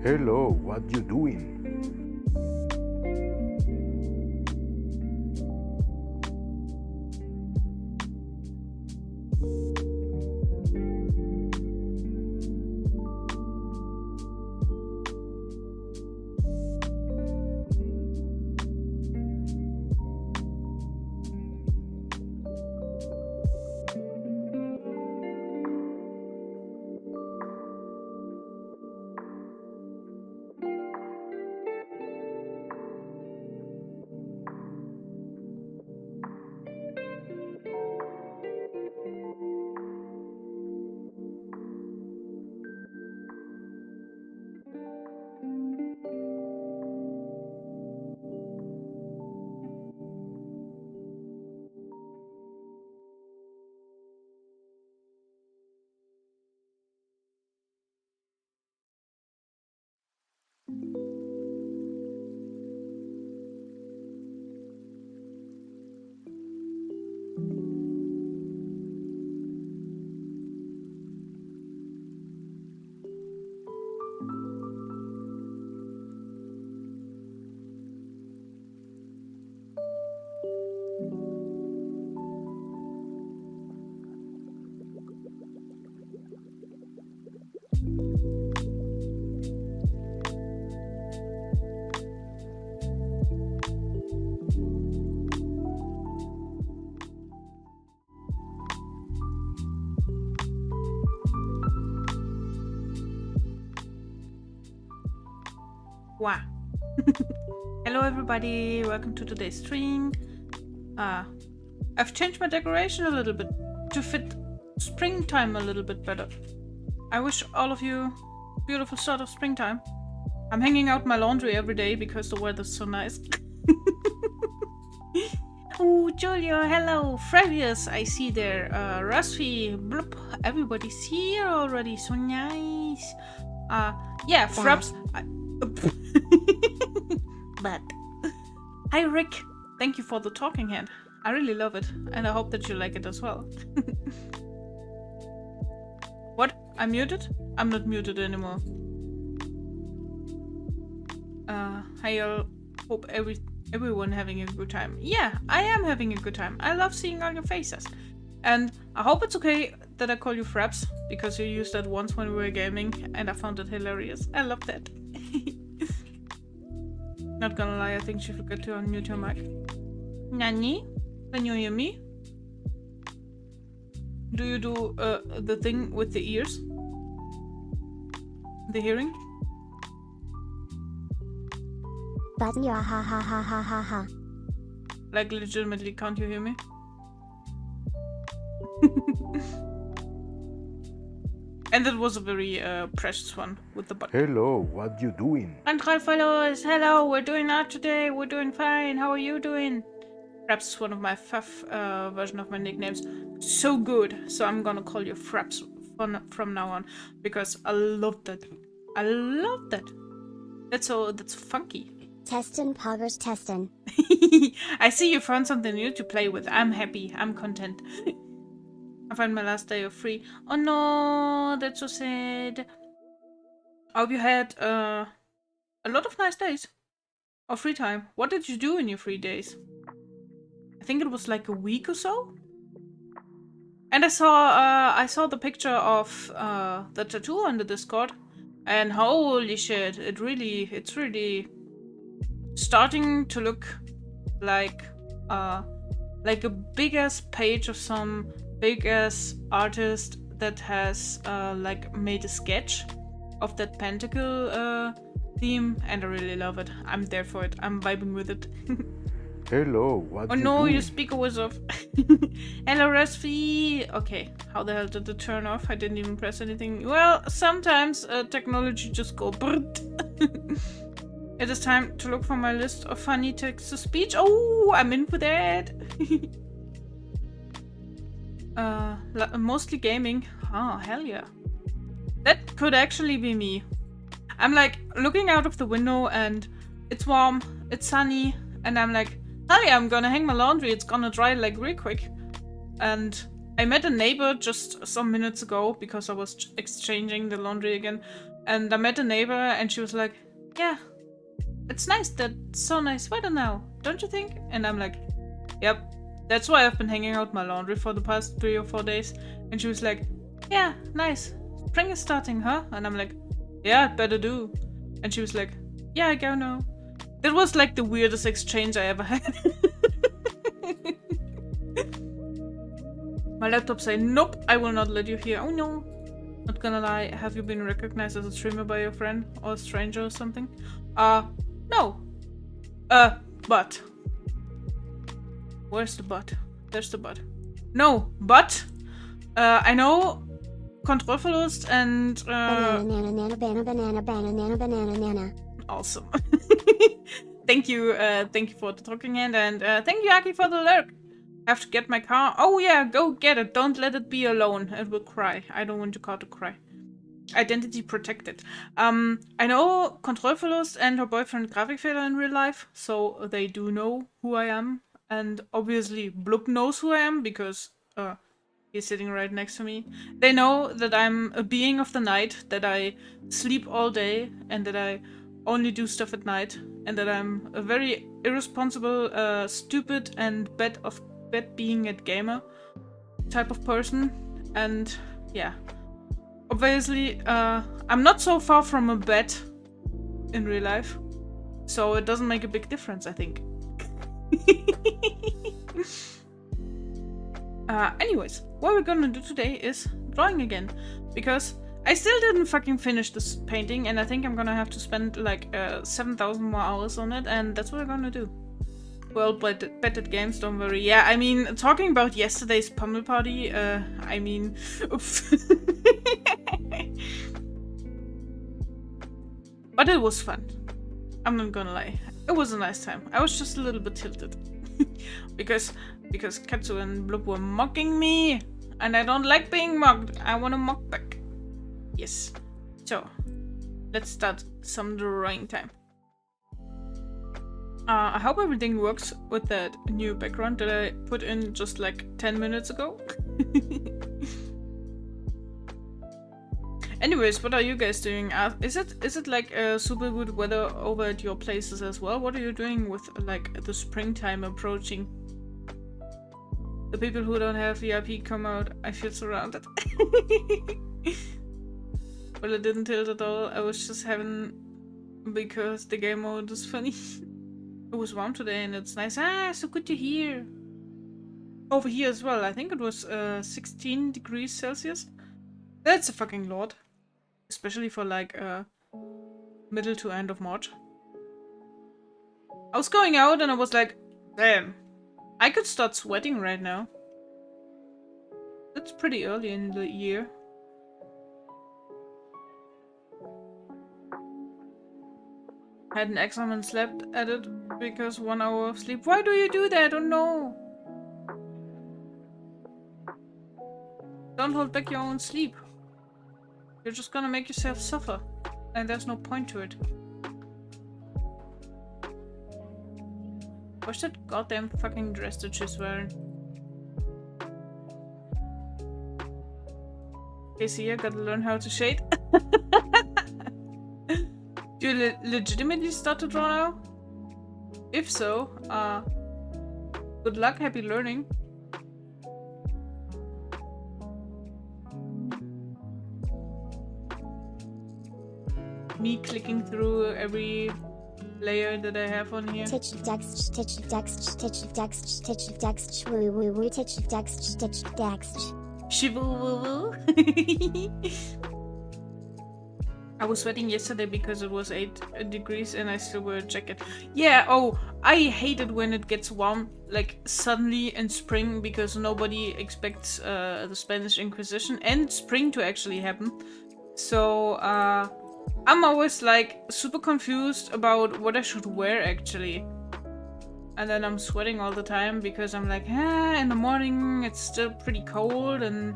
Hello, what you doing? Wow. Hello everybody, welcome to today's stream. I've changed my decoration a little bit to fit springtime a little bit better. I wish all of you a beautiful start of springtime. I'm hanging out my laundry every day because the weather's so nice. Oh, Julio, hello. Frevius, I see there. Rasfi, bloop. Everybody's here already, so nice. Yeah, Fraps. But hi Rick, thank you for the talking hand. I really love it and I hope that you like it as well. What? I'm muted? I'm not muted anymore. Hi all, hope everyone having a good time. Yeah, I am having a good time. I love seeing all your faces. And I hope it's okay that I call you Fraps, because you used that once when we were gaming and I found it hilarious. I love that. Not gonna lie, I think she forgot to unmute her mic. Nani? Can you hear me? Do you do the thing with the ears? The hearing? Ha ha ha ha ha ha. Like legitimately, can't you hear me? And that was a very precious one with the button. Hello, what you doing? And hi followers, hello, we're doing art today, we're doing fine, how are you doing? Fraps is one of my version of my nicknames. So good, so I'm gonna call you Fraps from now on, because I love that. I love that. That's funky. Testin' poggers testin'. I see you found something new to play with. I'm happy, I'm content. I find my last day of free. Oh no, that's so sad. I hope you had a lot of nice days of free time. What did you do in your free days? I think it was like a week or so. And I saw the picture of the tattoo on the Discord, and holy shit, it's really starting to look like a big ass page of some big ass artist that has like made a sketch of that pentacle theme, and I really love it. I'm there for it. I'm vibing with it. Hello, what Oh you no, doing? your speaker was off. Hello, Resfi. Okay, how the hell did it turn off? I didn't even press anything. Well, sometimes technology just go brrrt. It is time to look for my list of funny text-to-speech. Oh, I'm in for that. Mostly gaming. Oh, hell yeah. That could actually be me. I'm like looking out of the window and it's warm, it's sunny, and I'm like, hell yeah, I'm gonna hang my laundry, it's gonna dry like real quick. And I met a neighbor just some minutes ago because I was exchanging the laundry again. And I met a neighbor and she was like, yeah, it's nice, that's so nice weather now, don't you think? And I'm like, yep, that's why I've been hanging out my laundry for the past 3 or 4 days. And she was like, yeah, nice. Spring is starting, huh? And I'm like, yeah, it better do. And she was like, yeah, I go now. That was like the weirdest exchange I ever had. My laptop say, nope, I will not let you here. Oh no. Not gonna lie, have you been recognized as a streamer by your friend or a stranger or something? No. But. Where's the but? There's the but. No, but. I know Kontrollverlust and Banana nana nana banana banana banana nana. awesome. Thank you for the talking hand, and thank you Aki for the lurk. I have to get my car. Oh yeah, go get it. Don't let it be alone. It will cry. I don't want your car to cry. Identity protected. I know Kontrollverlust and her boyfriend Grafikfehler in real life, so they do know who I am, and obviously Blub knows who I am because he's sitting right next to me. They know that I'm a being of the night, that I sleep all day, and that I only do stuff at night, and that I'm a very irresponsible, stupid, and bad being at gamer type of person. And yeah, obviously, I'm not so far from a bat in real life, so it doesn't make a big difference, I think. Anyways, what we're gonna do today is drawing again, because I still didn't fucking finish this painting, and I think I'm gonna have to spend like 7,000 more hours on it, and that's what we're gonna do. Well, better games, don't worry. Yeah, I mean, talking about yesterday's pummel party, I mean, oops. But it was fun. I'm not gonna lie. It was a nice time. I was just a little bit tilted. because Katsu and Blub were mocking me, and I don't like being mocked. I want to mock back. Yes. So, let's start some drawing time. I hope everything works with that new background that I put in just like 10 minutes ago. Anyways, what are you guys doing? Is it like super good weather over at your places as well? What are you doing with like the springtime approaching? The people who don't have VIP come out. I feel surrounded. Well, I didn't tilt at all. I was just having, because the game mode is funny. It was warm today and it's nice. Ah, so good to hear. Over here as well. I think it was 16 degrees Celsius. That's a fucking lot. Especially for like middle to end of March. I was going out and I was like, damn, I could start sweating right now. That's pretty early in the year. Had an exam and slept at it because 1 hour of sleep. Why do you do that? Oh no! Don't hold back your own sleep. You're just gonna make yourself suffer. And there's no point to it. What's that goddamn fucking dress that she's wearing? Casey, I gotta learn how to shade. Do you legitimately start to draw now? If so, good luck, happy learning. Me clicking through every layer that I have on here. Titch dext, titch dext, titch dext, titch dext, woo woo woo, titch dext, titch dext. Shivoo woo woo. I was sweating yesterday because it was 8 degrees and I still wear a jacket. Yeah, oh, I hate it when it gets warm, like suddenly in spring, because nobody expects the Spanish Inquisition and spring to actually happen. So, I'm always like super confused about what I should wear actually. And then I'm sweating all the time because I'm like, in the morning it's still pretty cold, and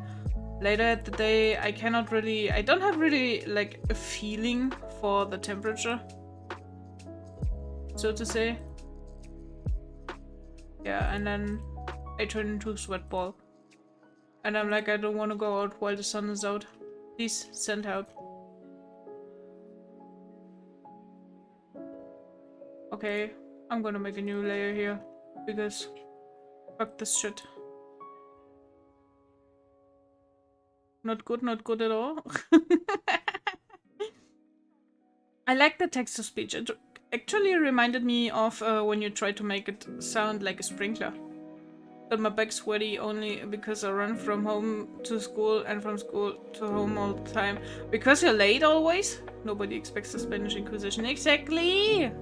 later at the day I don't have really like a feeling for the temperature, so to say. Yeah, and then I turn into a sweat ball. And I'm like, I don't want to go out while the sun is out. Please send help. Okay, I'm gonna make a new layer here because fuck this shit. Not good at all. I like the text-to-speech. It actually reminded me of when you try to make it sound like a sprinkler. But my back's sweaty only because I run from home to school and from school to home all the time. Because you're late always? Nobody expects the Spanish Inquisition. Exactly!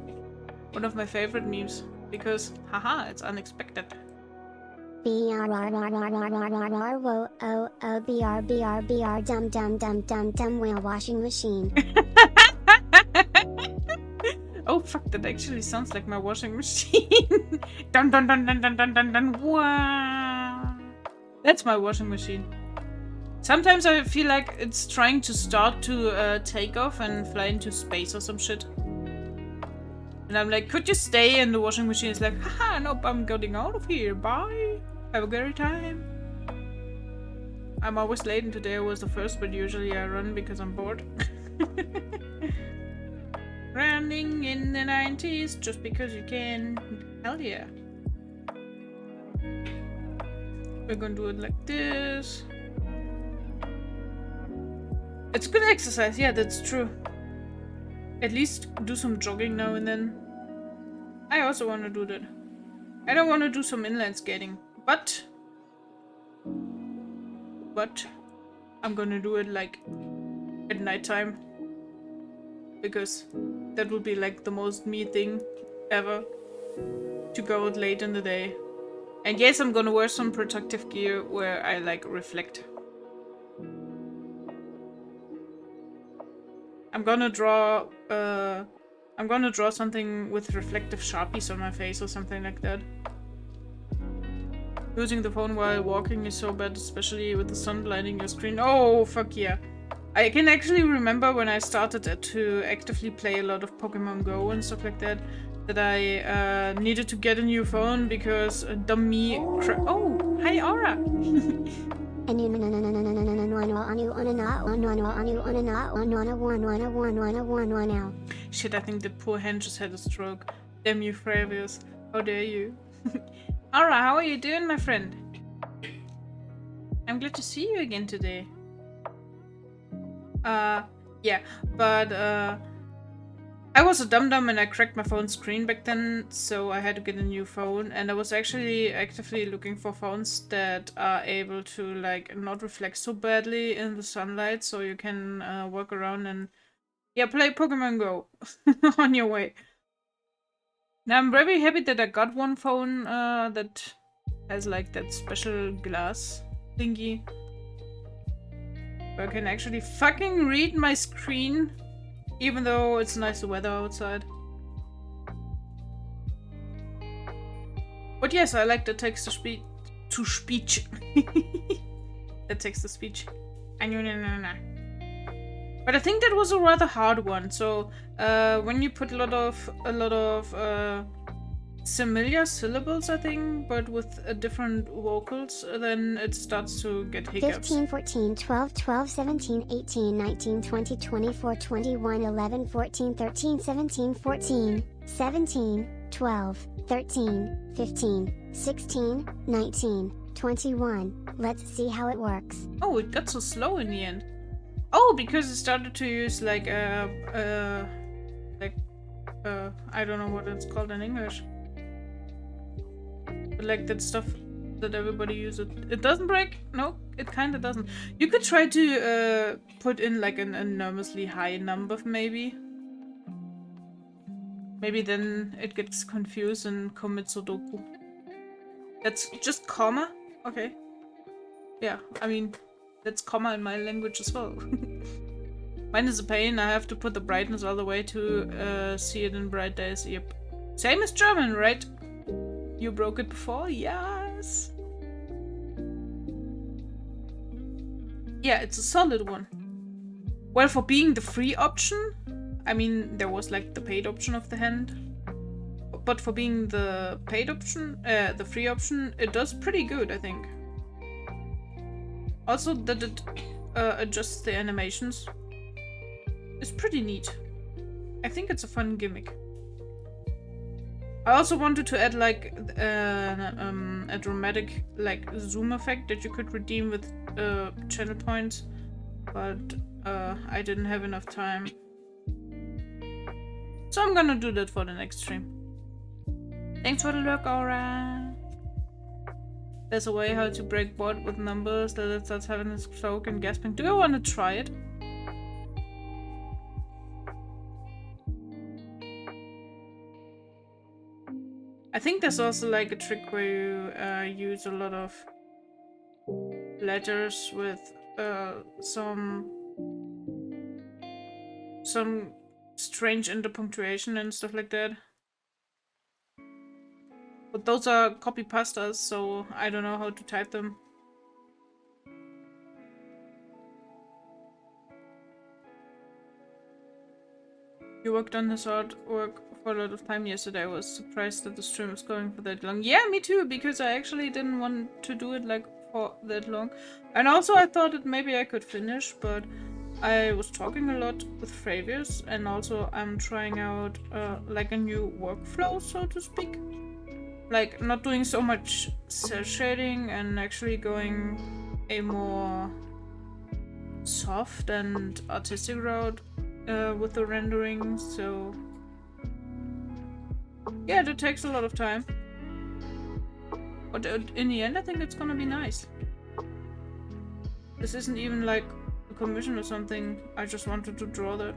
One of my favorite memes. Because, haha, it's unexpected. BR dum dum dum dum dum whale washing machine. Oh fuck, that actually sounds like my washing machine. Dun dun dun dun dun dun dun dun. Wow. That's my washing machine. Sometimes I feel like it's trying to start to take off and fly into space or some shit. And I'm like, could you stay? And the washing machine is like, haha, nope, I'm getting out of here. Bye. Have a great time. I'm always late, and today I was the first, but usually I run because I'm bored. Running in the 90s just because you can. Hell yeah. We're gonna do it like this. It's good exercise, yeah, that's true. At least do some jogging now and then. I also want to do that. I don't want to do some inline skating, but I'm gonna do it like at nighttime, because that would be like the most me thing ever, to go out late in the day. And yes, I'm gonna wear some protective gear where I like reflect. I'm gonna draw something with reflective Sharpies on my face or something like that. Using the phone while walking is so bad, especially with the sun blinding your screen. Oh, fuck yeah. I can actually remember when I started to actively play a lot of Pokemon Go and stuff like that, that I needed to get a new phone because dumb me oh, hi Aura! Shit, I think the poor hen just had a stroke. Damn you, Fravius. How dare you? Aura, how are you doing, my friend? I'm glad to see you again today. Yeah, but I was a dum-dum and I cracked my phone screen back then, so I had to get a new phone, and I was actually actively looking for phones that are able to like not reflect so badly in the sunlight, so you can walk around and yeah, play Pokemon Go on your way. Now I'm very happy that I got one phone that has like that special glass thingy, where I can actually fucking read my screen, even though it's nice weather outside. But yes, I like the text to speech. The text to speech. But I think that was a rather hard one. So when you put a lot of similar syllables, I think, but with different vocals, then it starts to get hiccups. 15, 14, 12, 12, 17, 18, 19, 20, 24, 21, 11, 14, 13, 17, 14, 17, 12, 13, 15, 16, 19, 21. Let's see how it works. Oh, it got so slow in the end. Oh, because it started to use like I don't know what it's called in English. But like that stuff that everybody uses. It doesn't break? No, it kind of doesn't. You could try to put in like an enormously high number, maybe. Maybe then it gets confused and commits Sudoku. That's just comma? Okay. Yeah, I mean, that's comma in my language as well. Mine is a pain. I have to put the brightness all the way to see it in bright days. Yep. Same as German, right? You broke it before? Yes. Yeah, it's a solid one. Well, for being the free option, I mean, there was like the paid option of the hand. But for being the paid option, the free option, it does pretty good, I think. Also, that it adjusts the animations. It's pretty neat. I think it's a fun gimmick. I also wanted to add like a dramatic like zoom effect that you could redeem with channel points, but I didn't have enough time. So I'm gonna do that for the next stream. Thanks for the lurk, Aura. There's a way how to break bot with numbers that it starts having a stroke and gasping. Do you want to try it? I think there's also like a trick where you use a lot of letters with some strange interpunctuation and stuff like that. But those are copy pastas, so I don't know how to type them. You worked on this artwork for a lot of time yesterday. I was surprised that the stream was going for that long. Yeah, me too, because I actually didn't want to do it like for that long. And also I thought that maybe I could finish, but I was talking a lot with Fravius, and also I'm trying out like a new workflow, so to speak. Like, not doing so much cel shading and actually going a more soft and artistic route with the rendering, so yeah, that takes a lot of time. But in the end, I think it's gonna be nice. This isn't even like a commission or something, I just wanted to draw that.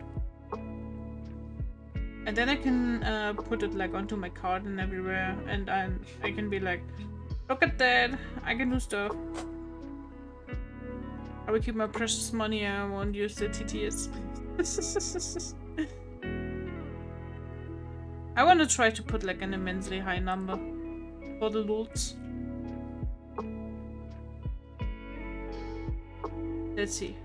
And then I can put it like onto my card and everywhere, and I can be like, look at that, I can do stuff. I will keep my precious money, I won't use the TTS. I want to try to put like an immensely high number for the lulz. Let's see.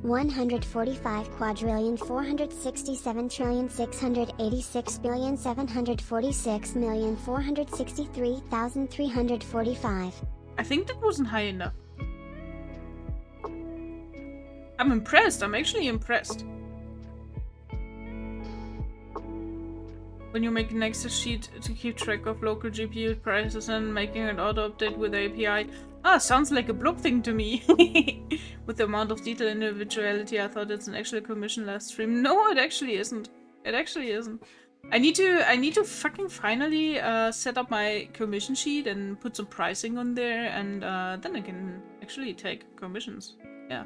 145 quadrillion 467 trillion 686 billion 746 million 463,345. I think that wasn't high enough. I'm impressed. I'm actually impressed. When you make an Excel sheet to keep track of local GPU prices and making an auto-update with API. Ah, sounds like a blob thing to me. With the amount of detail and individuality, I thought it's an actual commission last stream. No, it actually isn't. It actually isn't. I need to fucking finally set up my commission sheet and put some pricing on there, and then I can actually take commissions. Yeah.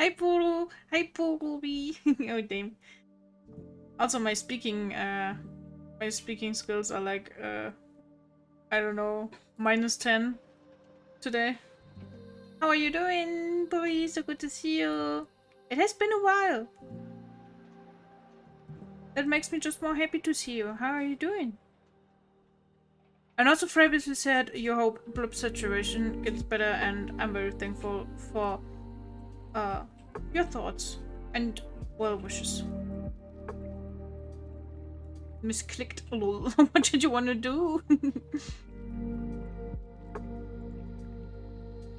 Hi Puru! Hi Puru! Oh damn. Also my speaking skills are like I don't know, -10 today. How are you doing, Puri? So good to see you. It has been a while. That makes me just more happy to see you. How are you doing? And also previously said you hope Blob's situation gets better, and I'm very thankful for your thoughts and well wishes. Misclicked. Lol. What did you want to do?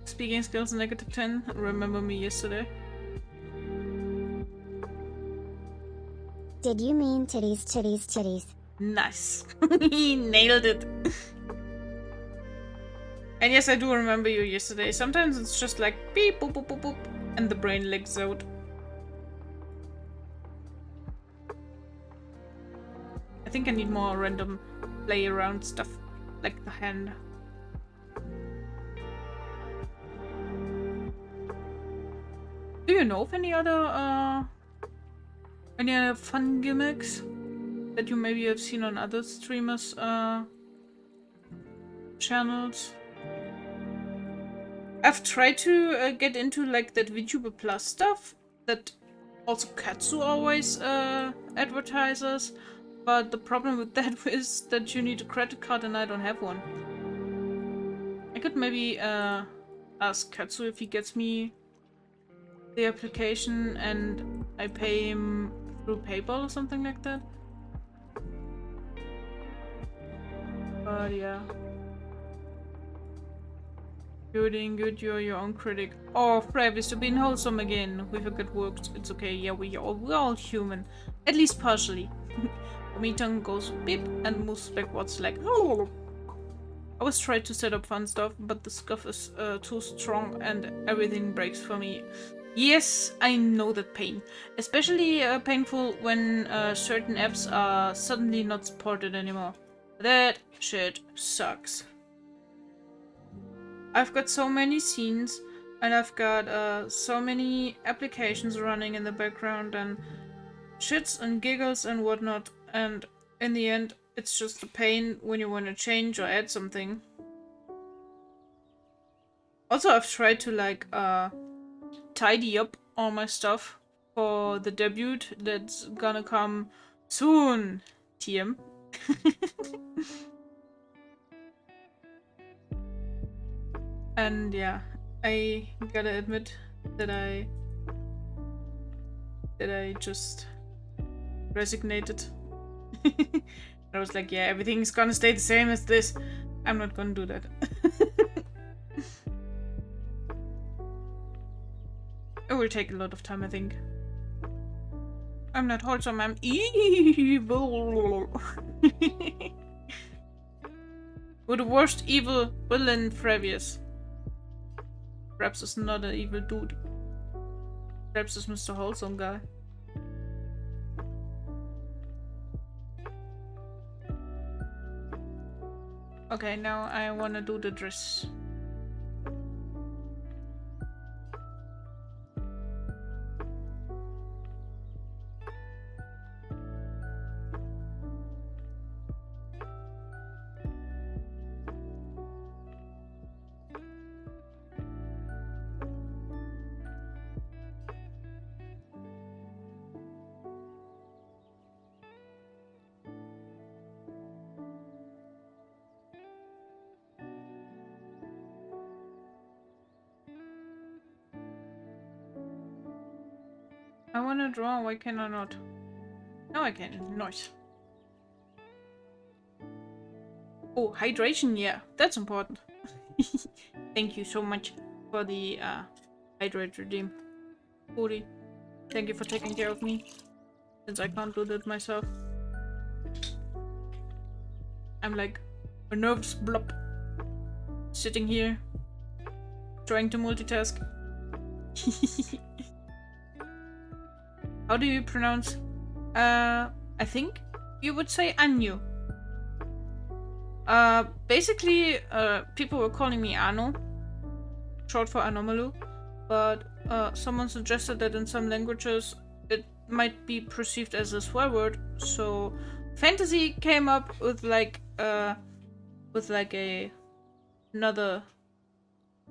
Speaking skills -10. Remember me yesterday. Did you mean titties, titties, titties? Nice. He nailed it. And yes, I do remember you yesterday. Sometimes it's just like beep, boop, boop, boop, boop, and the brain legs out. I think I need more random play around stuff like the hand. Do you know of any other fun gimmicks that you maybe have seen on other streamers' channels? I've tried to get into like that VTuber Plus stuff that also Katsu always advertises, but the problem with that is that you need a credit card and I don't have one. I could maybe ask Katsu if he gets me the application and I pay him through PayPal or something like that. But yeah. You're doing good, you're your own critic. Oh, Travis, you're being wholesome again. We forget works, it's okay, yeah, we're all human. At least partially. My tongue goes beep and moves backwards like I always try to set up fun stuff, but the scuff is too strong and everything breaks for me. Yes, I know that pain. Especially painful when certain apps are suddenly not supported anymore. That shit sucks. I've got so many scenes and I've got so many applications running in the background and shits and giggles and whatnot, and in the end it's just a pain when you want to change or add something. Also, I've tried to like tidy up all my stuff for the debut that's gonna come soon, TM. And yeah, I gotta admit that I just resignated. I was like, yeah, everything's gonna stay the same as this. I'm not gonna do that. It will take a lot of time, I think. I'm not wholesome, I'm evil. We're the worst evil villain, Frevius. Perhaps is not an evil dude. Perhaps is Mr. Wholesome guy. Okay, now I wanna do the dress. I wanna draw, why can I not? Now I can, nice. Oh, hydration, yeah, that's important. Thank you so much for the hydrate redeem. Uri, thank you for taking care of me, since I can't do that myself. I'm like a nervous blob, sitting here, trying to multitask. How do you pronounce? I think you would say Anju. Basically, people were calling me Anu, short for Anomalu, but someone suggested that in some languages it might be perceived as a swear word, so fantasy came up with like another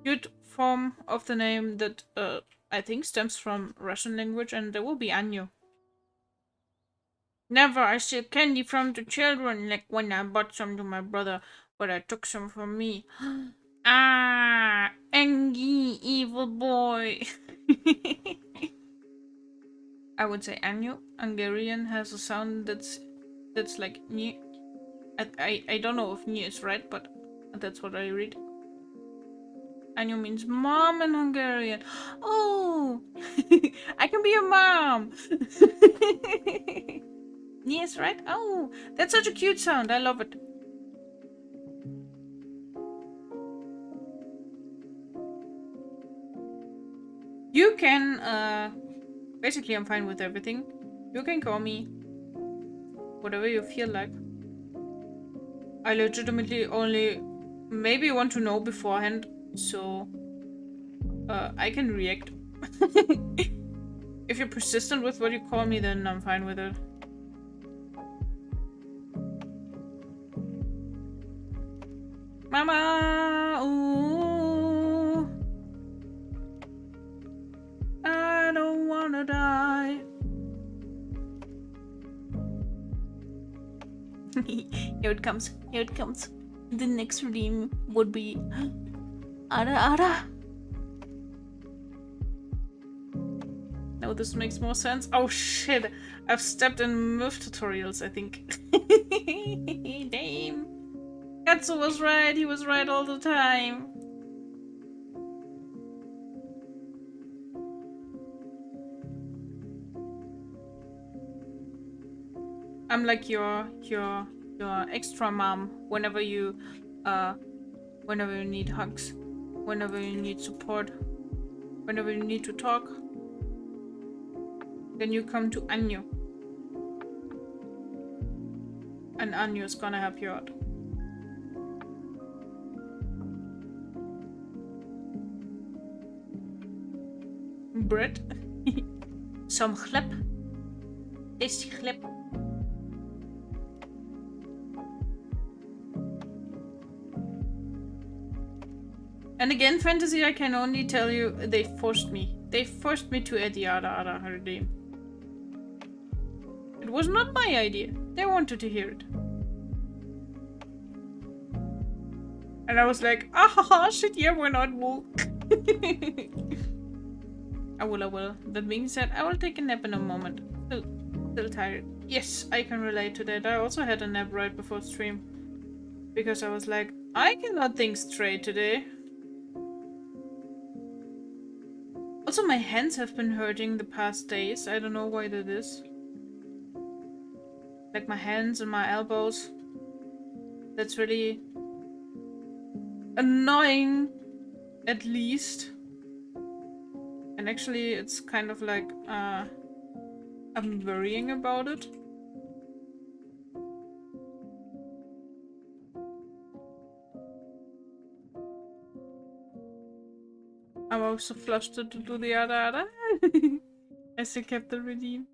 cute form of the name that I think stems from Russian language, and there will be Anyo. Never I steal candy from the children, like when I bought some to my brother, but I took some for me. Ah, angry evil boy. I would say Anyo. Hungarian has a sound that's like ni. I don't know if ni is right, but that's what I read. Anyo means mom in Hungarian. Oh, I can be a mom. Ni is right. Oh, that's such a cute sound. I love it. You can, basically I'm fine with everything. You can call me whatever you feel like. I legitimately only maybe want to know beforehand, so I can react. If you're persistent with what you call me, then I'm fine with it. Mama, ooh, I don't wanna die. Here it comes. Here it comes. The next redeem would be Ara Ara. Now this makes more sense. Oh shit! I've stepped in move tutorials, I think. Damn. Katsu was right. He was right all the time. I'm like your extra mom whenever you need hugs, whenever you need support, whenever you need to talk. Then you come to Anyo. And Anyo's gonna help you out. Bread. Some chleb. Tasty chleb. And again, fantasy, I can only tell you, they forced me. They forced me to add the Ara redeem. It was not my idea. They wanted to hear it. And I was like, ah, shit, yeah, why not, wool? I will. That being said, I will take a nap in a moment. Still tired. Yes, I can relate to that. I also had a nap right before stream. Because I was like, I cannot think straight today. Also, my hands have been hurting the past days. I don't know why that is. Like my hands and my elbows. That's really annoying, at least. And actually, it's kind of like, I'm worrying about it. I'm also flustered to do the other. I still kept the redeem.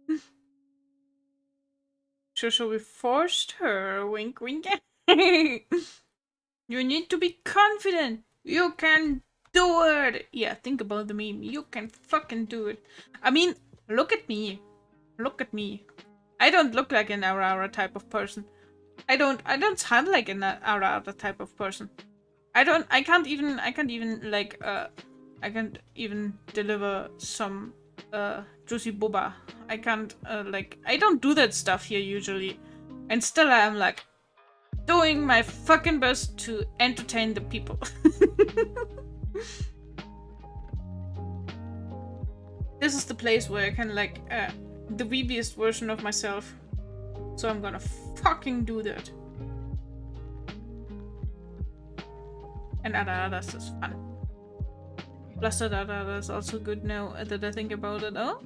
Sure, we forced her. Wink, wink. You need to be confident. You can do it. Yeah, think about the meme. You can fucking do it. I mean, look at me. Look at me. I don't look like an Aurora type of person. I don't sound like an Aurora type of person. I can't even deliver some juicy boba. I can't I don't do that stuff here usually. And still I am like doing my fucking best to entertain the people. This is the place where I can the weebiest version of myself. So I'm gonna fucking do that. And Adadas is fun. Plus Adadas is also good now that I think about it. Oh?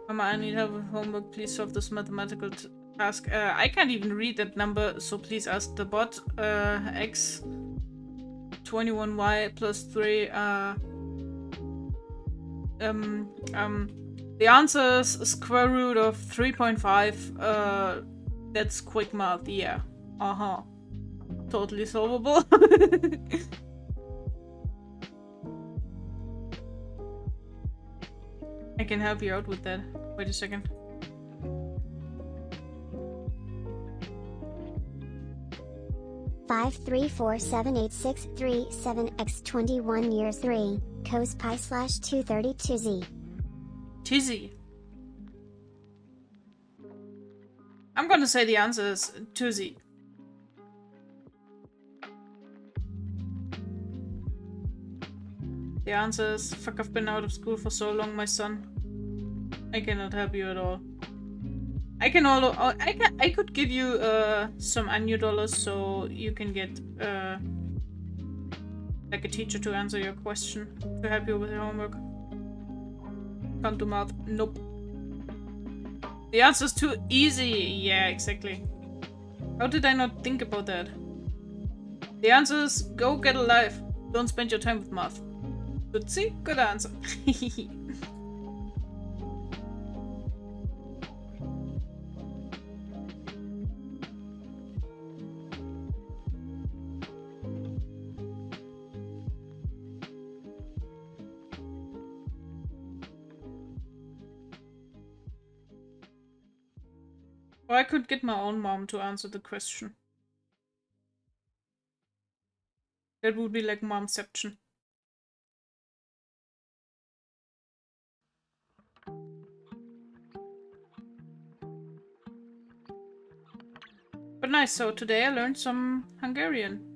Mama, I need help with homework. Please solve this mathematical task. I can't even read that number, so please ask the bot. X 21y plus 3 the answer is square root of 3.5. That's quick math, yeah. Uh-huh. Totally solvable. I can help you out with that. Wait a second. Five three four seven eight six three seven x 21 year 3 cos pi slash 232 z. Tizzy. I'm gonna say the answer is 2z. The answer is fuck, I've been out of school for so long, my son. I cannot help you at all. I could give you some annual dollars so you can get like a teacher to answer your question, to help you with your homework. Can't do math. Nope. The answer's too easy. Yeah, exactly. How did I not think about that? The answer is go get a life. Don't spend your time with math. Good, see? Good answer. Or I could get my own mom to answer the question. That would be like momception. But nice, so today I learned some Hungarian.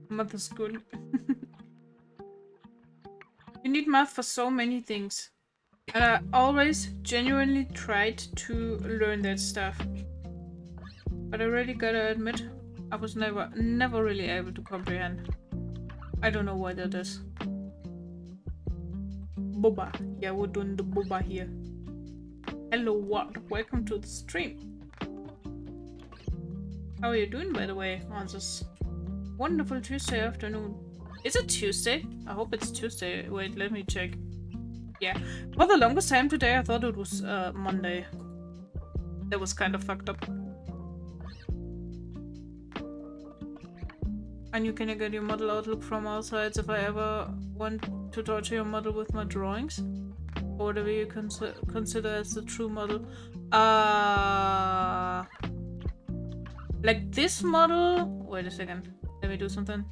Math is good. You need math for so many things. And I always genuinely tried to learn that stuff. But I really gotta admit, I was never really able to comprehend. I don't know why that is. Boba. Yeah, we're doing the boba here. Hello world, welcome to the stream. How are you doing, by the way, on this wonderful Tuesday afternoon? Is it Tuesday? I hope it's Tuesday. Wait, let me check. Yeah. For the longest time today, I thought it was Monday. That was kind of fucked up. And you can get your model outlook from all sides if I ever want to torture your model with my drawings. Or whatever you consider as the true model. Like this model... Wait a second. Let me do something.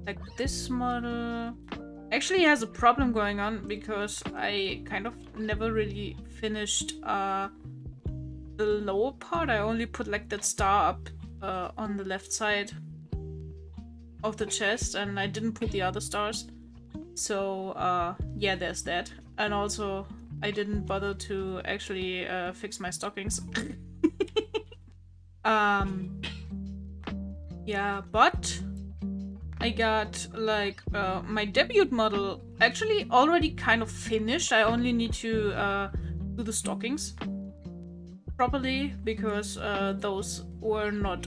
Like this model... Actually has a problem going on because I kind of never really finished the lower part. I only put like that star up on the left side of the chest and I didn't put the other stars. So yeah, there's that. And also I didn't bother to actually fix my stockings. Yeah, but I got like my debut model actually already kind of finished. I only need to do the stockings properly because those were not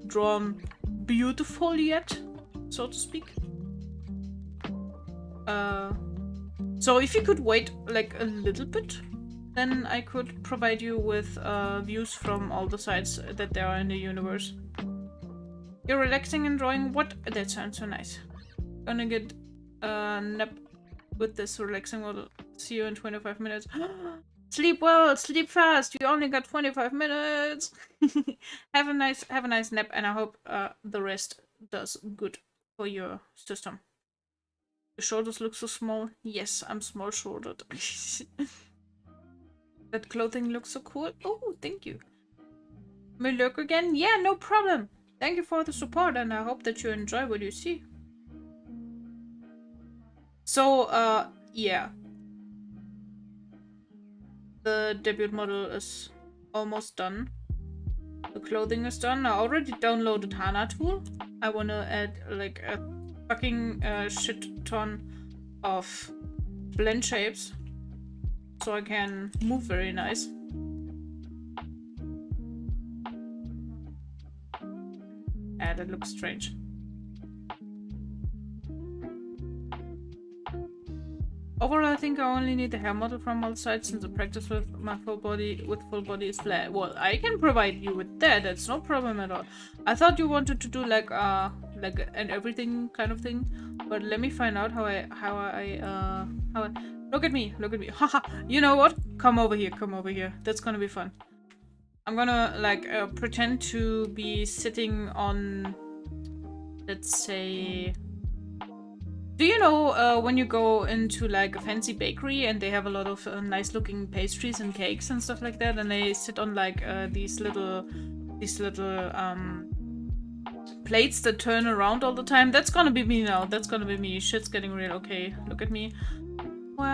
drawn beautiful yet, so to speak. So if you could wait like a little bit, then I could provide you with views from all the sides that there are in the universe. You're relaxing and drawing what? That sounds so nice. Gonna get a nap with this relaxing model. See you in 25 minutes. Sleep well, sleep fast. You only got 25 minutes. Have a nice nap, and I hope the rest does good for your system. Your shoulders look so small. Yes, I'm small-shouldered. That clothing looks so cool. Oh, thank you. May lurk again? Yeah, no problem. Thank you for the support, and I hope that you enjoy what you see. So, yeah. The debut model is almost done. The clothing is done. I already downloaded HANA tool. I wanna add like a fucking shit ton of blend shapes so I can move very nice. Ah, that looks strange. Overall, I think I only need the hair model from all sides since the practice with my full body is flat. Well, I can provide you with that. That's no problem at all. I thought you wanted to do like an everything kind of thing, but let me find out how I look at me, haha. You know what? Come over here. That's gonna be fun. I'm gonna like pretend to be sitting on, let's say. Do you know when you go into like a fancy bakery and they have a lot of nice looking pastries and cakes and stuff like that, and they sit on like these little plates that turn around all the time? That's gonna be me now. That's gonna be me. Shit's getting real. Okay, look at me. Wow.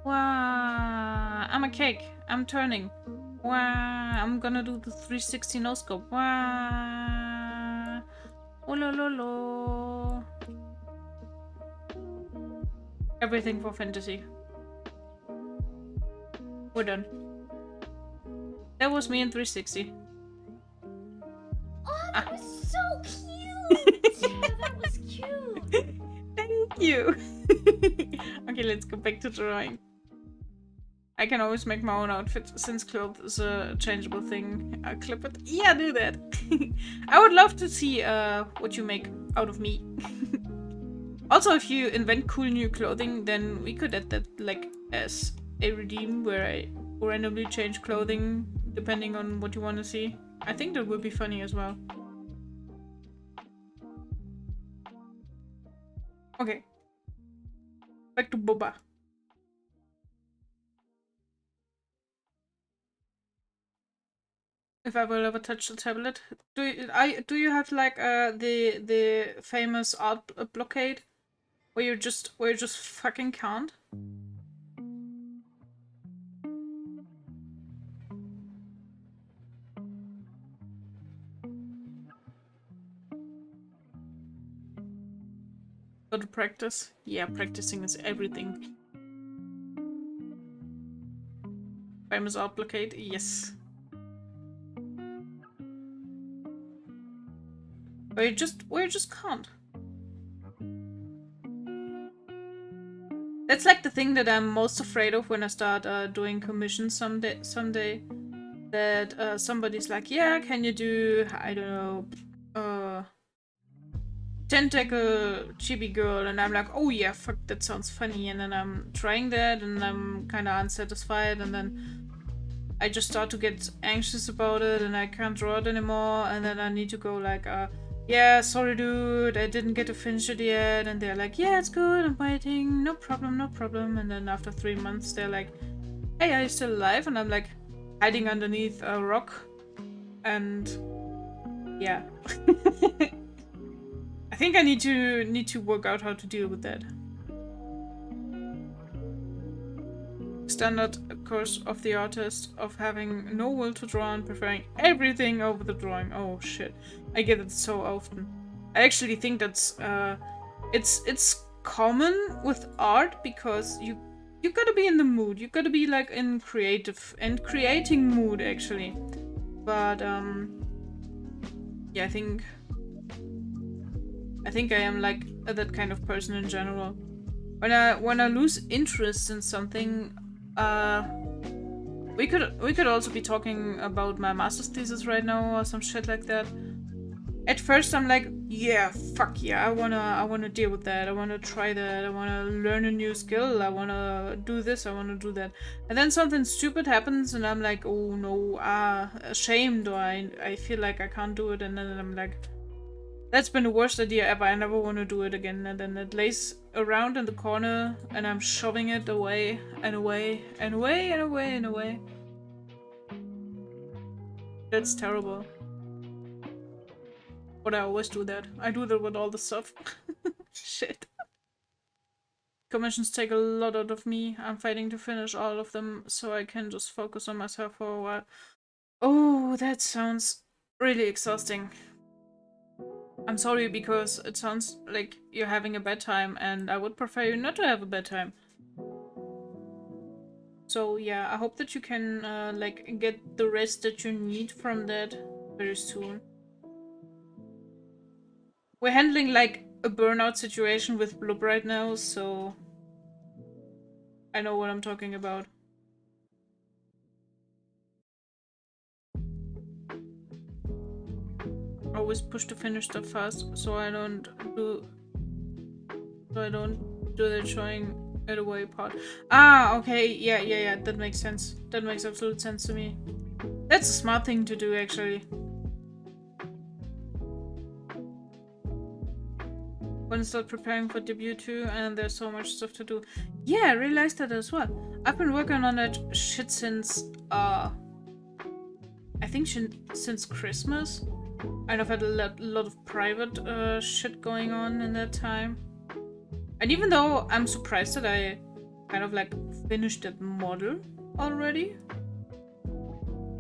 Wow. I'm a cake. I'm turning. Wow. I'm gonna do the 360 no scope. Wow. Oh lo lo lo. Everything for fantasy. We're done. That was me in 360. Oh, that was so cute! That was cute! Thank you! Okay, let's go back to drawing. I can always make my own outfit since clothes is a changeable thing. I'll clip it. Yeah, do that. I would love to see what you make out of me. Also, if you invent cool new clothing, then we could add that like as a redeem where I randomly change clothing depending on what you want to see. I think that would be funny as well. Okay. Back to Boba. If I will ever touch the tablet, do you have like the famous art blockade where you just fucking can't? Go to practice? Yeah, practicing is everything. Famous art blockade? Yes. Or you just can't. That's like the thing that I'm most afraid of when I start doing commissions someday. That somebody's like, yeah, can you do, I don't know, tentacle chibi girl, and I'm like, oh yeah, fuck, that sounds funny, and then I'm trying that and I'm kind of unsatisfied, and then I just start to get anxious about it and I can't draw it anymore, and then I need to go like, yeah, sorry dude, I didn't get to finish it yet, and they're like, yeah, it's good, I'm waiting, no problem, and then after 3 months they're like, hey, are you still alive? And I'm like hiding underneath a rock, and yeah. I think I need to work out how to deal with that. Standard course of the artist of having no will to draw and preferring everything over the drawing. Oh shit, I get it so often. I actually think that's it's common with art because you gotta be in the mood. You gotta be like in creative and creating mood actually. But yeah, I think I am like that kind of person in general. When I lose interest in something, we could also be talking about my master's thesis right now or some shit like that. At first I'm like, yeah, fuck yeah, I wanna deal with that, I wanna try that, I wanna learn a new skill, I wanna do this, I wanna do that. And then something stupid happens and I'm like, oh no, ashamed, or I feel like I can't do it, and then I'm like, that's been the worst idea ever, I never want to do it again. And then it lays around in the corner and I'm shoving it away and away and away and away and away. That's terrible. But I always do that. I do that with all the stuff. Shit. Commissions take a lot out of me. I'm fighting to finish all of them so I can just focus on myself for a while. Oh, that sounds really exhausting. I'm sorry because it sounds like you're having a bad time and I would prefer you not to have a bad time. So yeah, I hope that you can like get the rest that you need from that very soon. We're handling like a burnout situation with Blub right now, so I know what I'm talking about. Always push to finish stuff fast, so I don't do the throwing it away part. Ah, okay, yeah, that makes sense. That makes absolute sense to me. That's a smart thing to do, actually. Gonna start preparing for debut too, and there's so much stuff to do. Yeah, I realized that as well. I've been working on that shit since, I think since Christmas. And I've had a lot of private shit going on in that time. And even though I'm surprised that I kind of like finished that model already,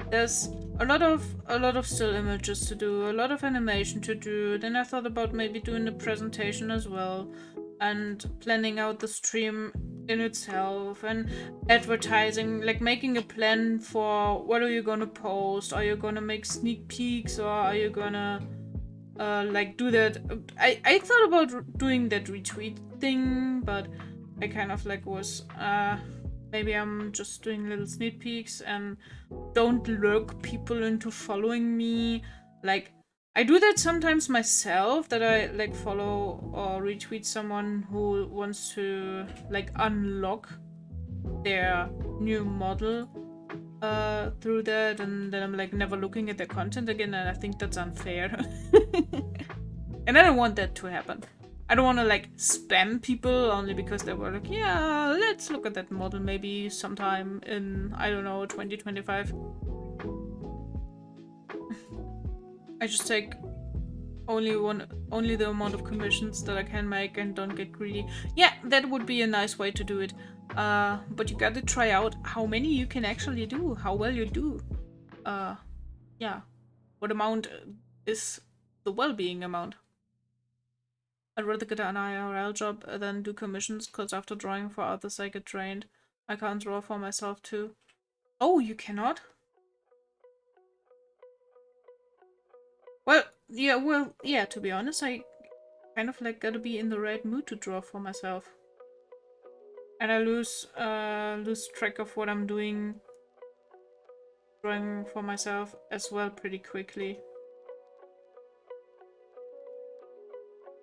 there's a lot of still images to do, a lot of animation to do. Then I thought about maybe doing the presentation as well and planning out the stream in itself and advertising, like making a plan for what are you gonna post. Are you gonna make sneak peeks, or are you gonna like do that? I thought about doing that retweet thing, but I kind of like was maybe I'm just doing little sneak peeks and don't lurk people into following me. Like, I do that sometimes myself, that I like follow or retweet someone who wants to like unlock their new model through that, and then I'm like never looking at their content again, and I think that's unfair. And I don't want that to happen. I don't want to like spam people only because they were like, yeah, let's look at that model maybe sometime in, I don't know, 2025. I just take only the amount of commissions that I can make and don't get greedy. Yeah, that would be a nice way to do it. But you gotta try out how many you can actually do, how well you do. Yeah. What amount is the well-being amount? I'd rather get an IRL job than do commissions, because after drawing for others I get drained. I can't draw for myself too. Oh, you cannot? Well, yeah, to be honest, I kind of like gotta be in the right mood to draw for myself. And I lose track of what I'm doing drawing for myself as well pretty quickly.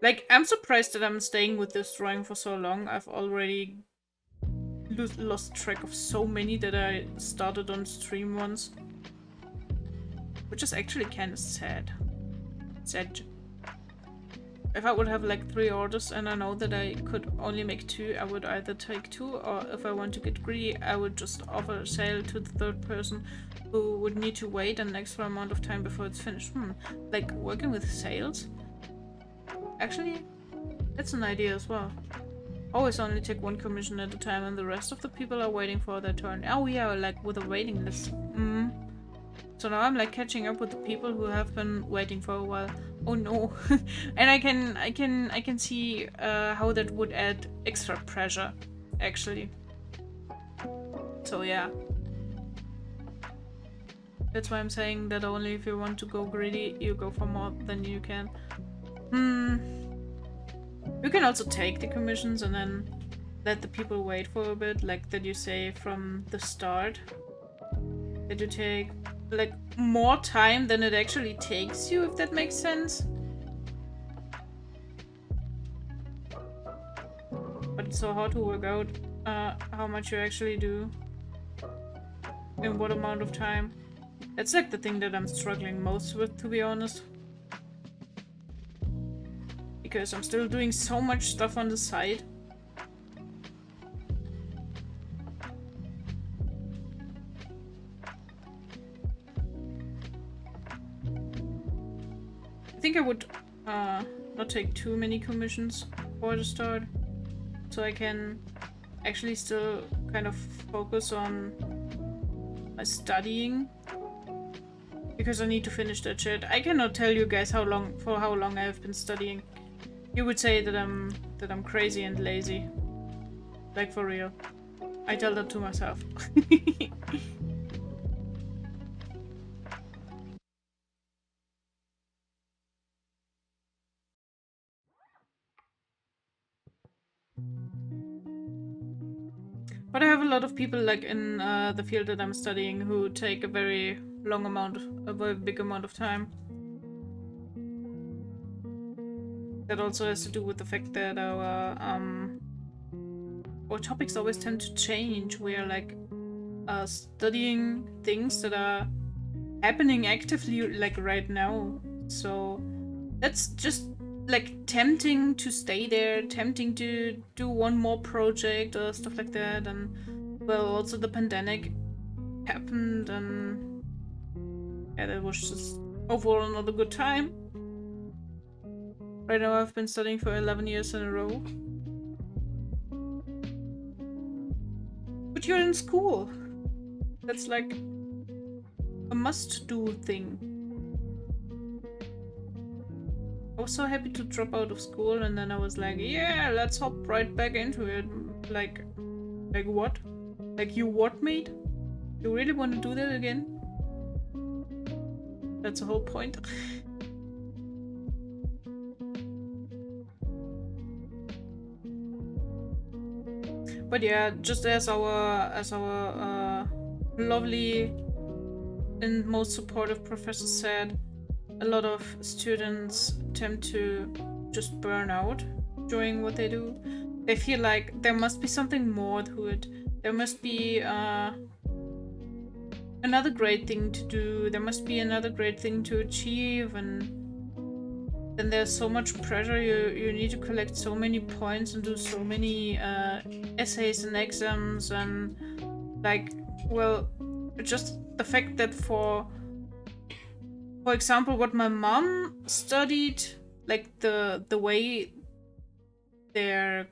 Like, I'm surprised that I'm staying with this drawing for so long. I've already lost track of so many that I started on stream once. Which is actually kind of sad. If I would have like 3 orders and I know that I could only make 2, I would either take 2, or if I want to get greedy, I would just offer a sale to the third person who would need to wait an extra amount of time before it's finished. Like working with sales? Actually, that's an idea as well. Always only take 1 commission at a time and the rest of the people are waiting for their turn. Oh yeah, like with a waiting list. So now I'm like catching up with the people who have been waiting for a while. Oh no. And I can see how that would add extra pressure, actually. So yeah. That's why I'm saying that only if you want to go greedy, you go for more than you can. You can also take the commissions and then let the people wait for a bit, like that you say from the start. That you take like more time than it actually takes you, if that makes sense. But it's so hard to work out how much you actually do in what amount of time. That's like the thing that I'm struggling most with, to be honest. Because I'm still doing so much stuff on the side. I think I would not take too many commissions for the start, so I can actually still kind of focus on my studying. because I need to finish that shit. I cannot tell you guys how long I have been studying. You would say that I'm crazy and lazy. Like for real. I tell that to myself. But I have a lot of people like in the field that I'm studying who take a very big amount of time. That also has to do with the fact that our topics always tend to change. We are like studying things that are happening actively like right now. So that's just like tempting to stay there, tempting to do one more project or stuff like that. And well, also the pandemic happened, and yeah, that was just overall not a good time. Right now I've been studying for 11 years in a row. But you're in school. That's like a must-do thing. I was so happy to drop out of school, and then I was like, yeah, let's hop right back into it. Like what? Like you what, mate? You really want to do that again? That's the whole point. But yeah, just as our lovely and most supportive professor said, a lot of students tend to just burn out doing what they do. They feel like there must be something more to it. There must be another great thing to do. There must be another great thing to achieve, and then there's so much pressure. You need to collect so many points and do so many essays and exams, and like, well, just the fact that for example, what my mom studied, like the way they're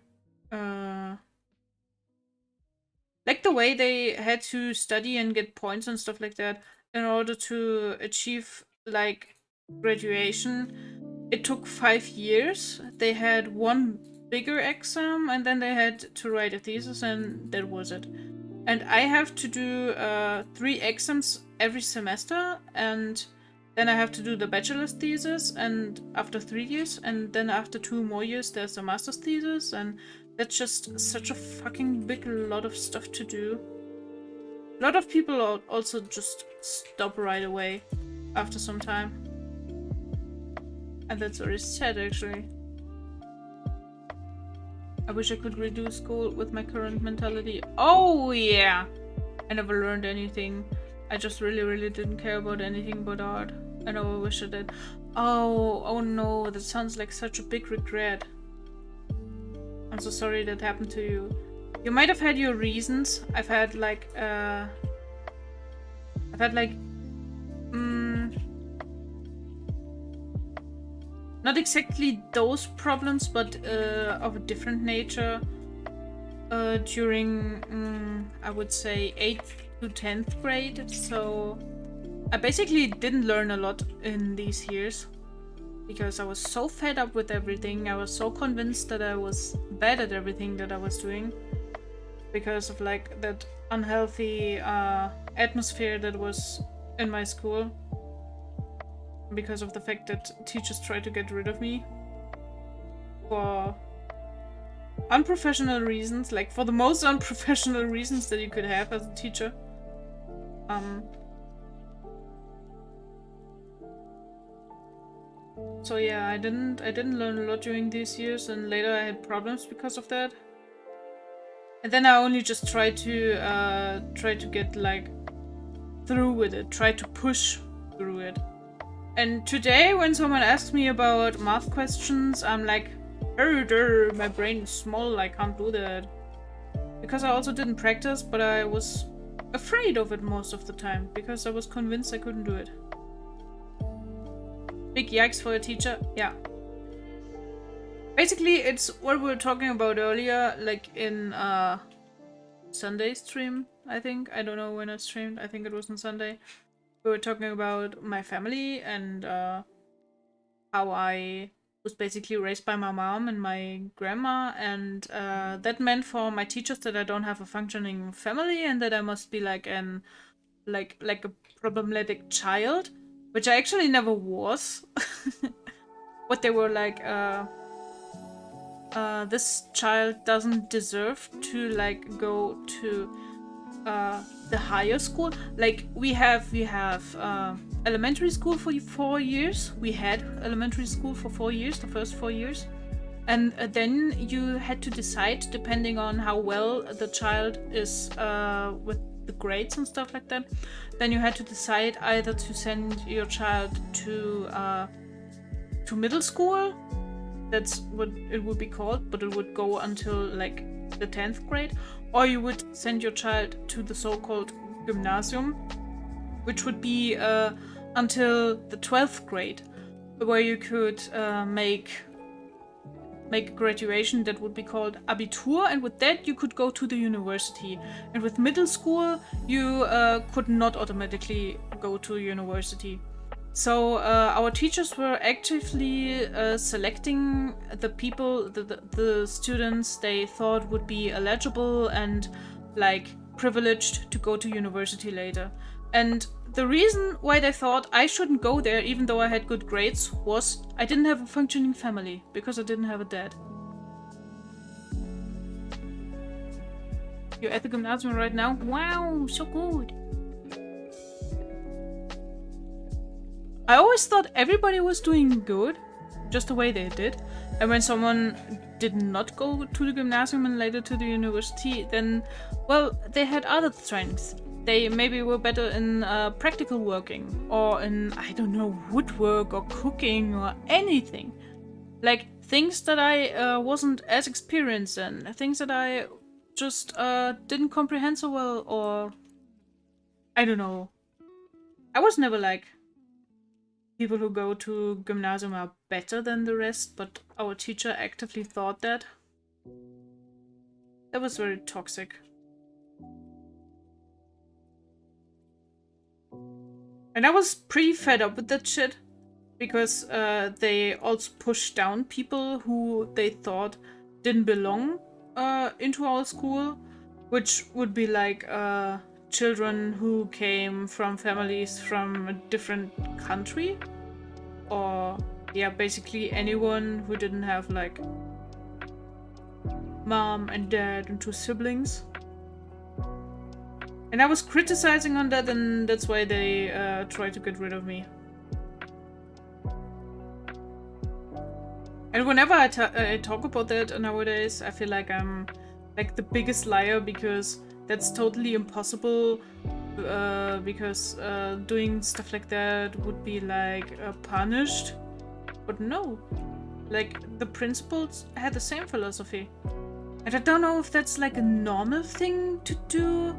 like the way they had to study and get points and stuff like that in order to achieve like graduation, it took 5 years. They had one bigger exam, and then they had to write a thesis, and that was it. And I have to do 3 exams every semester, and then I have to do the bachelor's thesis, and after 3 years, and then after 2 more years there's a master's thesis, and that's just such a fucking big lot of stuff to do. A lot of people also just stop right away after some time. And that's very sad, actually. I wish I could redo school with my current mentality. Oh yeah! I never learned anything. I just really didn't care about anything but art. I know I wish I did. Oh no, that sounds like such a big regret. I'm so sorry that happened to you. You might have had your reasons. I've had like not exactly those problems, but of a different nature during I would say 8th to 10th grade. So I basically didn't learn a lot in these years because I was so fed up with everything. I was so convinced that I was bad at everything that I was doing because of like that unhealthy atmosphere that was in my school, because of the fact that teachers tried to get rid of me for unprofessional reasons, like for the most unprofessional reasons that you could have as a teacher. So yeah, I didn't learn a lot during these years, and later I had problems because of that. And then I only just tried to get like through with it, try to push through it. And today when someone asks me about math questions, I'm like, my brain is small, I can't do that. Because I also didn't practice, but I was afraid of it most of the time, because I was convinced I couldn't do it. Big yikes for a teacher, yeah. Basically, it's what we were talking about earlier, like in Sunday stream, I think. I don't know when I streamed, I think it was on Sunday. we were talking about my family and how I was basically raised by my mom and my grandma, and that meant for my teachers that I don't have a functioning family and that I must be like a problematic child, which I actually never was. But they were like, this child doesn't deserve to like go to the higher school. Like we have elementary school for 4 years. We had elementary school for 4 years, the first 4 years, and then you had to decide depending on how well the child is with the grades and stuff like that. Then you had to decide either to send your child to middle school. That's what it would be called, but it would go until like the 10th grade, or you would send your child to the so-called gymnasium, which would be until the 12th grade, where you could make a graduation that would be called Abitur, and with that you could go to the university. And with middle school, you could not automatically go to university. So our teachers were actively selecting the people, the students they thought would be eligible and like privileged to go to university later. And the reason why they thought I shouldn't go there, even though I had good grades, was I didn't have a functioning family because I didn't have a dad. You're at the gymnasium right now? Wow, so good. I always thought everybody was doing good, just the way they did. And when someone did not go to the gymnasium and later to the university, then, well, they had other strengths. They maybe were better in practical working, or in, I don't know, woodwork or cooking or anything. Like, things that I wasn't as experienced in, things that I just didn't comprehend so well, or I don't know. I was never like, people who go to gymnasium are better than the rest, but our teacher actively thought that. That was very toxic. And I was pretty fed up with that shit, because they also pushed down people who they thought didn't belong into our school, which would be like children who came from families from a different country, or yeah, basically anyone who didn't have like mom and dad and 2 siblings. And I was criticizing on that, and that's why they tried to get rid of me. And whenever I talk about that nowadays, I feel like I'm like the biggest liar, because that's totally impossible, because doing stuff like that would be like punished. But no, like the principals had the same philosophy. And I don't know if that's like a normal thing to do,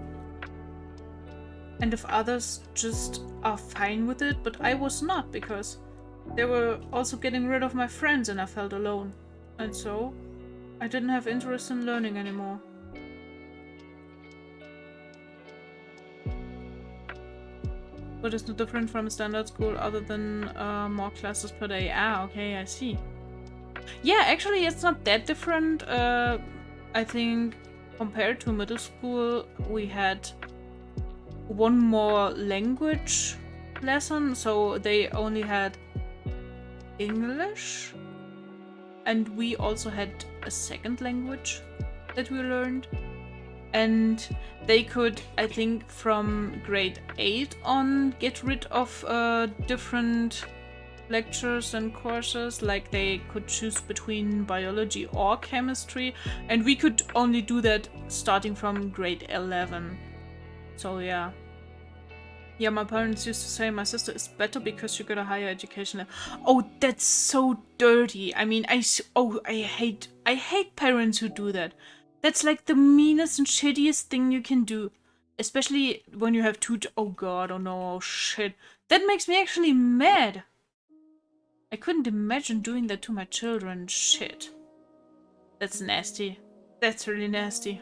and if others just are fine with it, but I was not, because they were also getting rid of my friends and I felt alone. And so I didn't have interest in learning anymore. What is the difference from a standard school other than more classes per day? Ah, okay, I see. Yeah, actually it's not that different. I think compared to middle school, we had one more language lesson, so they only had English, and we also had a second language that we learned. And they could, I think, from grade 8 on get rid of different lectures and courses. Like they could choose between biology or chemistry, and we could only do that starting from grade 11. So yeah. Yeah, my parents used to say my sister is better because she got a higher education level. Oh, that's so dirty. I mean, I hate parents who do that. That's like the meanest and shittiest thing you can do. Especially when you have oh god, oh no, oh shit. That makes me actually mad. I couldn't imagine doing that to my children. Shit. That's nasty. That's really nasty.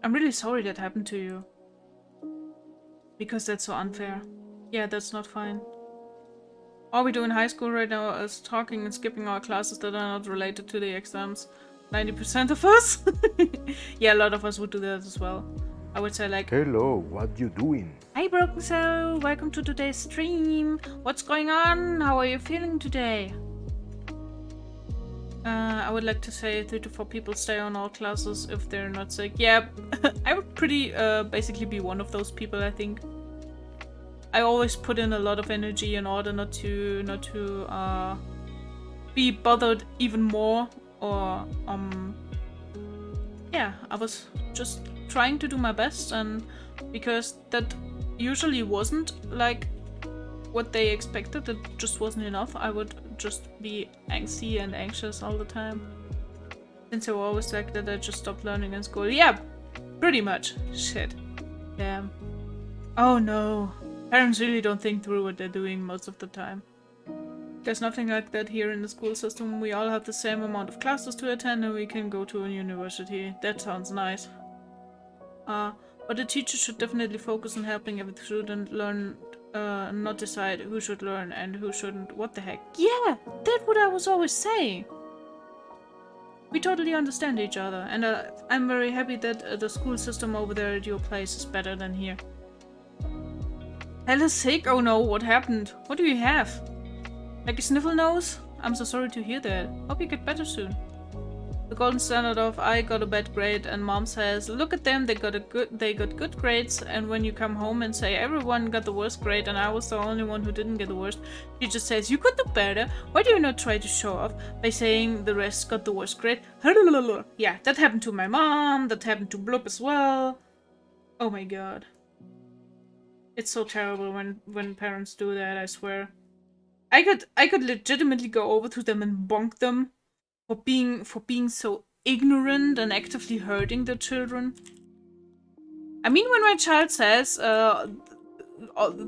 I'm really sorry that happened to you. Because that's so unfair. Yeah, that's not fine. All we do in high school right now is talking and skipping our classes that are not related to the exams. 90% of us? Yeah, a lot of us would do that as well. I would say like, Hello, what you doing? "Hi Broken Cell, welcome to today's stream. What's going on? How are you feeling today?" I would like to say 3 to 4 people stay on all classes if they're not sick. Yeah, I would basically be one of those people, I think. I always put in a lot of energy in order not to be bothered even more, or yeah, I was just trying to do my best, and because that usually wasn't like what they expected, it just wasn't enough. I would just be angsty and anxious all the time. Since I was always like that, I just stopped learning in school. Yeah, pretty much. Shit. Damn. Oh no. Parents really don't think through what they're doing most of the time. There's nothing like that here in the school system. We all have the same amount of classes to attend and we can go to a university. That sounds nice. But the teacher should definitely focus on helping every student learn, not decide who should learn and who shouldn't. What the heck? Yeah, that's what I was always saying. We totally understand each other, and I'm very happy that the school system over there at your place is better than here. Hella sick? Oh no, what happened? What do you have? Like a sniffle nose? I'm so sorry to hear that. Hope you get better soon. The golden standard of I got a bad grade and mom says, look at them, they got good grades, and when you come home and say everyone got the worst grade and I was the only one who didn't get the worst, she just says, you could do better. Why do you not try to show off by saying the rest got the worst grade? Yeah, that happened to my mom, that happened to Blub as well. Oh my god. It's so terrible when parents do that, I swear. I could legitimately go over to them and bonk them for being so ignorant and actively hurting their children. I mean, when my child says all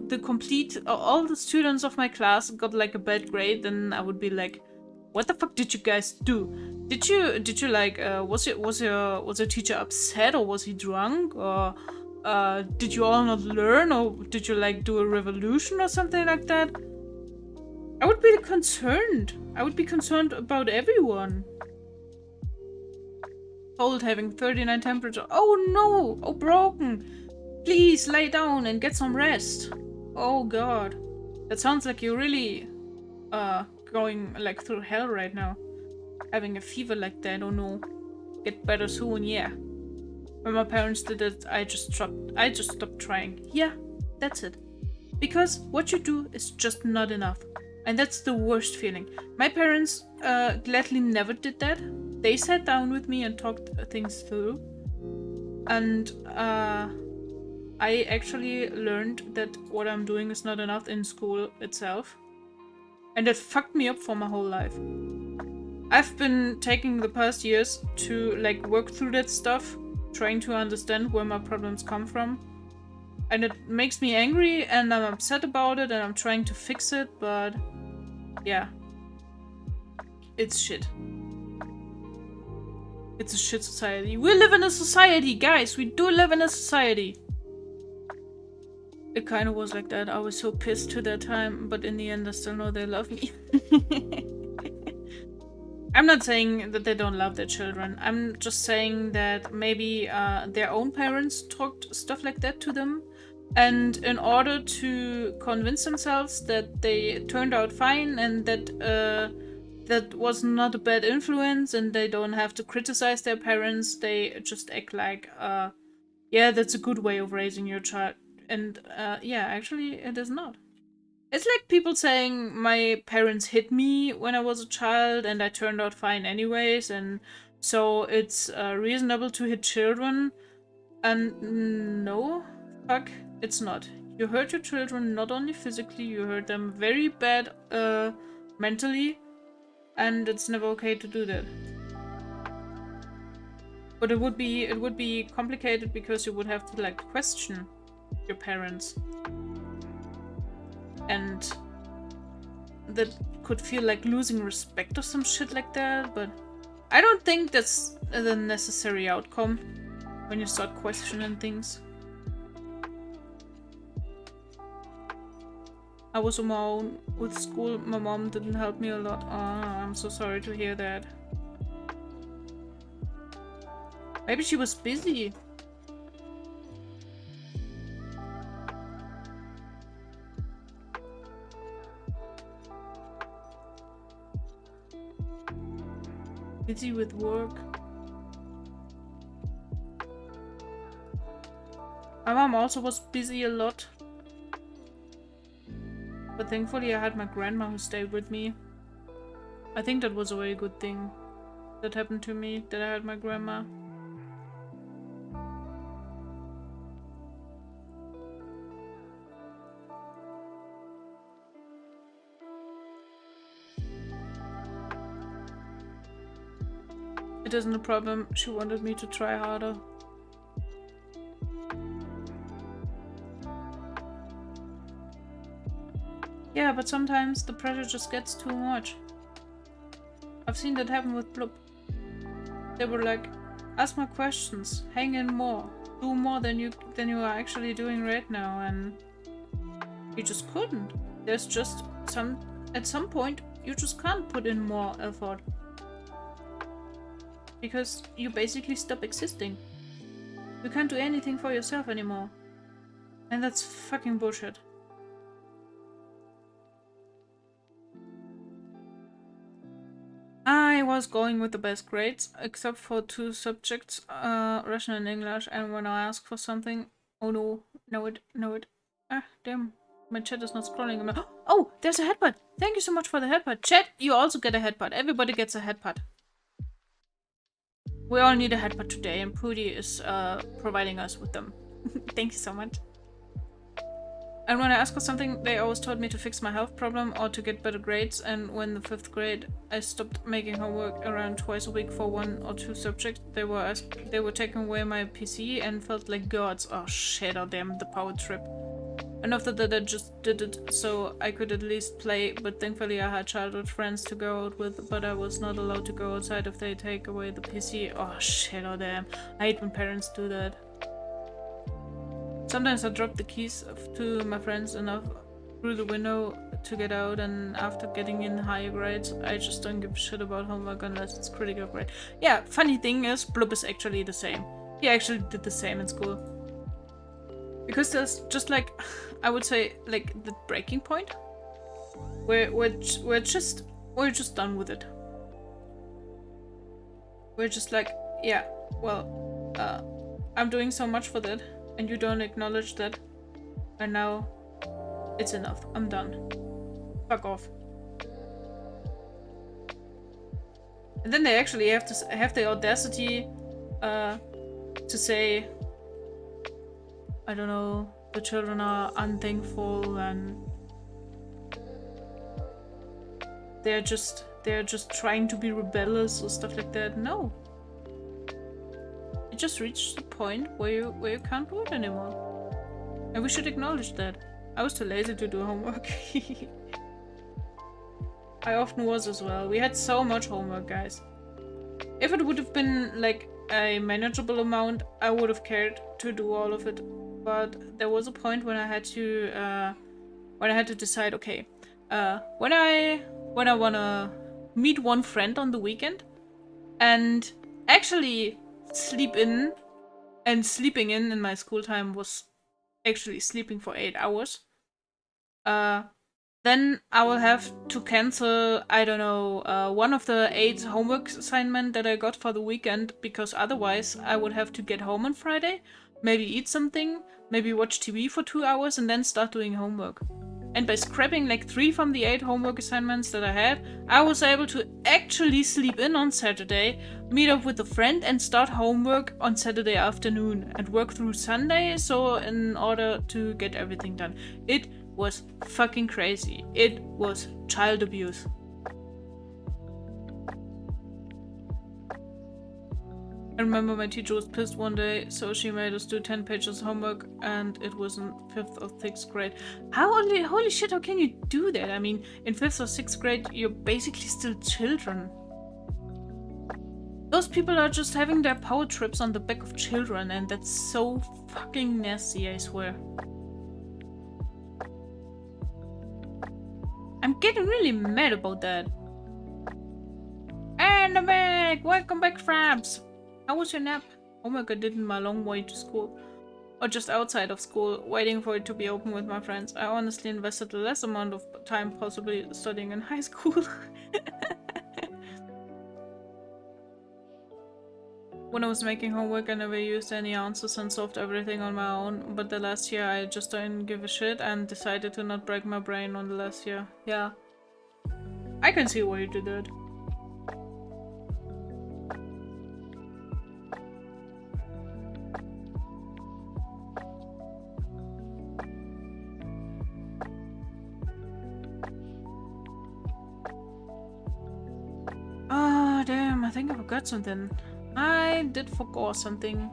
the students of my class got like a bad grade, then I would be like, what the fuck did you guys do? Did you like was your teacher upset, or was he drunk, or did you all not learn, or did you like do a revolution or something like that? I would be concerned. I would be concerned about everyone. Cold, having 39 temperature. Oh no! Oh, broken! Please lay down and get some rest. Oh god. That sounds like you're really going like through hell right now. Having a fever like that, oh no. Get better soon, yeah. When my parents did it, I just stopped trying. Yeah, that's it. Because what you do is just not enough. And that's the worst feeling. My parents gladly never did that. They sat down with me and talked things through. And I actually learned that what I'm doing is not enough in school itself. And that fucked me up for my whole life. I've been taking the past years to like work through that stuff, trying to understand where my problems come from. And it makes me angry and I'm upset about it and I'm trying to fix it, but yeah. It's shit. It's a shit society. We live in a society, guys! We do live in a society! It kind of was like that. I was so pissed to that time, but in the end I still know they love me. I'm not saying that they don't love their children. I'm just saying that maybe their own parents talked stuff like that to them. And in order to convince themselves that they turned out fine and that that was not a bad influence and they don't have to criticize their parents, they just act like, yeah, that's a good way of raising your child. And yeah, actually it is not. It's like people saying my parents hit me when I was a child and I turned out fine anyways, and so it's reasonable to hit children. And no, fuck, it's not. You hurt your children not only physically, you hurt them very bad mentally, and it's never okay to do that. But it would be complicated because you would have to like question your parents. And that could feel like losing respect or some shit like that, but I don't think that's the necessary outcome. when you start questioning things. I was alone with school. My mom didn't help me a lot. Oh, I'm so sorry to hear that. Maybe she was busy. Busy with work. My mom also was busy a lot. But thankfully I had my grandma who stayed with me. I think that was a very good thing that happened to me, that I had my grandma. It isn't a problem, she wanted me to try harder. Yeah, but sometimes the pressure just gets too much. I've seen that happen with Blub. They were like, ask more questions, hang in more, do more than you are actually doing right now, and you just couldn't. There's just at some point you just can't put in more effort. Because you basically stop existing. You can't do anything for yourself anymore. And that's fucking bullshit. I was going with the best grades, except for 2 subjects, Russian and English, and when I asked for something, oh no it, ah, damn, my chat is not scrolling. Oh, there's a headbutt! Thank you so much for the headbutt. Chat, you also get a headbutt. Everybody gets a headbutt. We all need a headbutt today, and Pooty is providing us with them. Thank you so much. And when I asked for something, they always told me to fix my health problem or to get better grades, and when the 5th grade I stopped making homework around twice a week for 1 or 2 subjects, they were taking away my PC and felt like gods. Oh shit, oh damn, the power trip. And after that I just did it so I could at least play, but thankfully I had childhood friends to go out with, but I was not allowed to go outside if they take away the PC. Oh shit, oh damn. I hate when parents do that. Sometimes I drop the keys to my friends enough through the window to get out, and after getting in higher grades, I just don't give a shit about homework unless it's critical grade. Yeah, funny thing is, Blub is actually the same. He actually did the same in school. Because there's just like, I would say, like the breaking point where we're just done with it. We're just like, yeah, well, I'm doing so much for that, and you don't acknowledge that, and now it's enough. I'm done. Fuck off. And then they actually have the audacity to say, I don't know, the children are unthankful and they're just trying to be rebellious or stuff like that. No. It just reached the point where you can't do it anymore. And we should acknowledge that. I was too lazy to do homework. I often was as well. We had so much homework, guys. If it would have been like a manageable amount, I would have cared to do all of it. But there was a point when I had to decide, okay, when I wanna meet one friend on the weekend and actually sleep in, and sleeping in my school time was actually sleeping for 8 hours, then I will have to cancel, I don't know, one of the 8 homework assignments that I got for the weekend, because otherwise I would have to get home on Friday, maybe eat something, maybe watch TV for 2 hours, and then start doing homework. And by scrapping like 3 from the 8 homework assignments that I had, I was able to actually sleep in on Saturday, meet up with a friend, and start homework on Saturday afternoon, and work through Sunday, so in order to get everything done. It was fucking crazy. It was child abuse. I remember my teacher was pissed one day, so she made us do 10 pages homework, and it was in 5th or 6th grade. Holy shit, how can you do that? I mean, in 5th or 6th grade, you're basically still children. Those people are just having their power trips on the back of children, and that's so fucking nasty, I swear. I'm getting really mad about that. And I'm back! Welcome back, Fraps! How was your nap? Oh my god, didn't my long way to school. Or just outside of school, waiting for it to be open with my friends. I honestly invested the less amount of time possibly studying in high school. When I was making homework, I never used any answers and solved everything on my own, but the last year I just didn't give a shit and decided to not break my brain on the last year. Yeah. I can see why you did that. Ah, damn, I think I forgot something. I did forget something.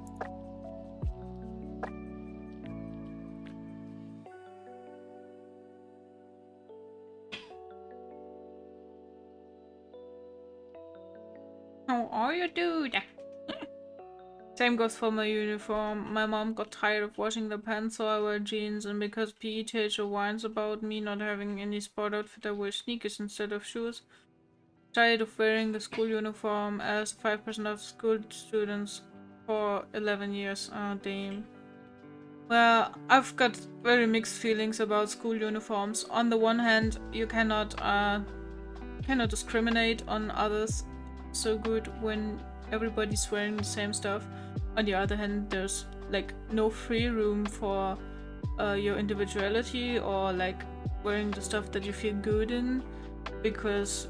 How are you, dude? Same goes for my uniform. My mom got tired of washing the pants, so I wear jeans, and because PE teacher whines about me not having any sport outfit, I wear sneakers instead of shoes. Tired of wearing the school uniform as 5% of school students for 11 years. Oh, damn. Well, I've got very mixed feelings about school uniforms. On the one hand, you cannot discriminate on others so good when everybody's wearing the same stuff. On the other hand, there's like no free room for your individuality or like wearing the stuff that you feel good in, because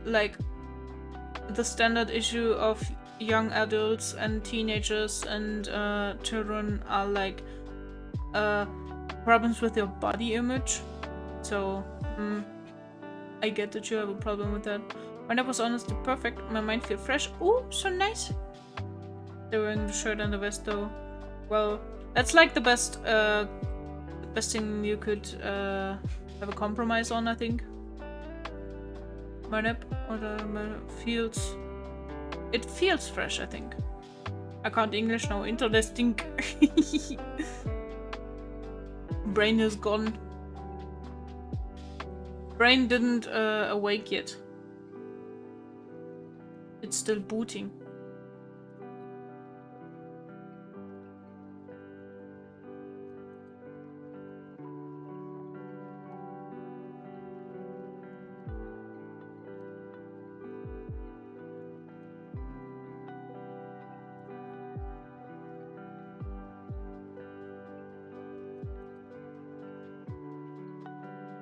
like the standard issue of young adults and teenagers and children are like problems with your body image. So I get that you have a problem with that. When I was honestly perfect, my mind feel fresh. Oh, so nice. They're wearing the shirt and the vest though. Well, that's like the best thing you could have a compromise on, I think. My nap feels... It feels fresh, I think. I can't English now. Interesting. Brain is gone. Brain didn't awake yet. It's still booting.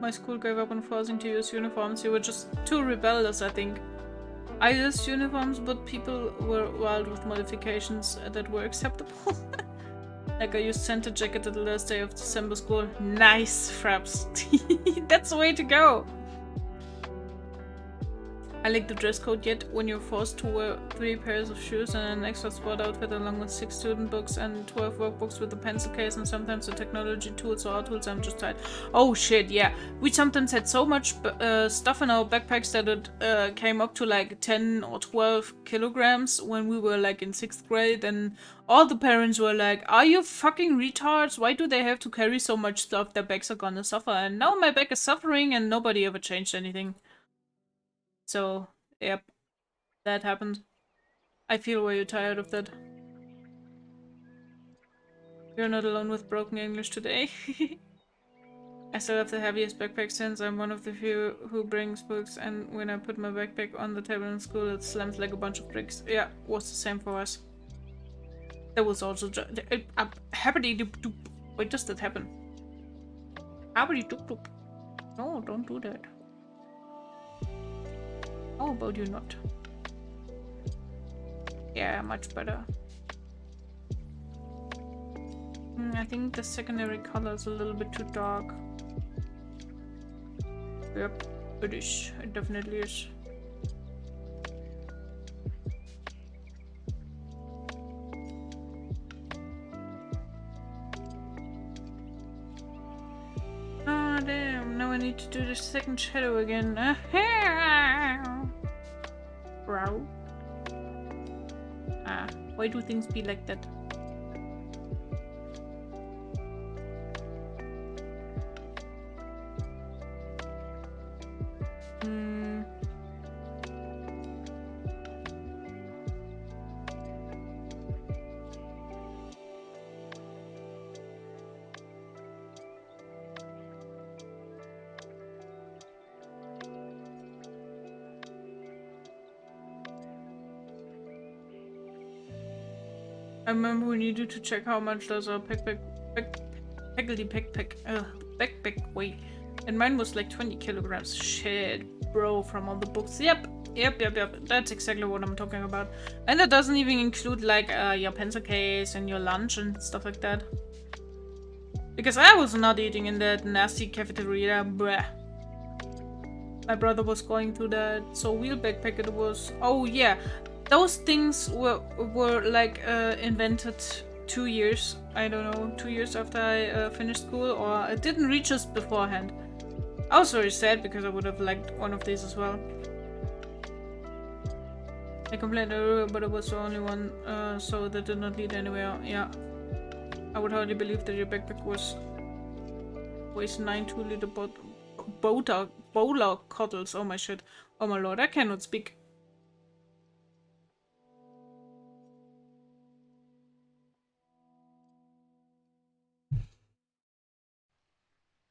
My school gave up on forcing to use uniforms. You were just too rebellious, I think. I used uniforms, but people were wild with modifications that were acceptable. Like I used Santa jacket at the last day of December school. Nice, Fraps. That's the way to go. I like the dress code yet when you're forced to wear 3 pairs of shoes and an extra sport outfit along with 6 student books and 12 workbooks with a pencil case and sometimes the technology tools or art tools. I'm just tired. Oh shit, yeah. We sometimes had so much stuff in our backpacks that it came up to like 10 or 12 kilograms when we were like in 6th grade, and all the parents were like, are you fucking retards? Why do they have to carry so much stuff? Their backs are gonna suffer. And now my back is suffering and nobody ever changed anything. So, yep, that happened. I feel way tired of that. You're not alone with broken English today. I still have the heaviest backpack since I'm one of the few who brings books, and when I put my backpack on the table in school, it slams like a bunch of bricks. Yeah, was the same for us. That was also just... Happily doop doop. Wait, does that happen? Happily doop doop. No, don't do that. How about you not? Yeah, much better. I think the secondary color is a little bit too dark. Yep, it is. It definitely is. Ah, damn. Now I need to do the second shadow again. Wow. Why do things be like that? I remember we needed to check how much does our backpack weigh. And mine was like 20 kilograms. Shit, bro, from all the books. Yep. That's exactly what I'm talking about. And that doesn't even include like your pencil case and your lunch and stuff like that. Because I was not eating in that nasty cafeteria. Bleh. My brother was going through that. So wheel backpack it was. Oh yeah. Those things were like invented 2 years, I don't know, 2 years after I finished school, or it didn't reach us beforehand. I was very sad because I would have liked one of these as well. I complained earlier, but it was the only one, so that did not lead anywhere. Yeah, I would hardly believe that your backpack weighs 9 2-liter bowler coddles. Oh my shit! Oh my lord! I cannot speak.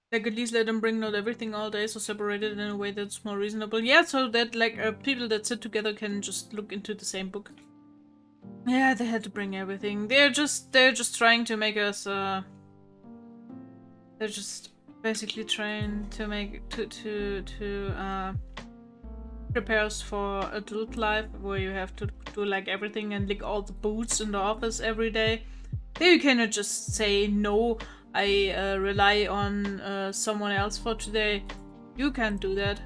Like, at least let them bring not everything all day, so separate it in a way that's more reasonable. Yeah, so that, like, people that sit together can just look into the same book. Yeah, they had to bring everything. They're just trying to make us, they're just basically trying to make, prepare us for adult life, where you have to do, like, everything and lick all the boots in the office every day. There you cannot just say, no, I rely on someone else for today. You can't do that.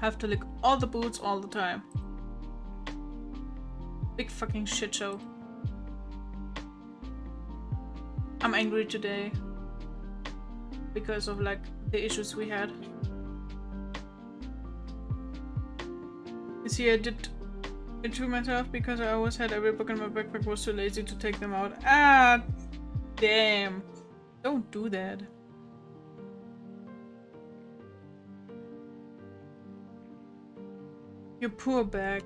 Have to lick all the boots all the time. Big fucking shit show. I'm angry today because of like the issues we had. You see, I did it to myself because I always had every book in my backpack, was too lazy to take them out. Ah, damn. Don't do that. Your poor bag.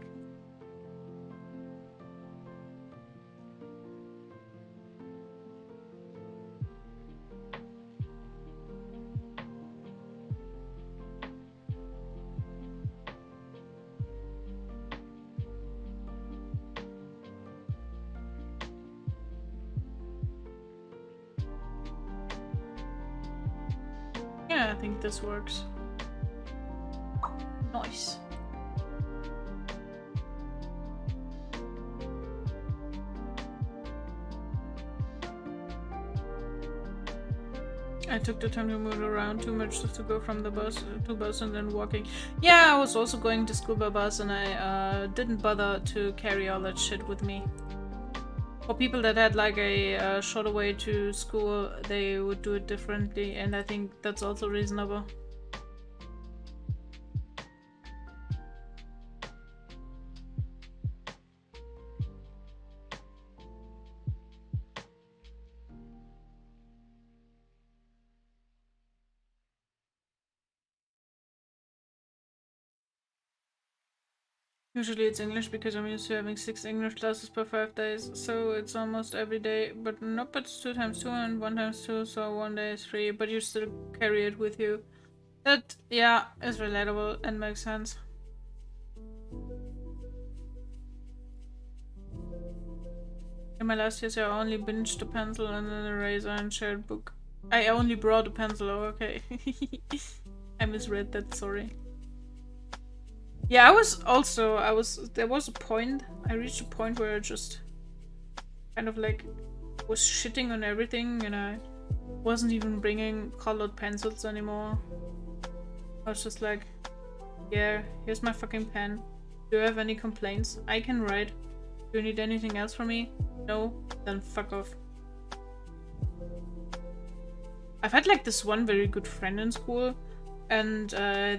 Yeah, I think this works. Nice. I took the time to move around too much just to go from the bus to bus and then walking. Yeah, I was also going to school by bus and I didn't bother to carry all that shit with me. For people that had like a shorter way to school, they would do it differently, and I think that's also reasonable. Usually it's English because I'm used to having 6 English classes per 5 days, so it's almost every day. But nope, it's 2 times 2 and 1 times 2, so 1 day is 3, but you still carry it with you. That, yeah, is relatable and makes sense. In my last years I only binged a pencil and an eraser and shared book. I only brought a pencil, oh, okay. I misread that, sorry. Yeah, I reached a point where I just kind of like was shitting on everything and I wasn't even bringing colored pencils anymore. I was just like, yeah, here's my fucking pen. Do you have any complaints? I can write. Do you need anything else from me? No? Then fuck off. I've had like this one very good friend in school, and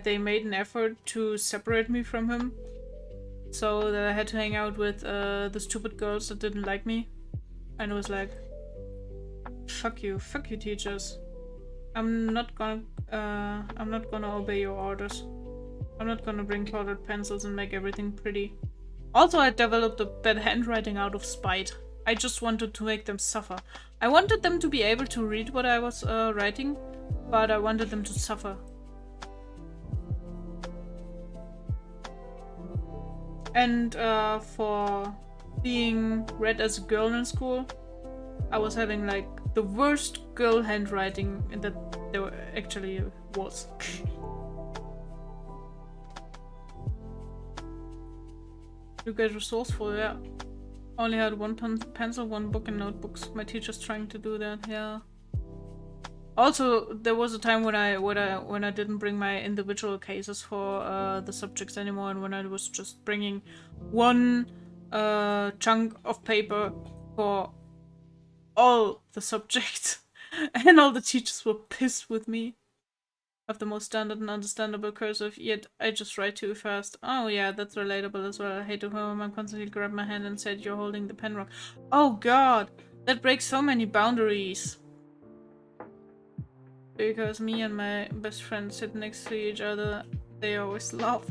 they made an effort to separate me from him. so that I had to hang out with the stupid girls that didn't like me, and it was like, fuck you teachers. I'm not gonna obey your orders. I'm not gonna bring colored pencils and make everything pretty. Also, I developed a bad handwriting out of spite. I just wanted to make them suffer. I wanted them to be able to read what I was writing, but I wanted them to suffer. And for being read as a girl in school, I was having like the worst girl handwriting that there actually was. You get resourceful, yeah. Only had one pencil, one book, and notebooks. My teacher's trying to do that, yeah. Also, there was a time when I didn't bring my individual cases for the subjects anymore, and when I was just bringing one chunk of paper for all the subjects, and all the teachers were pissed with me. Of the most standard and understandable cursive, yet I just write too fast. Oh yeah, that's relatable as well. I hate it when my mom constantly grabbed my hand and said, "You're holding the pen wrong." Oh god, that breaks so many boundaries. Because me and my best friend sit next to each other, they always laugh.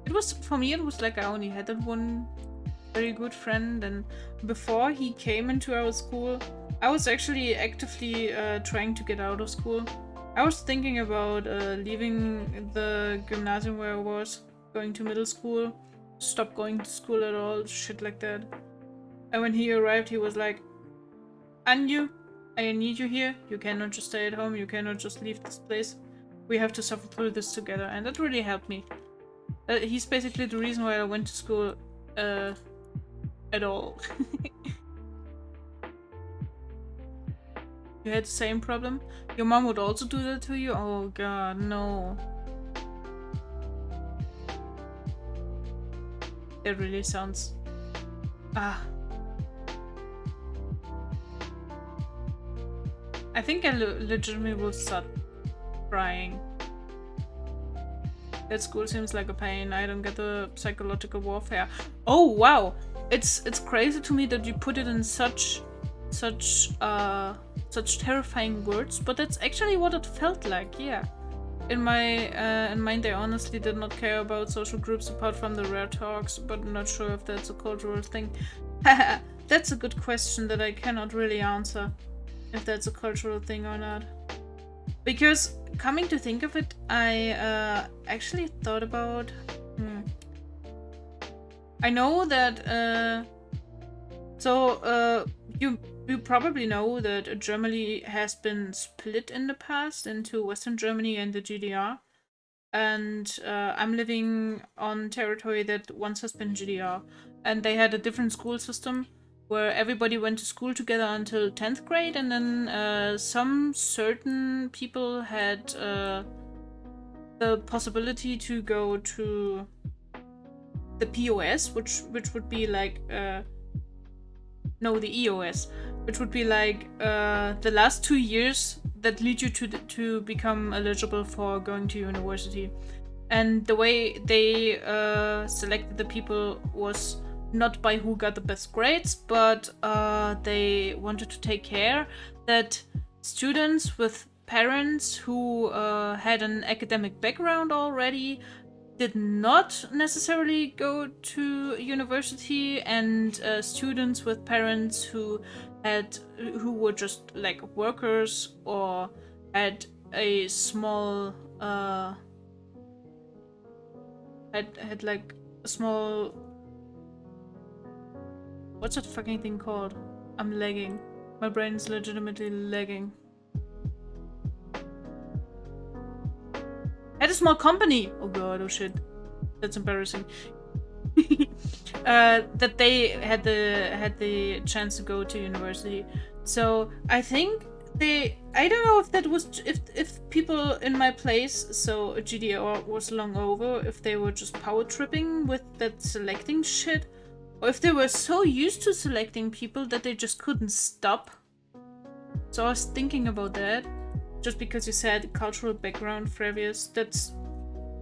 It was, for me, it was like I only had that one very good friend, and before he came into our school, I was actually actively trying to get out of school. I was thinking about leaving the gymnasium where I was, going to middle school, stop going to school at all, shit like that. And when he arrived, he was like, "Anju, I need you here. You cannot just stay at home. You cannot just leave this place. We have to suffer through this together." And that really helped me. He's basically the reason why I went to school at all. You had the same problem? Your mom would also do that to you? Oh god, no. That really sounds... Ah. I think I legitimately will start crying. That school seems like a pain. I don't get the psychological warfare. Oh wow! It's crazy to me that you put it in such terrifying words, but that's actually what it felt like. Yeah. In mine, they honestly did not care about social groups apart from the rare talks, but I'm not sure if that's a cultural thing. That's a good question that I cannot really answer, if that's a cultural thing or not. Because, coming to think of it, I actually thought about... I know that... You probably know that Germany has been split in the past into Western Germany and the GDR. And I'm living on territory that once has been GDR. And they had a different school system where everybody went to school together until 10th grade, and then some certain people had the possibility to go to the POS, which would be like no, the EOS, which would be like the last 2 years that lead you to become eligible for going to university. And the way they selected the people was not by who got the best grades, but they wanted to take care that students with parents who had an academic background already did not necessarily go to university, and students with parents who were just like workers or had a small had like a small... What's that fucking thing called? I'm lagging. My brain's legitimately lagging. Had a small company! Oh god, oh shit. That's embarrassing. That they had the chance to go to university. So I think I don't know if that was... If people in my place, so GDR was long over, if they were just power tripping with that selecting shit. Or if they were so used to selecting people that they just couldn't stop. So I was thinking about that. just because you said cultural background previous, that's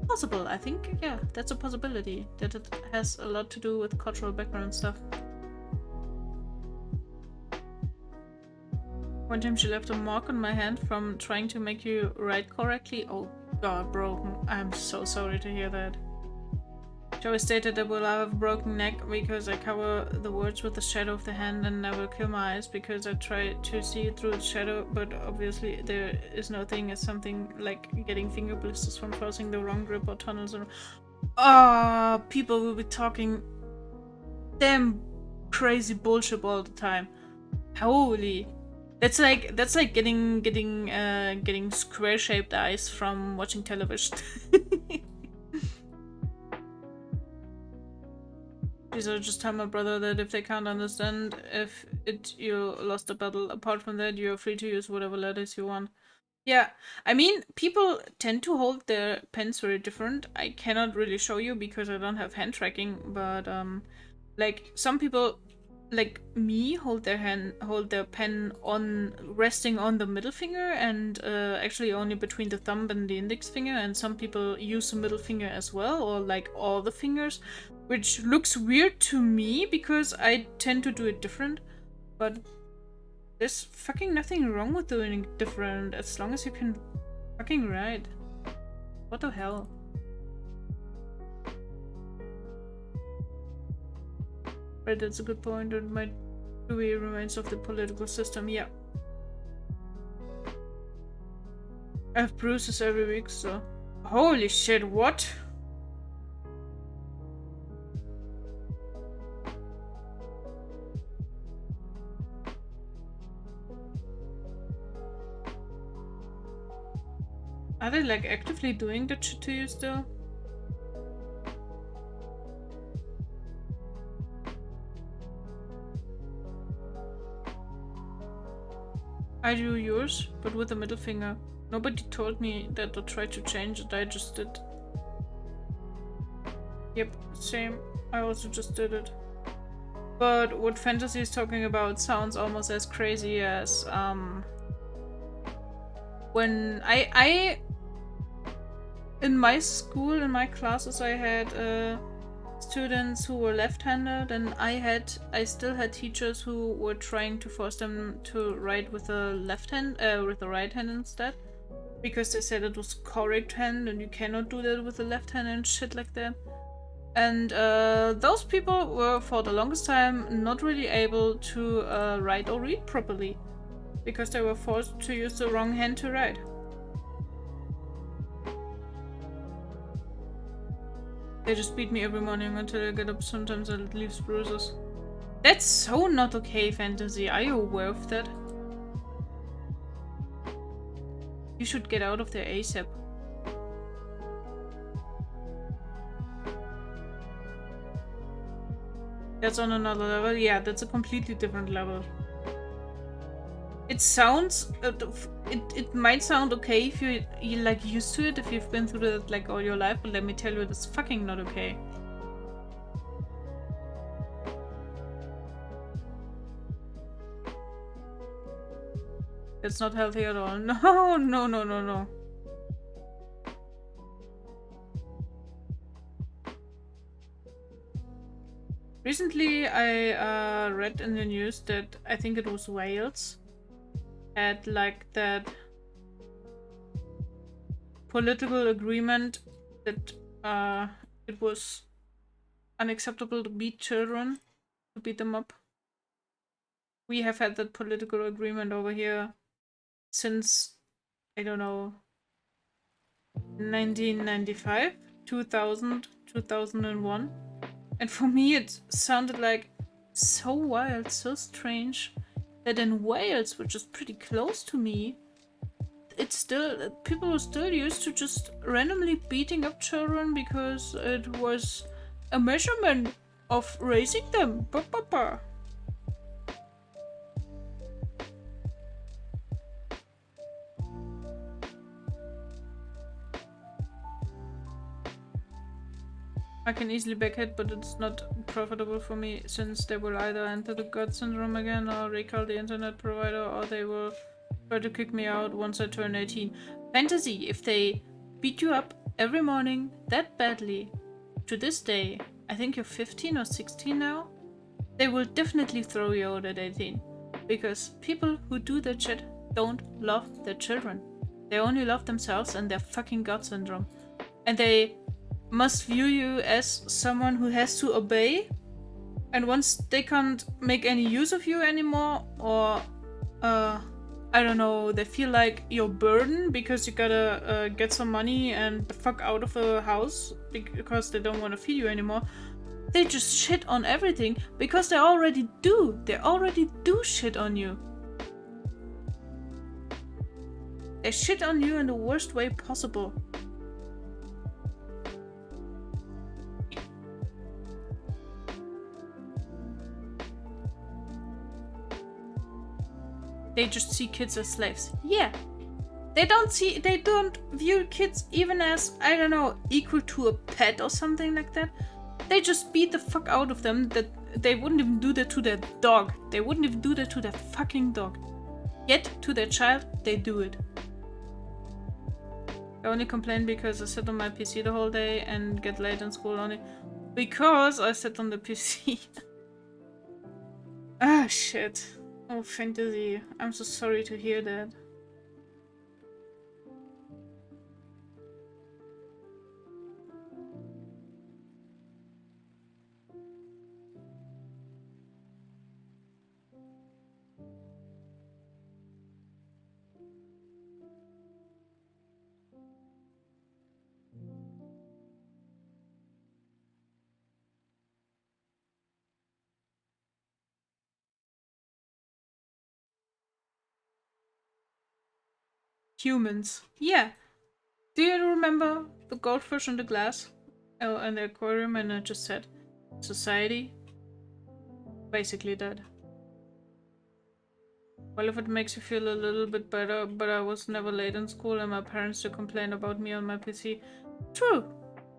possible, I think. Yeah, that's a possibility, that it has a lot to do with cultural background stuff. One time she left a mark on my hand from trying to make you write correctly. Oh god, bro, I'm so sorry to hear that. She always stated that will I have a broken neck because I cover the words with the shadow of the hand and I will kill my eyes because I try to see through the shadow, but obviously there is no thing as something like getting finger blisters from forcing the wrong grip or tunnels. And people will be talking damn crazy bullshit all the time. Holy, that's like getting square shaped eyes from watching television. So just tell my brother that if they can't understand if you lost the battle, apart from that you're free to use whatever letters you want. Yeah, I mean, people tend to hold their pens very different. I cannot really show you because I don't have hand tracking, but like some people like me hold their pen on resting on the middle finger and actually only between the thumb and the index finger, and some people use the middle finger as well, or like all the fingers, which looks weird to me because I tend to do it different, but there's fucking nothing wrong with doing it different as long as you can fucking write. What the hell? Right, that's a good point. It might be remains of the political system, yeah. I have bruises every week, so... Holy shit, what? Are they like actively doing that shit to you still? I drew yours, but with the middle finger. Nobody told me that or tried to change it, I just did. Yep, same. I also just did it. But what fantasy is talking about sounds almost as crazy as when I in my school, in my classes, I had students who were left-handed, and I still had teachers who were trying to force them to write with the left hand, with the right hand instead, because they said it was correct hand and you cannot do that with the left hand and shit like that. And those people were for the longest time not really able to write or read properly because they were forced to use the wrong hand to write. They just beat me every morning until I get up. Sometimes it leaves bruises. That's so not okay, Fantasy. Are you aware of that? You should get out of there ASAP. That's on another level? Yeah, that's a completely different level. It sounds... it might sound okay if you're like used to it, if you've been through it like all your life, but let me tell you, it's fucking not okay. It's not healthy at all. No, no, no, no, no. Recently, I read in the news that I think it was Wales had like that political agreement that it was unacceptable to beat children, to beat them up. We have had that political agreement over here since, I don't know, 1995, 2000, 2001. And for me it sounded like so wild, so strange, that in Wales, which is pretty close to me, it's still, people were still used to just randomly beating up children because it was a measurement of raising them. Ba, ba, ba. I can easily backhead, but it's not profitable for me since they will either enter the God syndrome again or recall the internet provider, or they will Try to kick me out once I turn 18. Fantasy, if they beat you up every morning that badly, to this day, I think you're 15 or 16 now, they will definitely throw you out at 18. Because people who do that shit don't love their children. They only love themselves and their fucking God syndrome. And they must view you as someone who has to obey. And once they can't make any use of you anymore, or I don't know, they feel like you're burden because you gotta get some money and the fuck out of the house because they don't want to feed you anymore. They just shit on everything because they already do. They already do shit on you. They shit on you in the worst way possible. They just see kids as slaves. Yeah. They don't view kids even as, I don't know, equal to a pet or something like that. They just beat the fuck out of them. That they wouldn't even do that to their dog. They wouldn't even do that to their fucking dog. Yet, to their child, they do it. I only complain because I sit on my PC the whole day and get late in school only because I sit on the PC. Ah, shit. Oh, Fantasy. I'm so sorry to hear that. Humans. Yeah. Do you remember the goldfish in the glass? Oh, in the aquarium, and I just said, society? Basically dead. Well, if it makes you feel a little bit better, but I was never late in school and my parents still complain about me on my PC. True.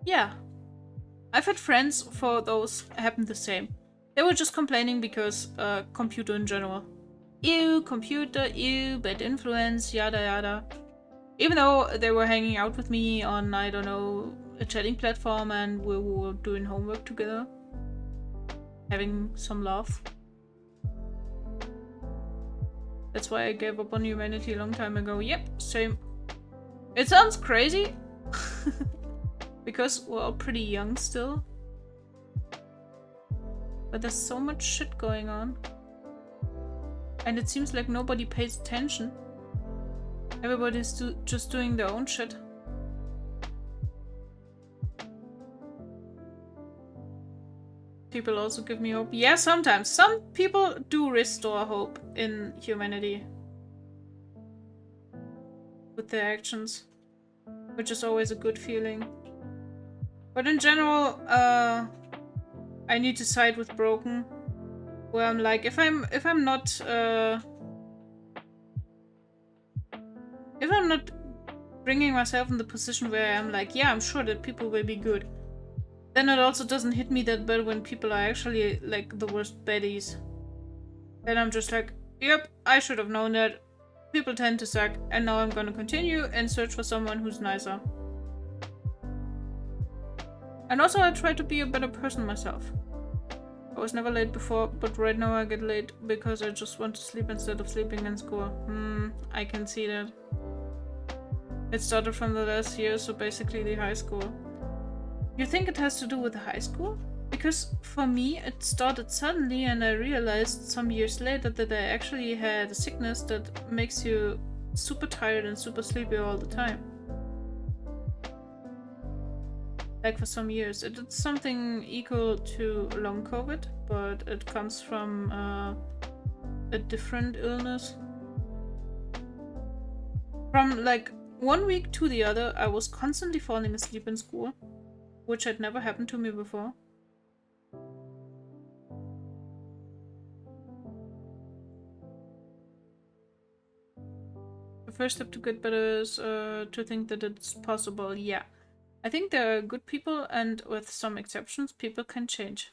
Yeah. I've had friends for those happened the same. They were just complaining because computer in general. Ew, computer, ew, bad influence, yada yada. Even though they were hanging out with me on, I don't know, a chatting platform and we were doing homework together. Having some laugh. That's why I gave up on humanity a long time ago. Yep, same. It sounds crazy. Because we're all pretty young still. But there's so much shit going on. And it seems like nobody pays attention. Everybody's just doing their own shit. People also give me hope. Yeah, sometimes. Some people do restore hope in humanity. With their actions. Which is always a good feeling. But in general, I need to side with Broken. Where I'm like, if I'm not bringing myself in the position where I'm like, yeah, I'm sure that people will be good, then it also doesn't hit me that bad when people are actually like the worst baddies. Then I'm just like, yep, I should have known that. People tend to suck, and now I'm gonna continue and search for someone who's nicer. And also I try to be a better person myself. I was never late before, but right now I get late because I just want to sleep instead of sleeping in school. I can see that. It started from the last year, so basically the high school. You think it has to do with the high school? Because for me it started suddenly and I realized some years later that I actually had a sickness that makes you super tired and super sleepy all the time. Like for some years. It's something equal to long COVID, but it comes from a different illness. From like 1 week to the other, I was constantly falling asleep in school, which had never happened to me before. The first step to get better is to think that it's possible. Yeah. I think there are good people, and with some exceptions, people can change.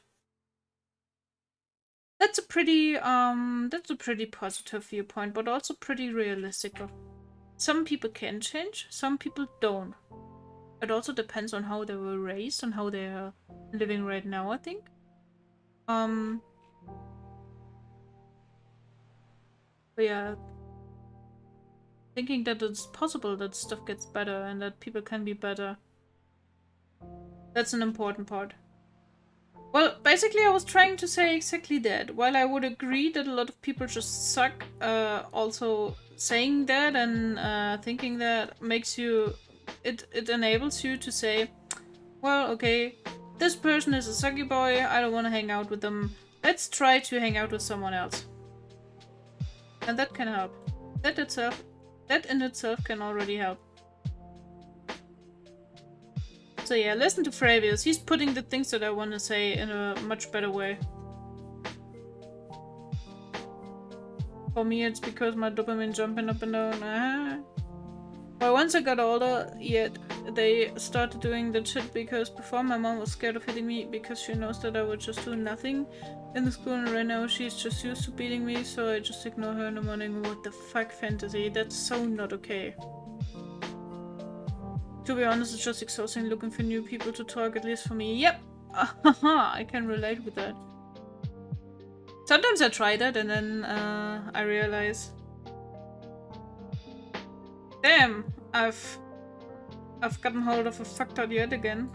That's a pretty positive viewpoint, but also pretty realistic. Some people can change, some people don't. It also depends on how they were raised and how they are living right now, I think. But yeah, thinking that it's possible that stuff gets better and that people can be better. That's an important part. Well, basically I was trying to say exactly that. While I would agree that a lot of people just suck, also saying that and thinking that makes you... It enables you to say, well, okay, this person is a sucky boy, I don't want to hang out with them. Let's try to hang out with someone else. And that can help. That in itself can already help. So yeah, listen to Fravius. He's putting the things that I want to say in a much better way. For me, it's because my dopamine jumping up and down. But once I got older, yet they started doing that shit because before my mom was scared of hitting me because she knows that I would just do nothing in the school, and right now she's just used to beating me, so I just ignore her in the morning. What the fuck, fantasy? That's so not okay. To be honest, it's just exhausting looking for new people to talk, at least for me. Yep! I can relate with that. Sometimes I try that and then I realize... Damn! I've gotten hold of a fucked out yet again.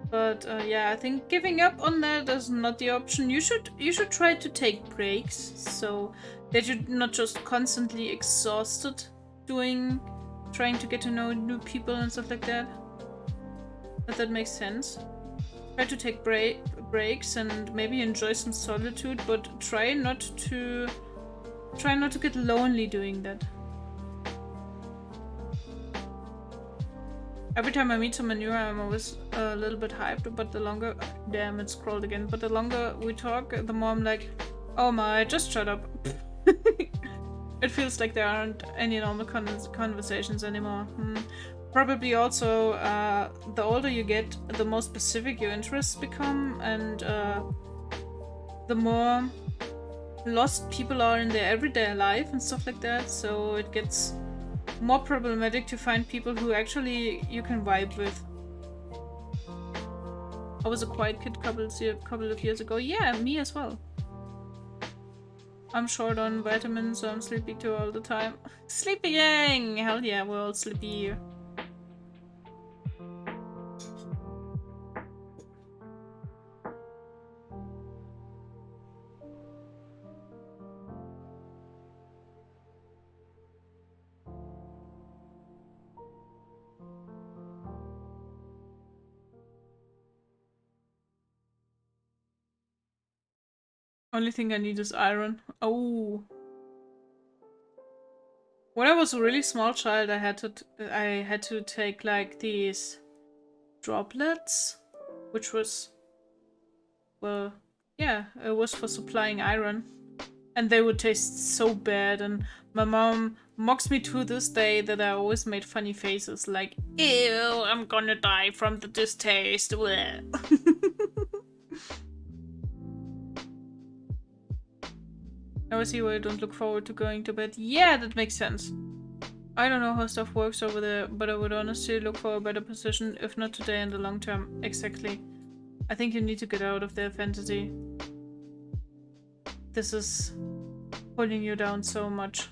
But yeah, I think giving up on that is not the option. You should try to take breaks so that you're not just constantly exhausted trying to get to know new people and stuff like that. If that makes sense. Try to take breaks and maybe enjoy some solitude, but try not to get lonely doing that. Every time I meet someone new, I'm always a little bit hyped, but the longer... Damn, it scrolled again. But the longer we talk, the more I'm like, oh my, just shut up. It feels like there aren't any normal conversations anymore. Probably also, the older you get, the more specific your interests become, and the more lost people are in their everyday life and stuff like that, so it gets more problematic to find people who actually you can vibe with. I was a quiet kid couple of years ago. Yeah, me as well. I'm short on vitamins, so I'm sleepy too all the time. Sleepy gang! Hell yeah, we're all sleepy. Only thing I need is iron. Oh. When I was a really small child, I had to take like these droplets, which was, well, yeah, it was for supplying iron, and they would taste so bad. And my mom mocks me to this day that I always made funny faces, like, "Ew, I'm gonna die from the distaste." Now I see why I don't look forward to going to bed. Yeah, that makes sense. I don't know how stuff works over there, but I would honestly look for a better position, if not today, in the long term. Exactly. I think you need to get out of their fantasy. This is pulling you down so much.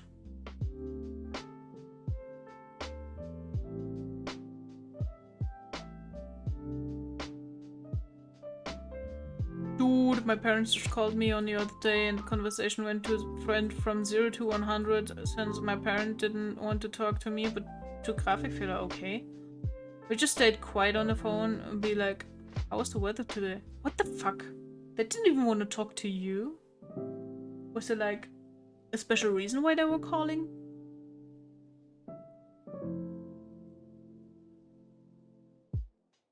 Dude, my parents just called me on the other day and the conversation went from 0 to 100 since my parent didn't want to talk to me but to Grafikfehler. Okay. We just stayed quiet on the phone and be like, how was the weather today? What the fuck? They didn't even want to talk to you? Was there like a special reason why they were calling?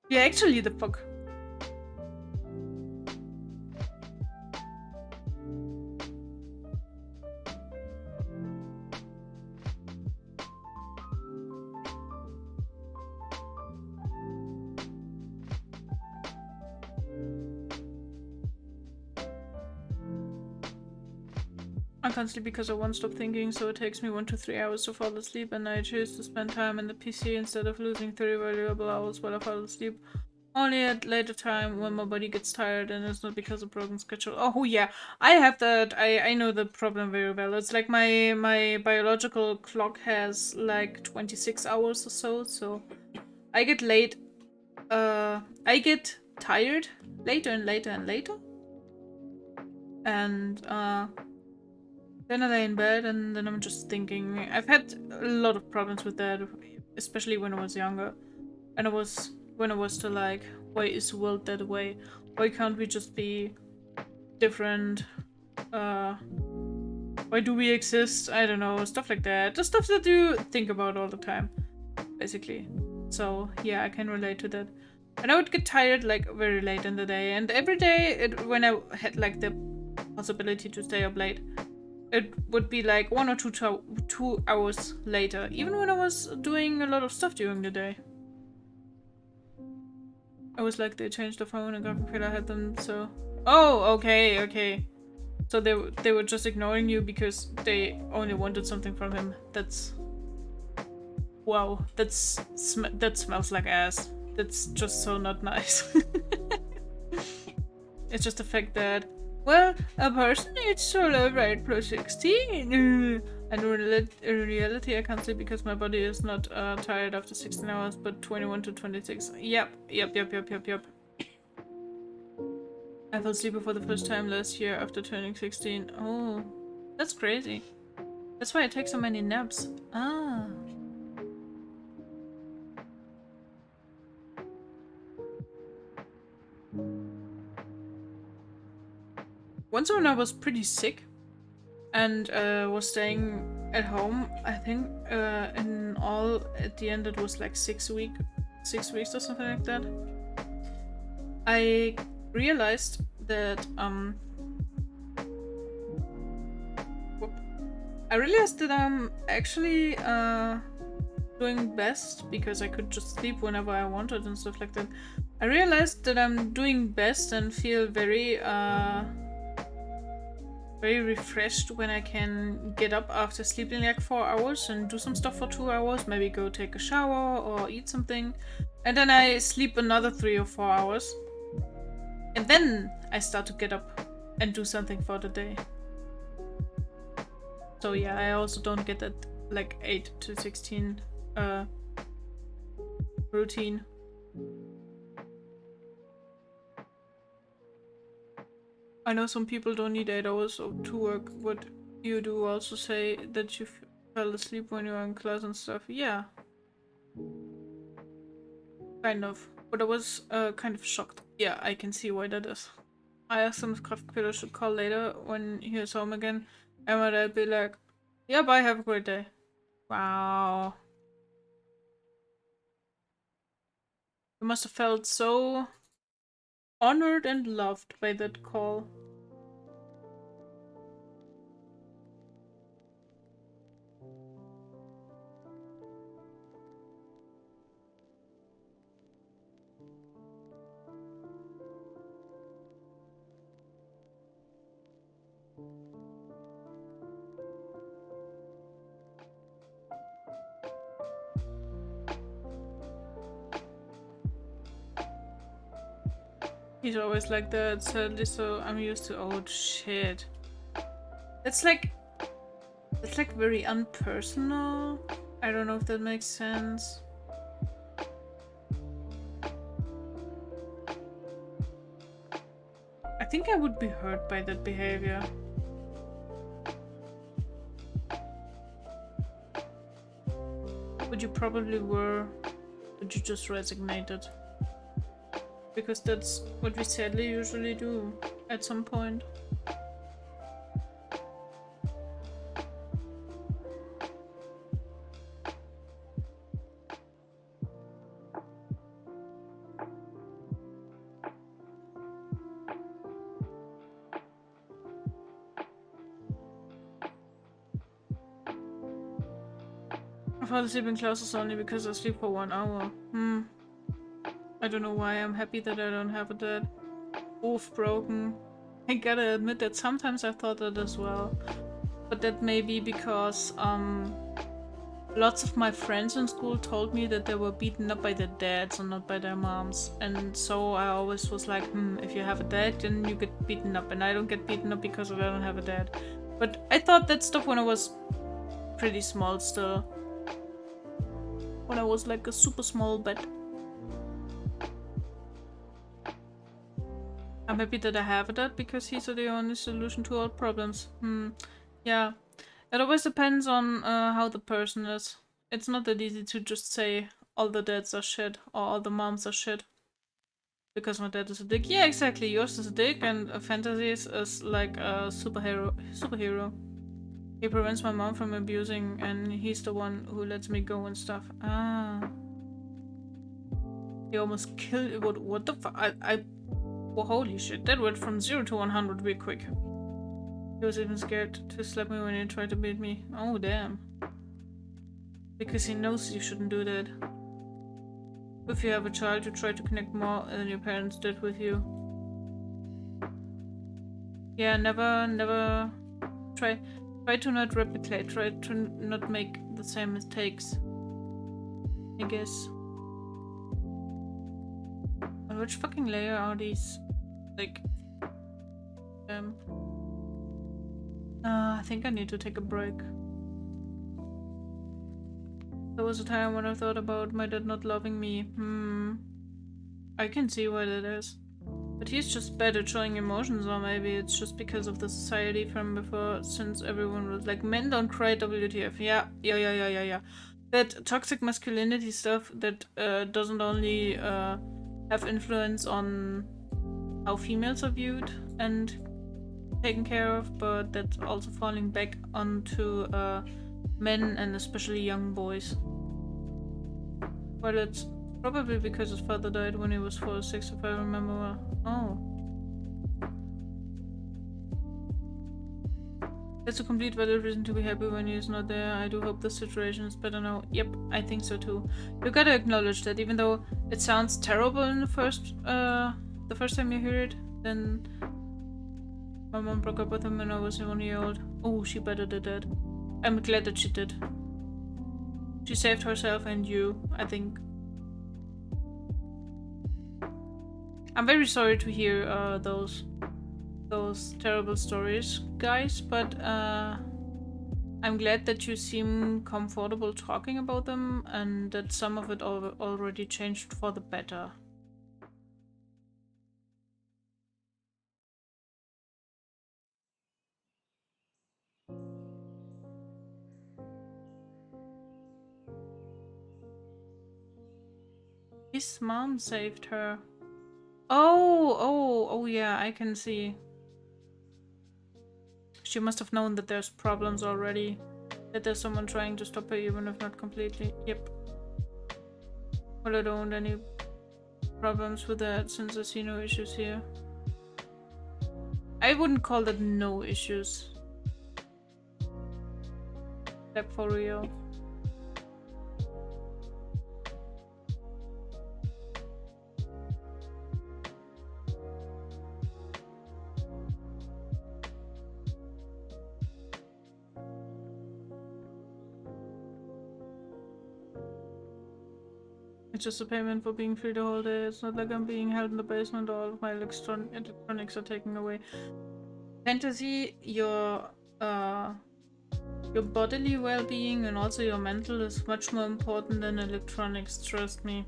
Yeah, actually the fuck. I can't sleep because I won't stop thinking, so it takes me 1 to 3 hours to fall asleep, and I choose to spend time in the PC instead of losing 30 valuable hours while I fall asleep. Only at later time when my body gets tired, and it's not because of broken schedule. Oh yeah, I have that. I know the problem very well. It's like my biological clock has like 26 hours or so I get late. I get tired later and later and later, and then I lay in bed, and then I'm just thinking. I've had a lot of problems with that, especially when I was younger, and when I was still like, why is the world that way? Why can't we just be different? Why do we exist? I don't know, stuff like that. The stuff that you think about all the time, basically. So yeah, I can relate to that. And I would get tired like very late in the day, and every day when I had like the possibility to stay up late, it would be like 1 or 2 hours later, even when I was doing a lot of stuff during the day. I was like, they changed the phone and graphic feel I had them, so... Oh, okay. So they were just ignoring you because they only wanted something from him. That's... Wow, that smells like ass. That's just so not nice. It's just the fact that, well, a person needs to live right plus 16. And in reality, I can't sleep because my body is not tired after 16 hours, but 21 to 26. Yep. I fell asleep for the first time last year after turning 16. Oh, that's crazy. That's why I take so many naps. Ah. Once when I was pretty sick and was staying at home, I think in all at the end it was like 6 weeks or something like that. I realized that I'm actually doing best because I could just sleep whenever I wanted and stuff like that. I realized that I'm doing best and feel very refreshed when I can get up after sleeping like 4 hours and do some stuff for 2 hours, maybe go take a shower or eat something, and then I sleep another 3 or 4 hours, and then I start to get up and do something for the day. So yeah, I also don't get that like 8 to 16 routine. I know some people don't need 8 hours to work, but you do also say that you fell asleep when you were in class and stuff. Yeah. Kind of. But I was kind of shocked. Yeah, I can see why that is. I asked him if Kraftkeller should call later when he is home again. And my dad be like, yeah, bye, have a great day. Wow. You must have felt so honored and loved by that call. He's always like that, sadly, so I'm used to old shit. That's like very unpersonal. I don't know if that makes sense. I think I would be hurt by that behavior. But you probably were, but you just resignated. Because that's what we sadly usually do at some point. I fall asleep in classes only because I sleep for 1 hour. I don't know why. I'm happy that I don't have that. Both broken. I gotta admit that sometimes I thought that as well. but that may be because lots of my friends in school told me that they were beaten up by their dads and not by their moms. And so I always was like, if you have a dad, then you get beaten up. And I don't get beaten up because I don't have a dad. But I thought that stuff when I was pretty small still. When I was like a super small bit. I'm happy that I have a dad because he's the only solution to all problems. Yeah. It always depends on how the person is. It's not that easy to just say all the dads are shit or all the moms are shit. Because my dad is a dick. Yeah, exactly. Yours is a dick and Fantasies is like a superhero. He prevents my mom from abusing and he's the one who lets me go and stuff. Ah. He almost killed. What the fuck? Well, holy shit. That went from 0 to 100 real quick. He was even scared to slap me when he tried to beat me. Oh, damn. Because he knows you shouldn't do that. If you have a child, you try to connect more than your parents did with you. Yeah, never try to not replicate. Try to not make the same mistakes. I guess. On which fucking layer are these? Like... I think I need to take a break. There was a time when I thought about my dad not loving me. I can see why that is. But he's just bad at showing emotions, or maybe it's just because of the society from before, since everyone was like, men don't cry, WTF. Yeah. That toxic masculinity stuff that doesn't only have influence on how females are viewed and taken care of, but that's also falling back onto men and especially young boys. Well, it's probably because his father died when he was 4 or 6, if I remember well. Oh. That's a complete valid reason to be happy when he's not there. I do hope the situation is better now. Yep, I think so too. You gotta acknowledge that even though it sounds terrible in the first time you hear it, then my mom broke up with him when I was 1 year old. Oh, she better did that. I'm glad that she did. She saved herself and you, I think. I'm very sorry to hear those terrible stories, guys, but I'm glad that you seem comfortable talking about them and that some of it already changed for the better. His mom saved her. Oh yeah, I can see. She must have known that there's problems already. That there's someone trying to stop her even if not completely. Yep. Well, I don't want any problems with that since I see no issues here. I wouldn't call that no issues. Like for real. It's just a payment for being free the whole day. It's not like I'm being held in the basement or all of my electronics are taken away. Fantasy, your bodily well-being and also your mental is much more important than electronics, trust me.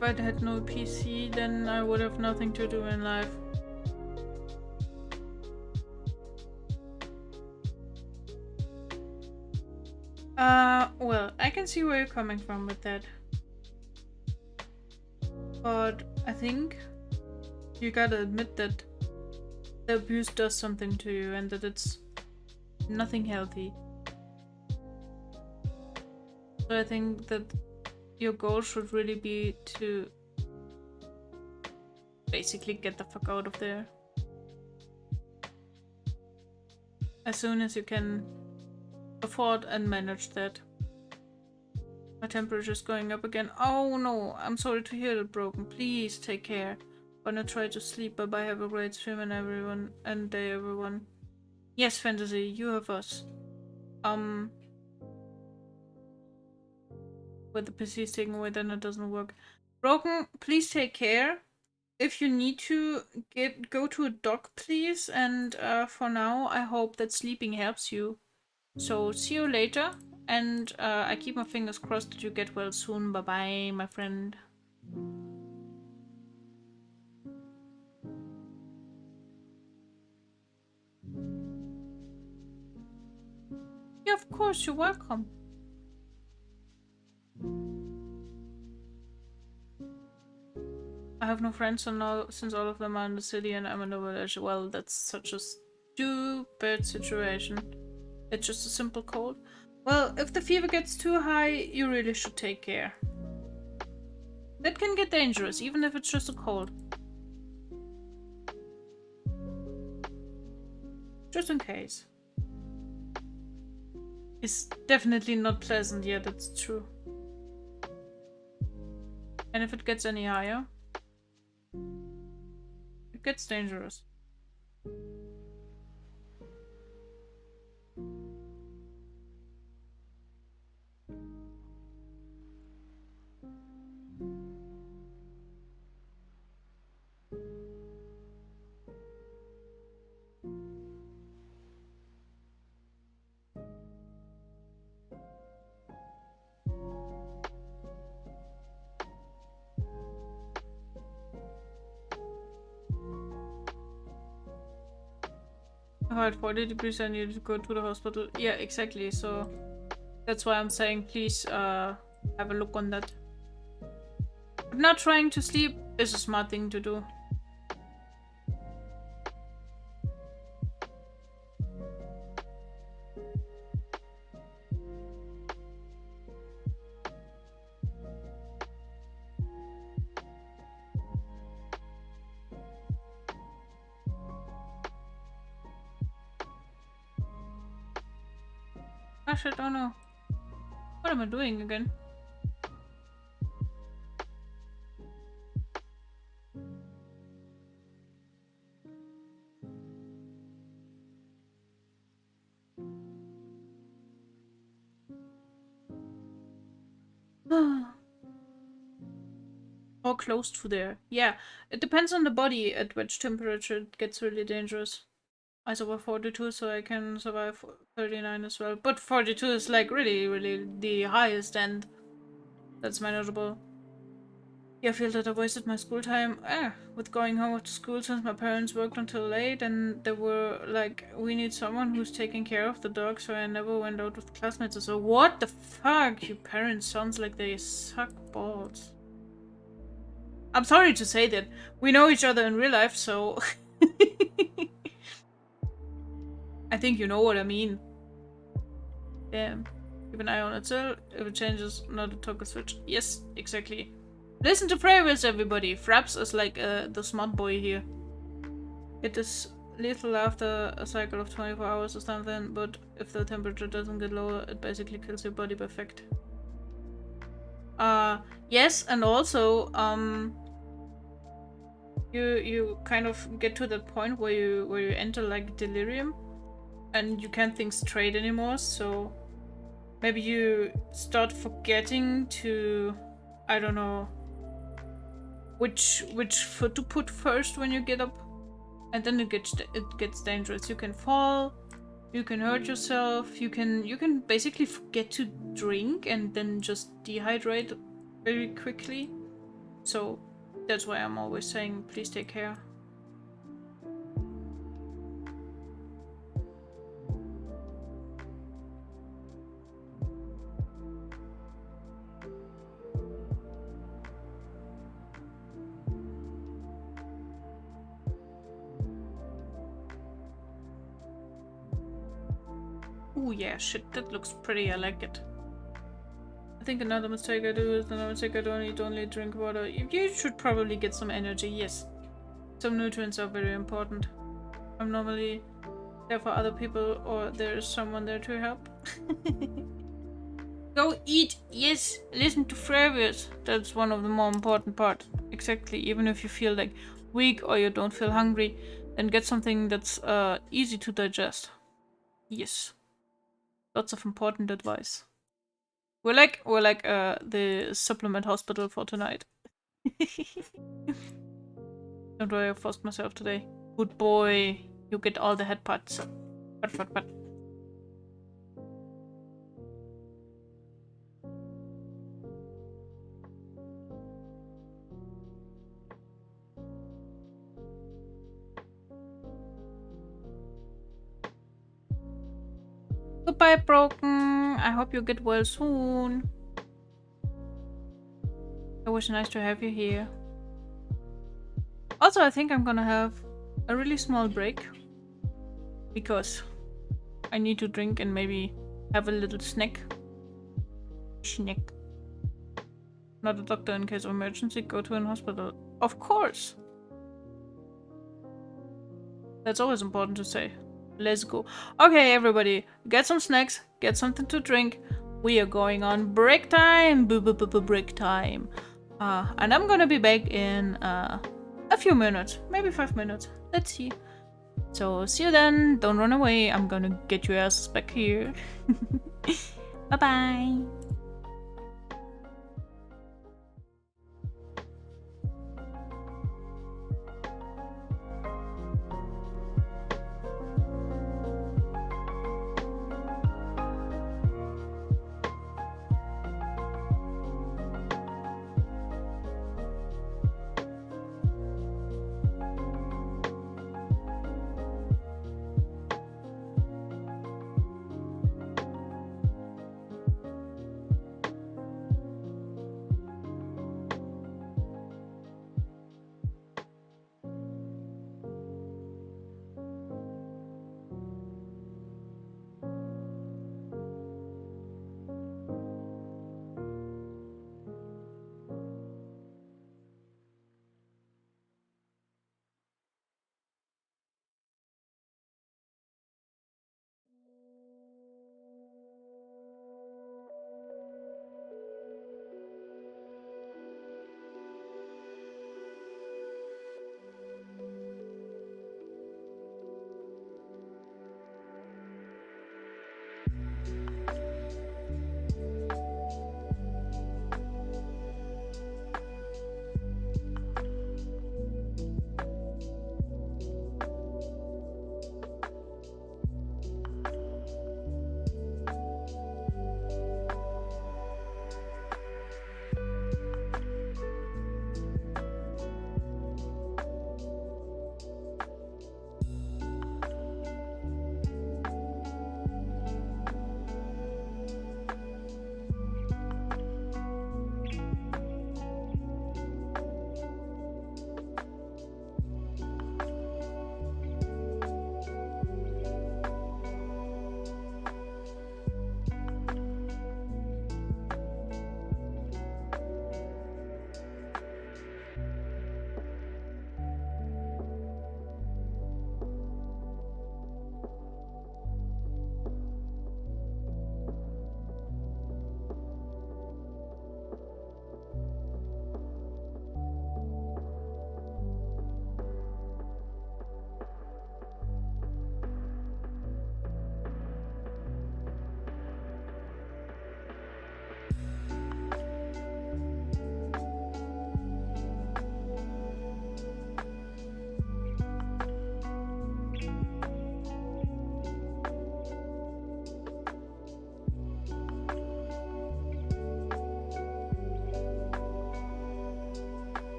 If I had no PC, then I would have nothing to do in life. Well, I can see where you're coming from with that. But I think you gotta admit that the abuse does something to you and that it's nothing healthy. So I think that your goal should really be to basically get the fuck out of there as soon as you can afford and manage that. My temperature's going up again. Oh no, I'm sorry to hear that, Broken. Please take care. Gonna try to sleep. Bye bye, have a great stream and everyone and day everyone. Yes, Fantasy, you have us. With the PC is taken away, then it doesn't work. Broken, please take care. If you need to go to a doc, please. And for now, I hope that sleeping helps you. So see you later. And I keep my fingers crossed that you get well soon. Bye bye, my friend. Yeah, of course, you're welcome. I have no friends since all of them are in the city and I'm in the village. Well, that's such a stupid situation. It's just a simple cold. Well, if the fever gets too high, you really should take care. That can get dangerous, even if it's just a cold. Just in case. It's definitely not pleasant, yeah, that's true. And if it gets any higher, it gets dangerous. If I had 40 degrees, I needed to go to the hospital. Yeah, exactly. So that's why I'm saying please have a look on that. But not trying to sleep is a smart thing to do. Gosh, I don't know. What am I doing again? Or close to there. Yeah, it depends on the body at which temperature it gets really dangerous. I survive 42, so I can survive 39 as well. But 42 is like really the highest end. That's manageable. Yeah, I feel that I wasted my school time with going home after school since my parents worked until late and they were like, we need someone who's taking care of the dog, so I never went out with classmates. So what the fuck? Your parents sounds like they suck balls. I'm sorry to say that. We know each other in real life, so I think you know what I mean. Yeah. Keep an eye on it still. If it changes, not a toggle switch. Yes, exactly. Listen to Fravis, everybody. Fraps is like the smart boy here. It is lethal after a cycle of 24 hours or something, but if the temperature doesn't get lower, it basically kills your body by effect. Yes, and also, you kind of get to that point where you enter like delirium, and you can't think straight anymore. So maybe you start forgetting to, I don't know, which foot to put first when you get up, and then it gets dangerous. You can fall, you can hurt yourself, you can basically forget to drink and then just dehydrate very quickly. So that's why I'm always saying please take care. Oh yeah, shit, that looks pretty. I like it. I think another mistake I do is another mistake I don't eat only drink water. You should probably get some energy, yes. Some nutrients are very important. I'm normally there for other people or there's someone there to help. Go eat, yes. Listen to Fravius. That's one of the more important parts. Exactly, even if you feel like weak or you don't feel hungry, then get something that's easy to digest. Yes. Lots of important advice. We're like the supplement hospital for tonight. Don't worry, I forced myself today. Good boy. You get all the head parts. But. Goodbye, Broken. I hope you get well soon. It was nice to have you here. Also, I think I'm gonna have a really small break. Because I need to drink and maybe have a little snack. Snack. Not a doctor in case of emergency. Go to an hospital. Of course. That's always important to say. Let's go. Okay, everybody. Get some snacks. Get something to drink. We are going on break time. Break time. And I'm gonna be back in a few minutes. Maybe 5 minutes. Let's see. So, see you then. Don't run away. I'm gonna get your asses back here. Bye-bye.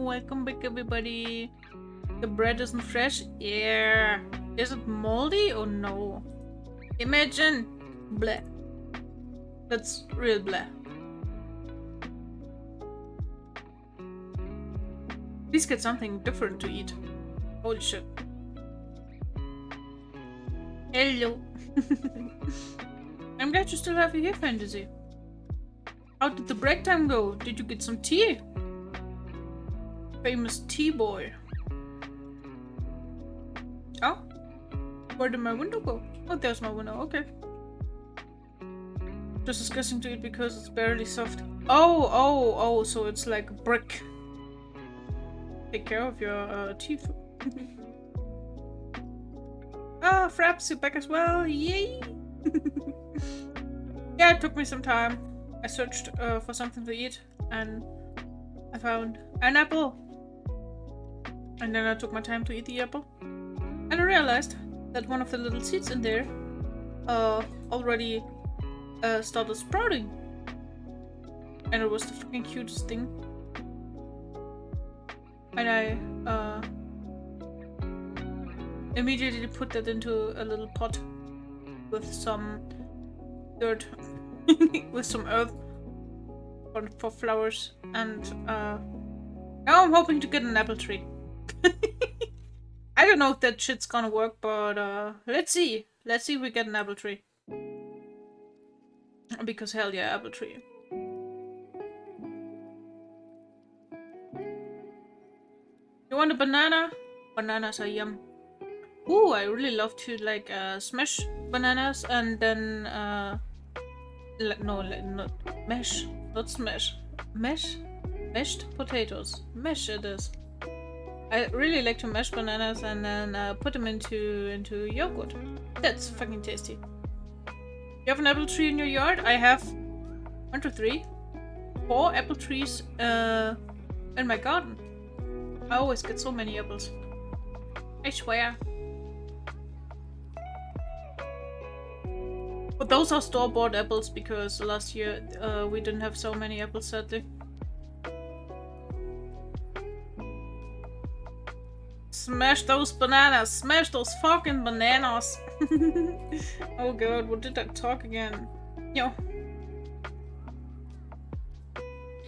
welcome back everybody. The bread isn't fresh? Yeah. Is it moldy or no? Imagine. Bleh. That's real bleh. Please get something different to eat. Holy shit. Hello. I'm glad you still have you here, Fantasy. How did the break time go? Did you get some tea? Famous tea boy. Oh? Where did my window go? Oh, there's my window. Okay. Just disgusting to eat because it's barely soft. Oh, so it's like a brick. Take care of your teeth. Ah, Fraps, you're back as well. Yay! Yeah, it took me some time. I searched for something to eat and I found an apple. And then I took my time to eat the apple. And I realized that one of the little seeds in there already started sprouting. And it was the fucking cutest thing. And I immediately put that into a little pot with some dirt, with some earth for flowers, and now I'm hoping to get an apple tree. I don't know if that shit's gonna work, but let's see. Let's see if we get an apple tree. Because hell yeah, apple tree. You want a banana? Bananas are yum. Ooh, I really love to like smash bananas and then not mash, not smash, mashed potatoes. Mash it is. I really like to mash bananas and then put them into yogurt. That's fucking tasty. You have an apple tree in your yard? I have 1, 2, 3, 4 apple trees in my garden. I always get so many apples. I swear. But those are store-bought apples because last year we didn't have so many apples, sadly. Smash those bananas! Smash those fucking bananas! Oh god, what did I talk again? Yo.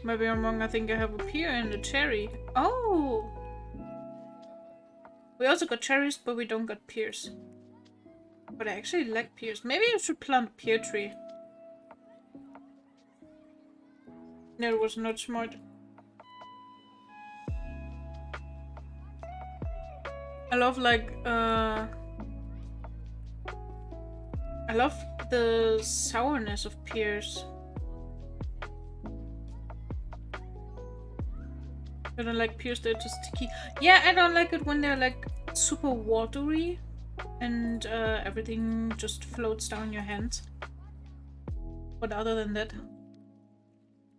Maybe I'm wrong, I think I have a pear and a cherry. Oh! We also got cherries, but we don't got pears. But I actually like pears. Maybe I should plant a pear tree. That was not smart. I love like I love the sourness of pears. I don't like pears, they're just sticky. Yeah, I don't like it when they're like super watery and everything just floats down your hands. But other than that,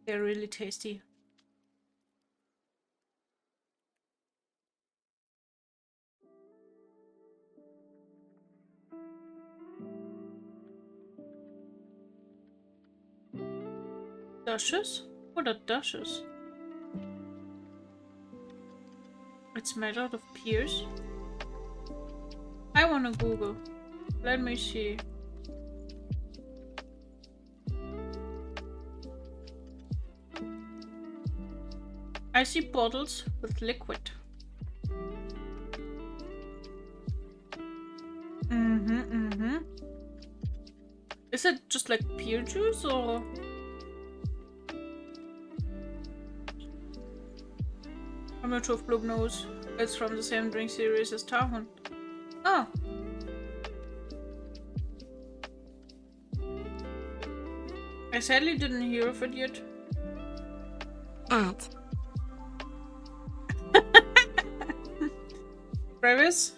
they're really tasty. Dashes? What are dashes? It's made out of pears? I wanna Google. Let me see. I see bottles with liquid. Is it just like pear juice or? I'm not sure if Bloop knows. It's from the same drink series as Tahun. Oh. I sadly didn't hear of it yet. At. Travis?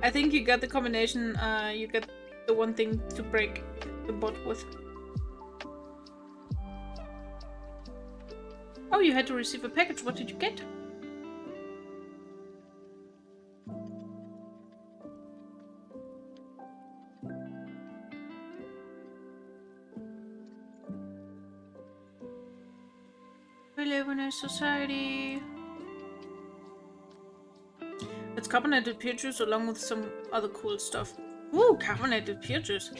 I think you got the combination, you got the one thing to break the bot with. Oh, you had to receive a package. What did you get? We live in a society It's carbonated pear juice along with some other cool stuff. Ooh, carbonated pear juice.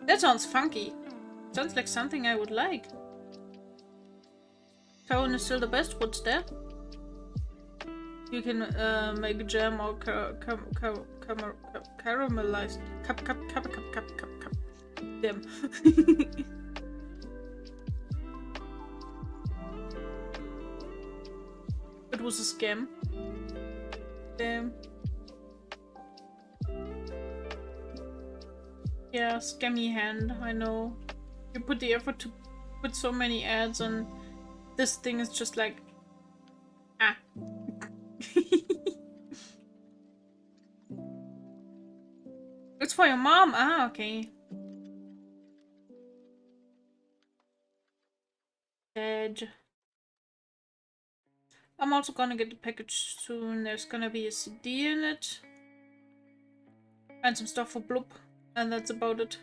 That sounds funky. Sounds like something I would like. Cone is still the best. What's there? You can make jam or caramelized. Cup. Damn. It was a scam. Damn. Yeah, scammy hand, I know. You put the effort to put so many ads and this thing is just like... Ah. It's for your mom? Ah, okay. Dead. I'm also gonna get the package soon. There's gonna be a CD in it. And some stuff for Bloop. And that's about it.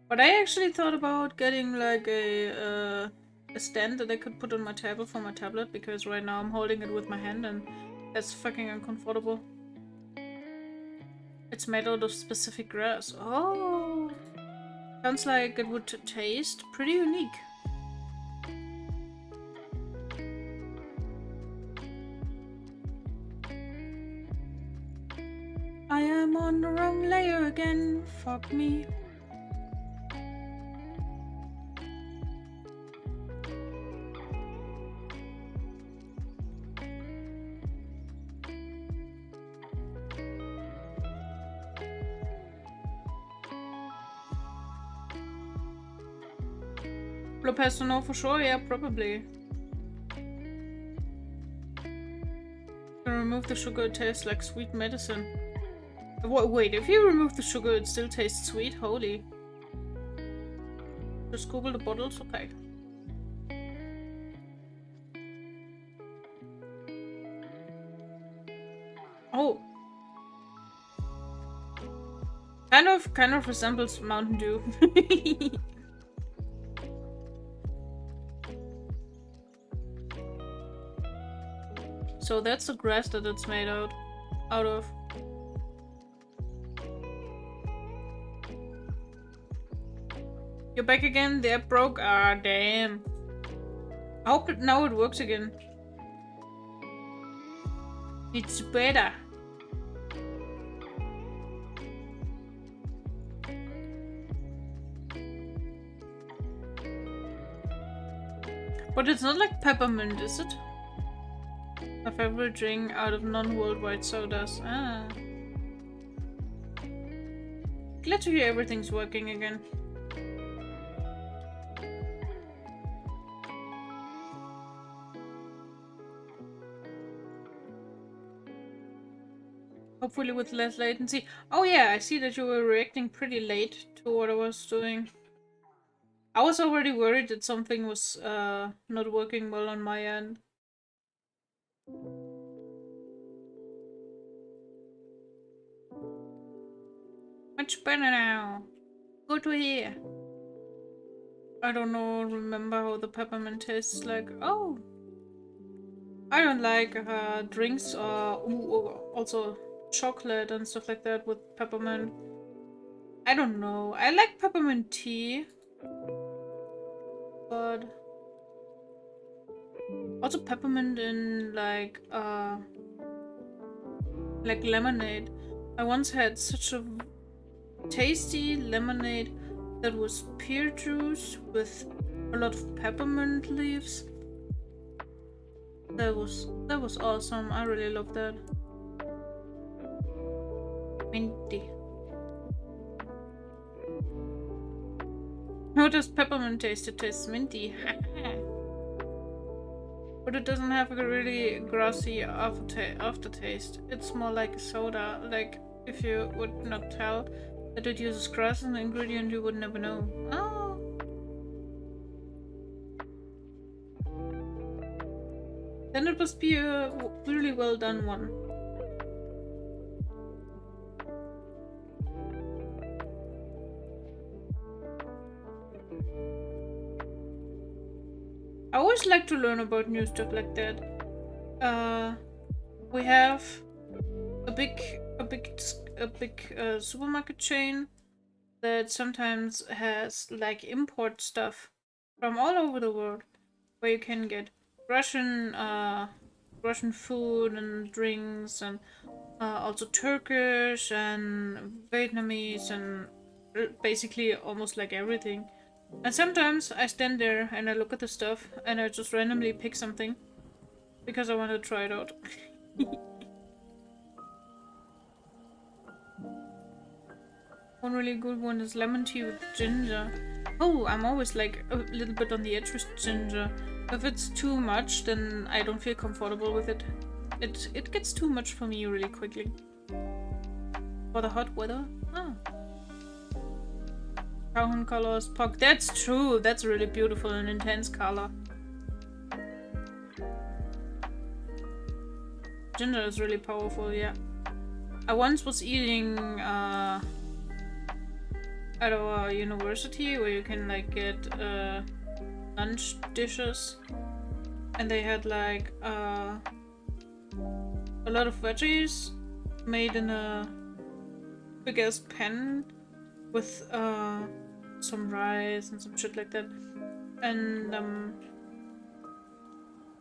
But I actually thought about getting like a stand that I could put on my table for my tablet. Because right now I'm holding it with my hand and that's fucking uncomfortable. It's made out of specific grass. Oh! Sounds like it would taste pretty unique. I am on the wrong layer again. Fuck me. Bloop has to know for sure, yeah, probably. To remove the sugar, it tastes like sweet medicine. Wait, if you remove the sugar, it still tastes sweet? Holy. Just Google the bottles? Okay. Oh. Kind of resembles Mountain Dew. So that's the grass that it's made out of. You're back again? The app broke? Ah, damn. I hope now it works again. It's better. But it's not like peppermint, is it? My favorite drink out of non-worldwide sodas. Ah. Glad to hear everything's working again. Hopefully with less latency. Oh yeah, I see that you were reacting pretty late to what I was doing. I was already worried that something was not working well on my end. Much better now. Good to hear. I don't know, remember how the peppermint tastes like. Oh! I don't like drinks or also chocolate and stuff like that with peppermint. I don't know. I like peppermint tea. But also peppermint in like lemonade. I once had such a tasty lemonade that was pear juice with a lot of peppermint leaves. That was awesome. I really love that. Minty. How does peppermint taste? It tastes minty. But it doesn't have a really grassy aftertaste. It's more like a soda. Like if you would not tell that it uses grass as an ingredient, you would never know. Oh. Then it must be a really well done one. I always like to learn about new stuff like that. We have a big supermarket chain that sometimes has like import stuff from all over the world, where you can get Russian food and drinks, and also Turkish and Vietnamese, and basically almost like everything. And sometimes I stand there and I look at the stuff and I just randomly pick something because I want to try it out. One really good one is lemon tea with ginger. Oh, I'm always like a little bit on the edge with ginger. If it's too much, then I don't feel comfortable with it. It gets too much for me really quickly. For the hot weather? Ah. Cowhorn colors, pog. That's true. That's really beautiful and intense color. Ginger is really powerful, yeah. I once was eating at our university where you can like get lunch dishes, and they had like a lot of veggies made in a big ass pan with some rice and some shit like that, and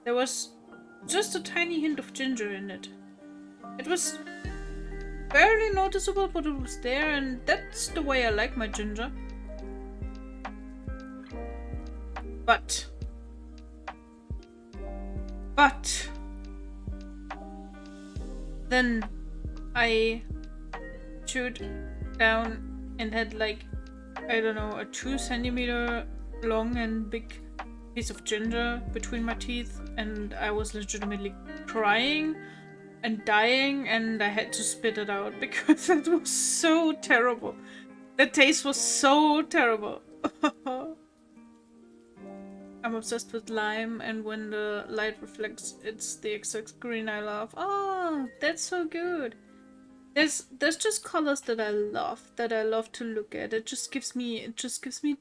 there was just a tiny hint of ginger in it. It was barely noticeable, but it was there, and that's the way I like my ginger. But then I chewed down and had like, I don't know, a 2 centimeter long and big piece of ginger between my teeth, and I was legitimately crying and dying, and I had to spit it out because it was so terrible. The taste was so terrible. I'm obsessed with lime, and when the light reflects, it's the exact green I love. Oh, that's so good. There's just colors that I love to look at. It just gives me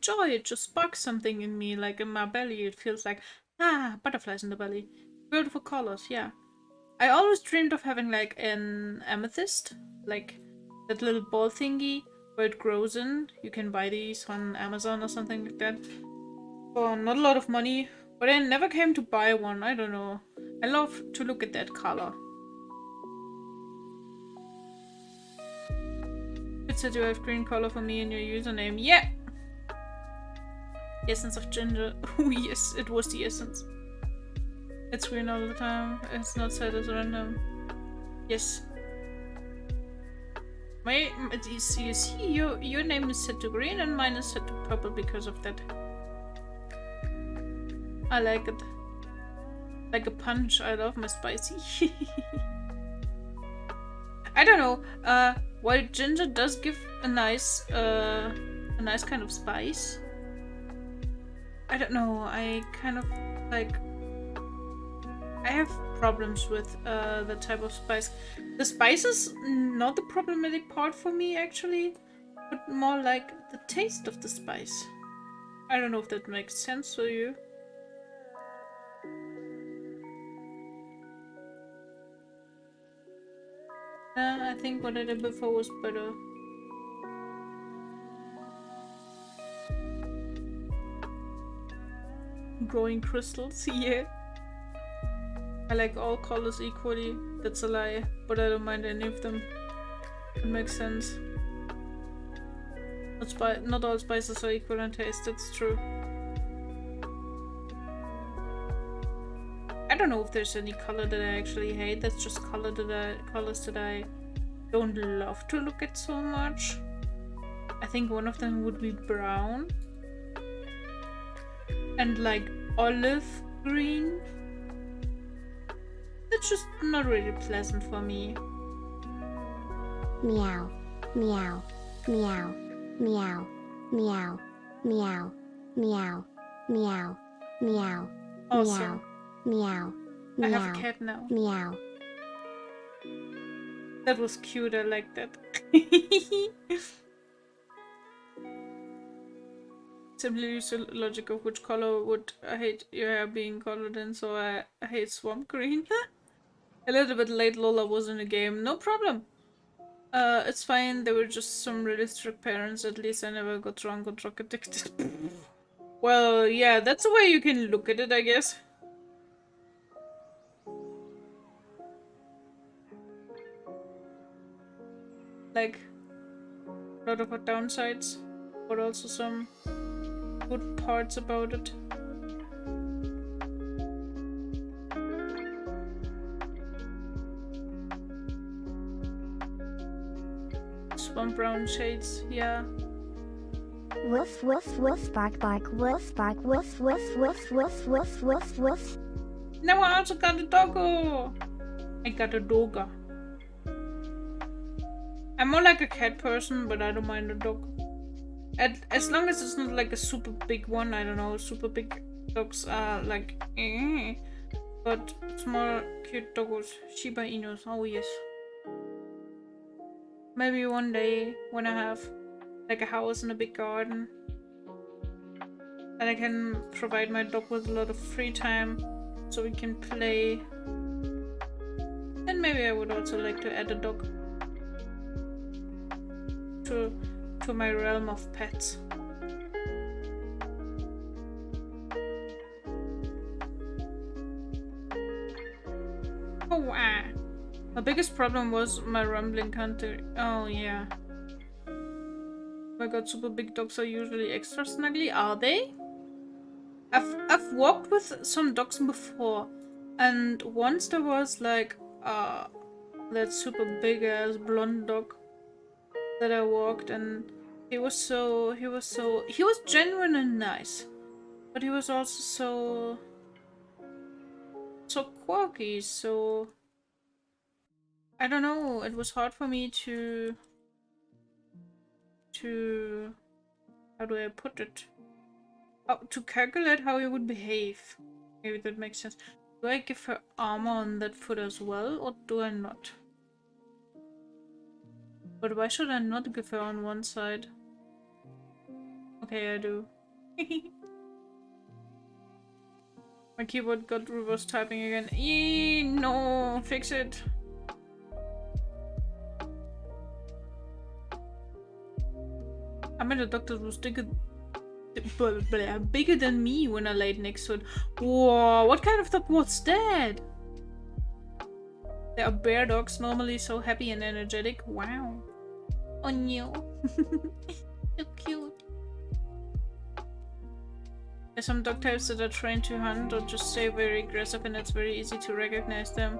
joy. It just sparks something in me, like in my belly. It feels like butterflies in the belly. Beautiful colors, yeah. I always dreamed of having like an amethyst, like that little ball thingy where it grows in. You can buy these on Amazon or something like that for not a lot of money, but I never came to buy one. I don't know. I love to look at that color. It said you have green color for me in your username. Yeah! Essence of ginger. Oh yes, it was the essence. It's green all the time. It's not set as random. Yes. You see, your name is set to green and mine is set to purple because of that. I like it. Like a punch. I love my spicy. I don't know. While ginger does give a nice kind of spice, I don't know. I kind of like. I have problems with the type of spice. The spice is not the problematic part for me, actually, but more like the taste of the spice. I don't know if that makes sense to you. I think what I did before was better. Growing crystals, yeah. I like all colors equally. That's a lie, but I don't mind any of them. It makes sense. Not all spices are equal in taste, that's true. I don't know if there's any color that I actually hate. That's just colors that I don't love to look at so much. I think one of them would be brown. And like olive green. That's just not really pleasant for me. Meow, meow, meow, meow, meow, meow, meow, meow, meow, Awesome. meow, meow, I have a cat now. meow. That was cute, I like that. Simply use the logic of which color would I hate your hair being colored in, so I hate swamp green. A little bit late, Lola was in the game. No problem. It's fine. They were just some really strict parents. At least I never got drunk or drug addicted. Well, yeah, that's the way you can look at it, I guess. Like, a lot of downsides, but also some good parts about it. Swamp brown shades, yeah. Woof woof woof bark bark woof bark woof woof woof woof woof woof woof. Now I also got a doggo. I got a dogga. I'm more like a cat person, but I don't mind a dog. As long as it's not like a super big one, I don't know, super big dogs are like but small cute doggos, Shiba Inus, oh yes. Maybe one day when I have like a house and a big garden and I can provide my dog with a lot of free time so we can play, then maybe I would also like to add a dog to my realm of pets. Oh wow. My biggest problem was my rumbling country. Oh yeah. Oh my god, super big dogs are usually extra snuggly, are they? I've walked with some dogs before, and once there was like that super big ass blonde dog that I walked, and he was genuine and nice, but he was also so quirky, so I don't know, it was hard for me to how do I put it? Oh, to calculate how he would behave. Maybe that makes sense. Do I give her armor on that foot as well, or do I not? But why should I not give her on one side? Okay, I do. My keyboard got reverse typing again. Eee, no, fix it. I met a doctor who was bigger than me when I laid next to it. Whoa, what kind of dog was that? They are bear dogs, normally so happy and energetic. Wow. Oh no. So cute. There's some dog types that are trained to hunt or just stay very aggressive, and it's very easy to recognize them.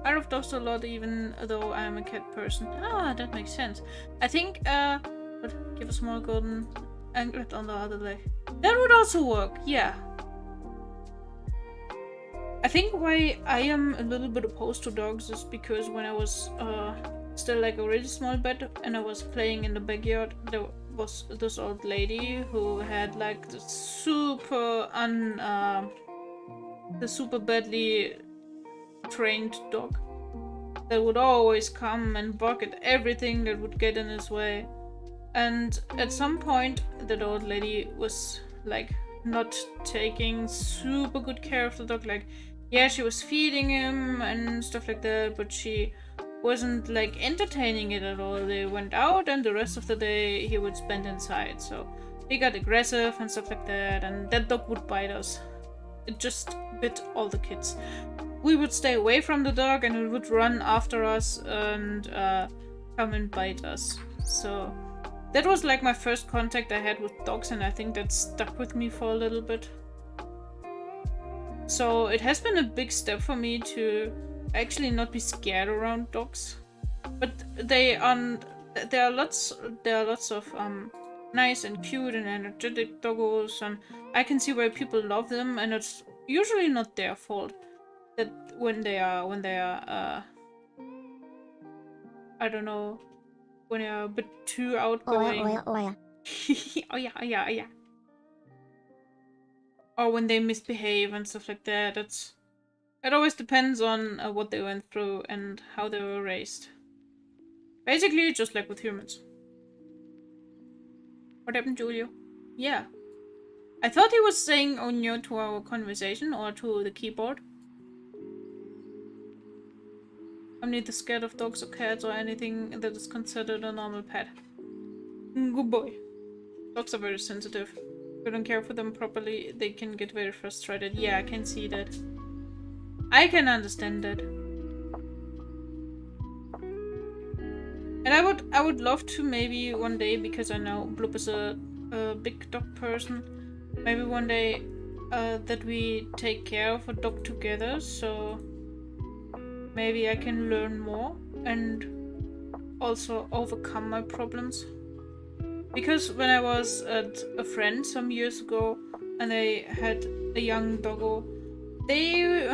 I love dogs a lot, even though I am a cat person. Ah, that makes sense. I think, but give a small golden anklet on the other leg. That would also work, yeah. I think why I am a little bit opposed to dogs is because when I was still like a really small bed and I was playing in the backyard, there was this old lady who had like the super badly trained dog that would always come and bark at everything that would get in his way. And at some point, that old lady was like not taking super good care of the dog. Like, yeah, she was feeding him and stuff like that, but she wasn't like entertaining it at all. They went out and the rest of the day he would spend inside. So he got aggressive and stuff like that, and that dog would bite us. It just bit all the kids. We would stay away from the dog and it would run after us and come and bite us. So that was like my first contact I had with dogs, and I think that stuck with me for a little bit. So it has been a big step for me to actually not be scared around dogs. But there are lots of nice and cute and energetic doggos, and I can see why people love them, and it's usually not their fault that when they are I don't know, when they are a bit too outgoing. Oh yeah. Oh yeah. Or when they misbehave and stuff like that. It always depends on what they went through and how they were raised. Basically, just like with humans. What happened, Julio? Yeah. I thought he was saying oh no to our conversation or to the keyboard. I'm neither scared of dogs or cats or anything that is considered a normal pet. Good boy. Dogs are very sensitive. If you don't care for them properly, they can get very frustrated. Yeah, I can see that. I can understand that. And I would love to maybe one day, because I know Bloop is a big dog person, maybe one day that we take care of a dog together, so maybe I can learn more and also overcome my problems. Because when I was at a friend some years ago and they had a young doggo, they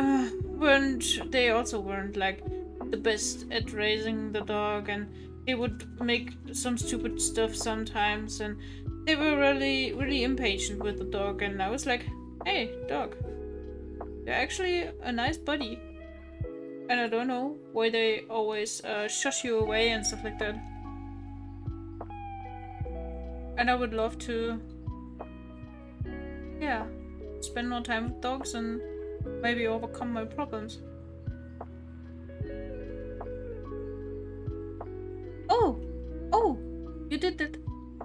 also weren't like the best at raising the dog, and they would make some stupid stuff sometimes, and they were really impatient with the dog. And I was like, hey dog, you're actually a nice buddy, and I don't know why they always shush you away and stuff like that. And I would love to, yeah, spend more time with dogs and maybe overcome my problems. Oh, you did that.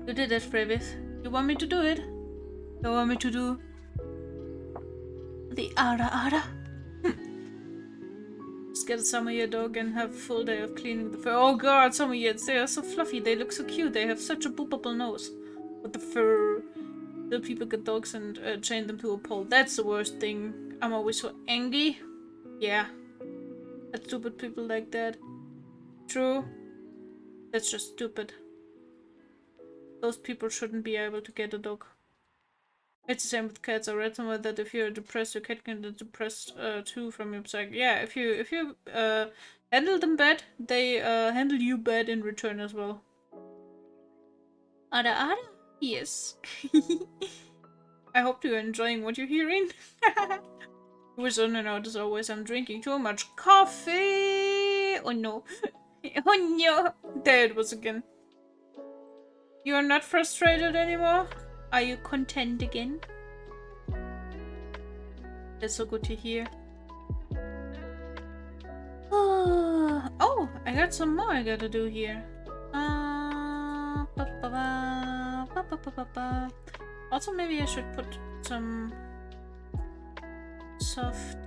You did that, Frevis. You want me to do it? You want me to do the ara? Just get a Samoyed dog and have a full day of cleaning the fur. Oh god, Samoyeds, they are so fluffy. They look so cute. They have such a boopable nose with the fur. The people get dogs and chain them to a pole. That's the worst thing. I'm always so angry. Yeah. At stupid people like that. True. That's just stupid. Those people shouldn't be able to get a dog. It's the same with cats. I read somewhere that if you're depressed, your cat can get depressed too from your psyche. Yeah, if you handle them bad, they handle you bad in return as well. Ada? Yes. I hope you're enjoying what you're hearing. With on and out as always, I'm drinking too much coffee. Oh no. Oh no. There it was again. You're not frustrated anymore? Are you content again? That's so good to hear. Oh, I got some more I gotta do here. Also, maybe I should put some soft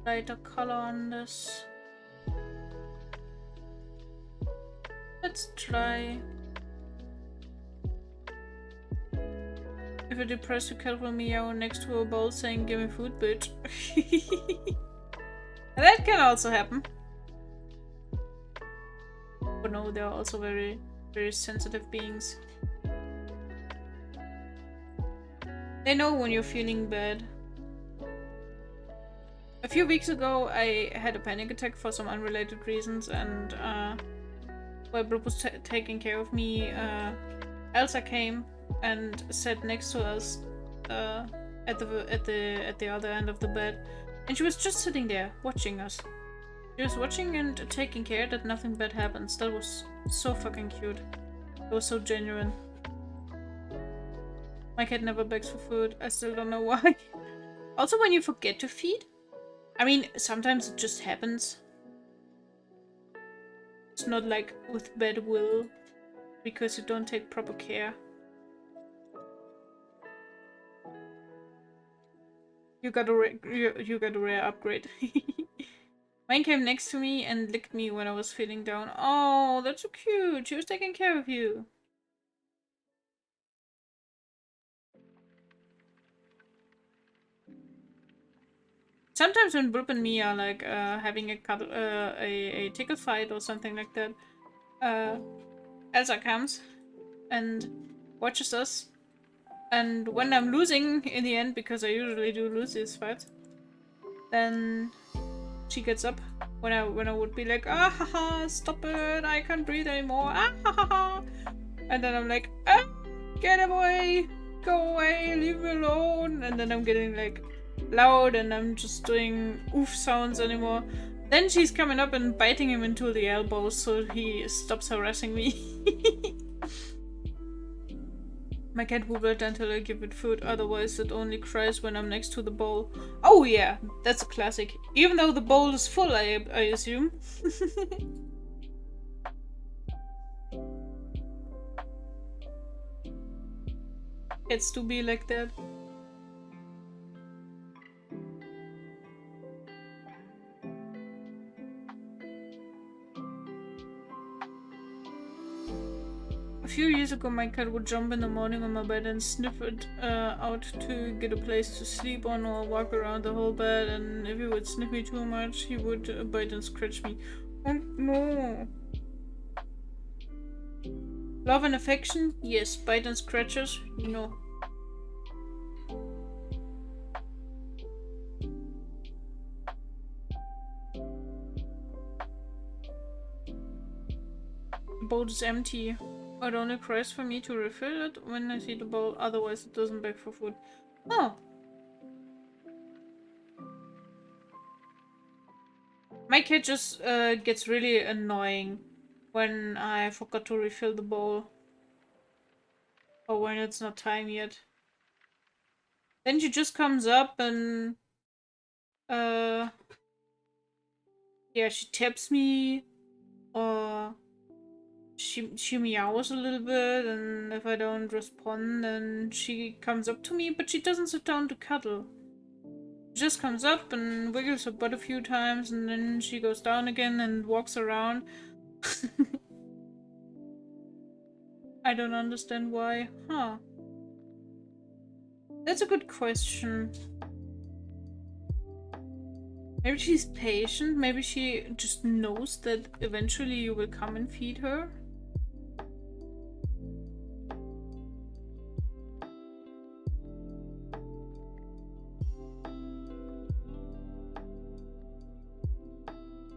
lighter color on this. Let's try. If you're depressed, your cat will meow next to a bowl saying, "Give me food, bitch." That can also happen. But no, they're also very, very sensitive beings. They know when you're feeling bad. A few weeks ago, I had a panic attack for some unrelated reasons, and while Brooke was taking care of me, Elsa came and sat next to us at the other end of the bed, and she was just sitting there watching us. She was watching and taking care that nothing bad happens. That was so fucking cute. It was so genuine. My cat never begs for food. I still don't know why. Also, when you forget to feed, I mean, sometimes it just happens. It's not like with bad will, because you don't take proper care. You got a rare upgrade. Mine came next to me and licked me when I was feeling down. Oh, that's so cute. She was taking care of you. Sometimes when Broop and me are like having a tickle fight or something like that, Elsa comes and watches us. And when I'm losing in the end, because I usually do lose these fights, then she gets up when I would be like, ah ha ha, stop it, I can't breathe anymore, ah ha ha ha. And then I'm like, ah, get away, go away, leave me alone. And then I'm getting like loud and I'm just doing oof sounds anymore. Then she's coming up and biting him into the elbows so he stops harassing me. My cat will wait until I give it food, otherwise it only cries when I'm next to the bowl. Oh yeah, that's a classic. Even though the bowl is full, I assume. Cats to be like that. A few years ago, my cat would jump in the morning on my bed and sniff it out to get a place to sleep on or walk around the whole bed, and if he would sniff me too much, he would bite and scratch me. Oh no! Love and affection? Yes. Bite and scratches? No. The bowl is empty. It only cries for me to refill it when I see the bowl, otherwise it doesn't beg for food. Oh! My cat just gets really annoying when I forgot to refill the bowl. Or when it's not time yet. Then she just comes up and... yeah, she taps me. Or... She meows a little bit, and if I don't respond, then she comes up to me, but she doesn't sit down to cuddle. She just comes up and wiggles her butt a few times, and then she goes down again and walks around. I don't understand why. Huh. That's a good question. Maybe she's patient, maybe she just knows that eventually you will come and feed her.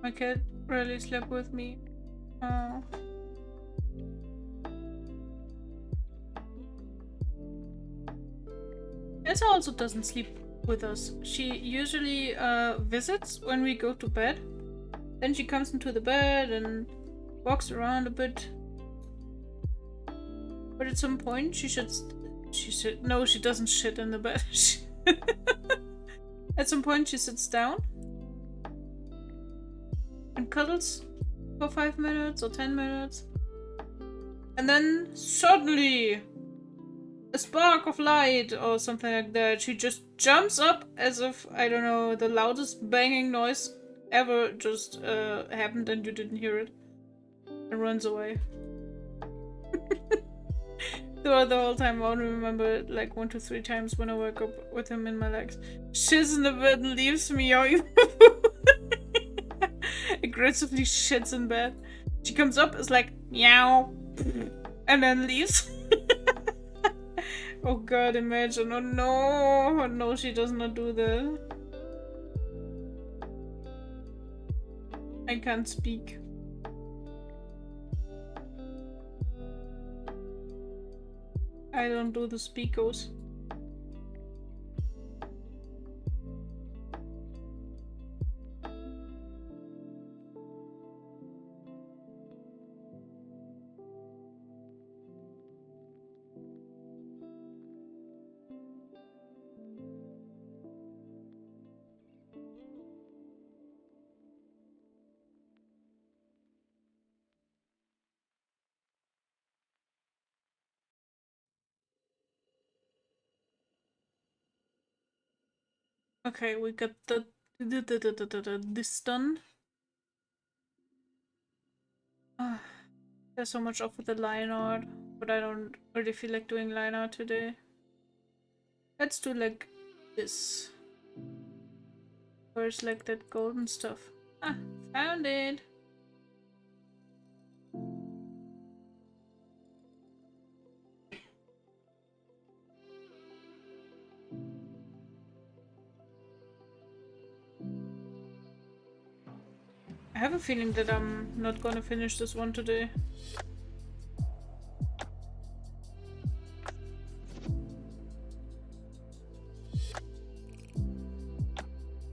My cat rarely slept with me. Oh. Elsa also doesn't sleep with us. She usually visits when we go to bed. Then she comes into the bed and walks around a bit. But at some point she no, she doesn't shit in the bed. At some point she sits down and cuddles for 5 minutes or 10 minutes. And then suddenly a spark of light or something like that. She just jumps up as if, I don't know, the loudest banging noise ever just happened and you didn't hear it. And runs away. Throughout the whole time, I only remember like 1 to 3 times when I woke up with him in my legs. Shits in the bed and leaves me out. Aggressively shits in bed. She comes up, is like, meow, and then leaves. Oh god, imagine. Oh no! Oh no, she does not do that. I can't speak. I don't do the speakos. Okay, we got this done. There's so much off with the line art, but I don't really feel like doing line art today. Let's do like this. Where's like that golden stuff? Ah, found it! I have a feeling that I'm not gonna finish this one today.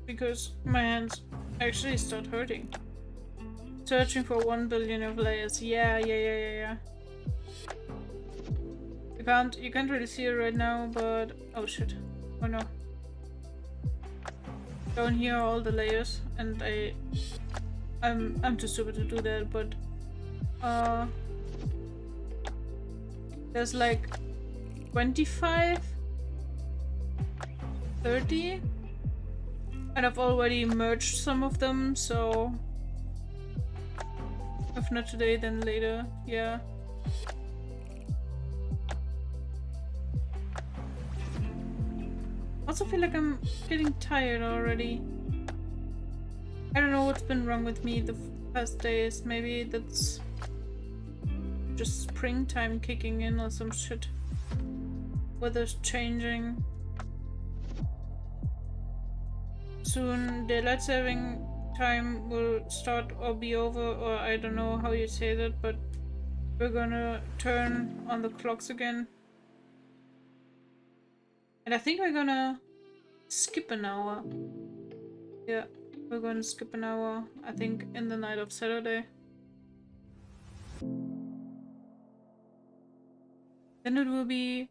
Because my hands actually start hurting. Searching for 1 billion of layers. Yeah. The You can't really see it right now, but oh shit. Oh no. Down here are all the layers, and I'm too stupid to do that, but there's like 25, 30, and I've already merged some of them, so if not today, then later. Yeah. Also feel like I'm getting tired already. I don't know what's been wrong with me the past days. Maybe that's just springtime kicking in or some shit. Weather's changing. Soon daylight saving time will start or be over, or I don't know how you say that, but we're gonna turn on the clocks again. And I think we're gonna skip an hour. Yeah, we're gonna skip an hour, I think, in the night of Saturday. Then it will be...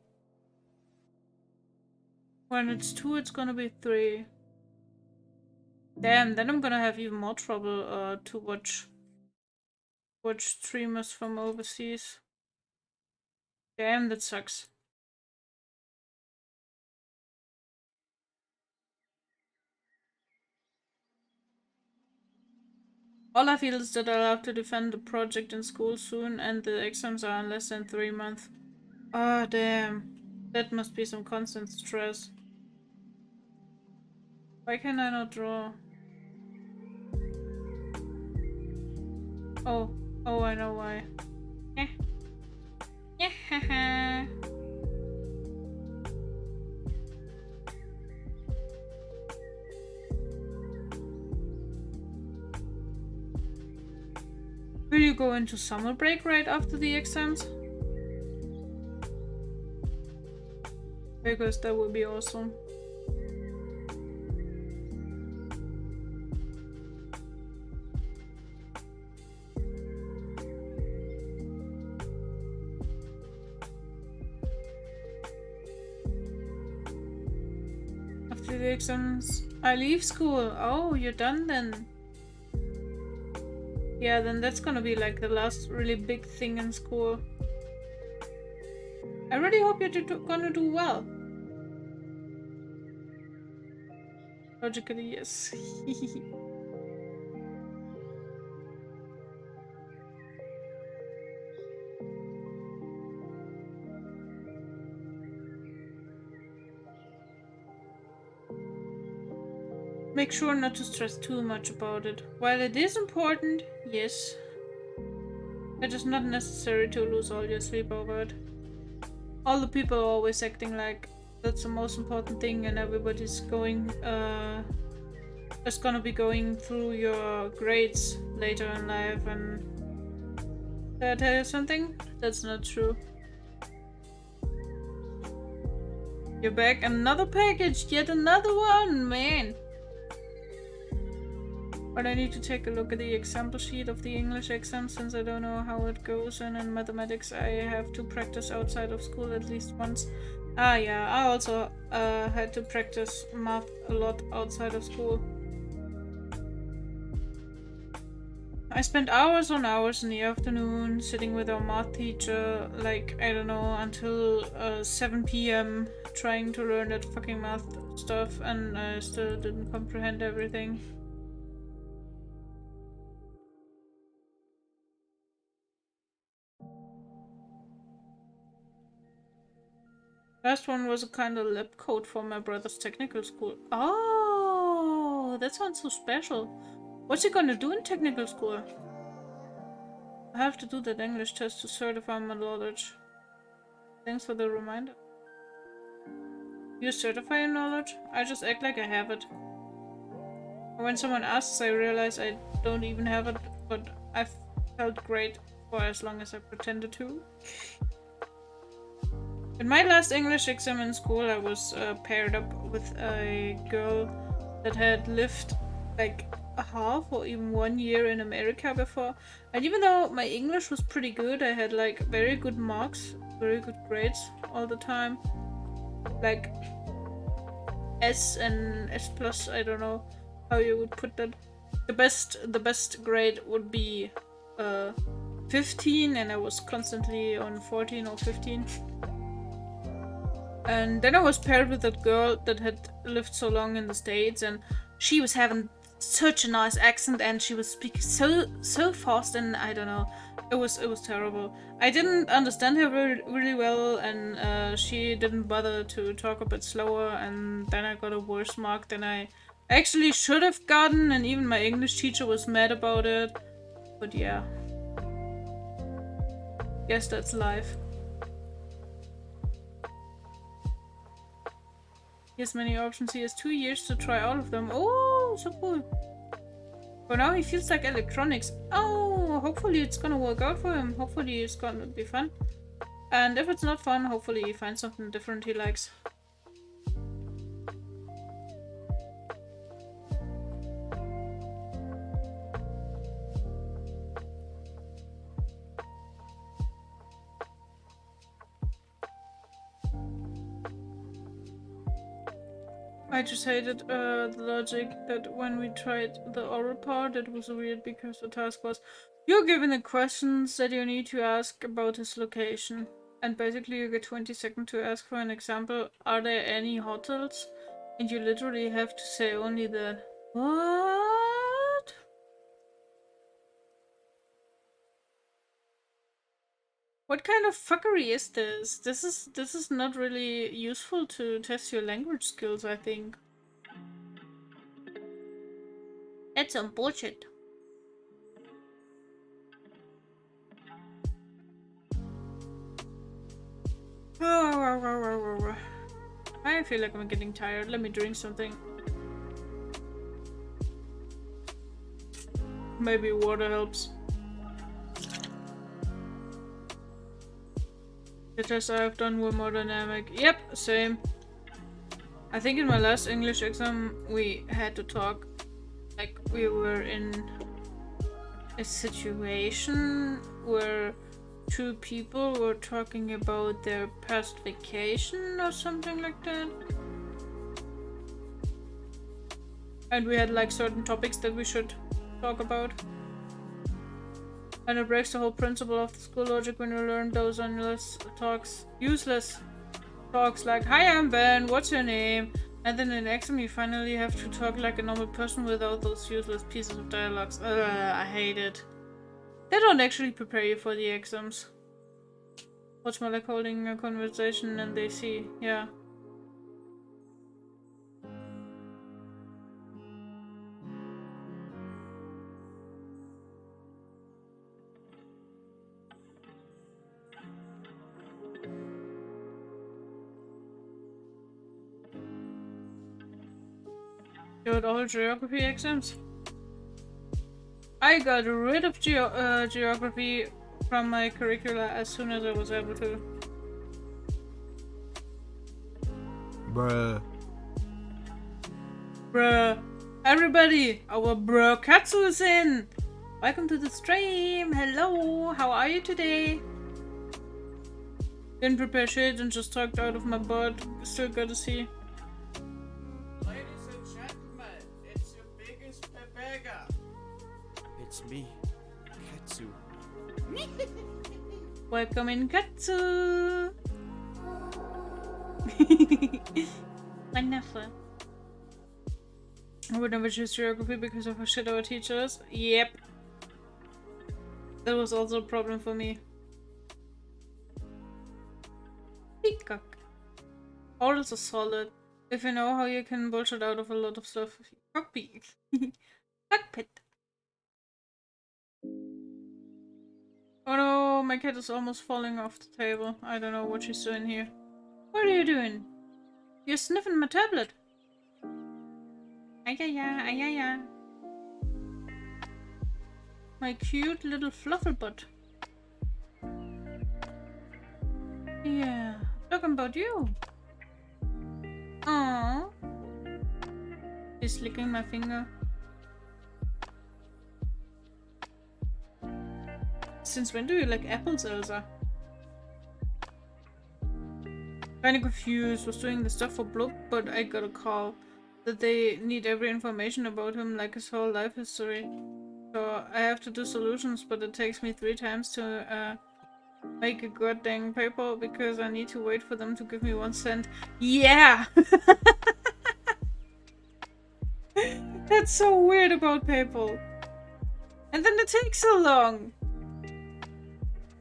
when it's 2, it's gonna be 3. Damn, then I'm gonna have even more trouble to watch streamers from overseas. Damn, that sucks. All I feel is that I'll have to defend the project in school soon, and the exams are in less than 3 months. Ah, damn. That must be some constant stress. Why can I not draw? Oh, I know why. Yeah. Yeah. Will you go into summer break right after the exams? Because that would be awesome. After the exams, I leave school. Oh, you're done then. Yeah, then that's gonna be like the last really big thing in school. I really hope you're gonna do well. Logically, yes. Make sure not to stress too much about it. While it is important, yes, it is not necessary to lose all your sleep over it. All the people are always acting like that's the most important thing, and everybody's is gonna be going through your grades later in life, and did I tell you something? That's not true. You're back. Another package, yet another one, man. But I need to take a look at the example sheet of the English exam, since I don't know how it goes, and in mathematics I have to practice outside of school at least once. Ah yeah, I also had to practice math a lot outside of school. I spent hours on hours in the afternoon sitting with our math teacher, like, I don't know, until 7 PM trying to learn that fucking math stuff, and I still didn't comprehend everything. Last one was a kind of lab coat for my brother's technical school. Oh, that sounds so special. What's he gonna do in technical school? I have to do that English test to certify my knowledge. Thanks for the reminder. You certify your knowledge? I just act like I have it. When someone asks, I realize I don't even have it, but I've felt great for as long as I pretended to. In my last English exam in school, I was paired up with a girl that had lived like a half or even 1 year in America before. And even though my English was pretty good, I had like very good marks very good grades all the time. Like S and S plus, I don't know how you would put that. The best grade would be 15, and I was constantly on 14 or 15. And then I was paired with that girl that had lived so long in the States, and she was having such a nice accent, and she was speaking so fast, and I don't know, it was terrible. I didn't understand her really well, and she didn't bother to talk a bit slower, and then I got a worse mark than I actually should have gotten, and even my English teacher was mad about it. But yeah, guess that's life. He has many options. He has 2 years to try all of them. Oh, so cool. For now, he feels like electronics. Oh, hopefully it's gonna work out for him. Hopefully it's gonna be fun. And if it's not fun, hopefully he finds something different he likes. I just hated the logic that when we tried the oral part, it was weird because the task was you're given the questions that you need to ask about his location. And basically you get 20 seconds to ask for an example. Are there any hotels? And you literally have to say only that. What? What kind of fuckery is this? This is not really useful to test your language skills, I think. That's some bullshit. I feel like I'm getting tired. Let me drink something. Maybe water helps. The tests I have done were more dynamic. Yep, same. I think in my last English exam we had to talk like we were in a situation where 2 people were talking about their past vacation or something like that. And we had like certain topics that we should talk about. And it breaks the whole principle of the school logic when you learn those useless talks like, "Hi, I'm Ben, what's your name?" And then in exam you finally have to talk like a normal person without those useless pieces of dialogues. I hate it. They don't actually prepare you for the exams. What's more like holding a conversation and they see, yeah. Got all geography exams. I got rid of geography from my curricula as soon as I was able to. Bruh. Bruh. Everybody, our bro Katsu is in! Welcome to the stream! Hello! How are you today? Didn't prepare shit and just talked out of my butt. Still got to see. Ladies and gentlemen, it's your biggest pepega. It's me, Katsu. Welcome in, Katsu! Wonderful. I would never choose geography because of how shit our teachers. Yep. That was also a problem for me. Peacock. Orals are solid. If you know how you can bullshit out of a lot of stuff. Cockpit. Cockpit. Oh no, my cat is almost falling off the table. I don't know what she's doing here. What are you doing? You're sniffing my tablet. Ayaya, ayaya. My cute little flufflebutt. Yeah, talking about you. Aww. She's licking my finger. Since when do you like apples, Elsa? Kinda confused. Was doing the stuff for Blob, but I got a call that they need every information about him, like his whole life history. So I have to do solutions, but it takes me 3 times to make a goddamn paper because I need to wait for them to give me 1 cent. Yeah! That's so weird about PayPal. And then it takes so long.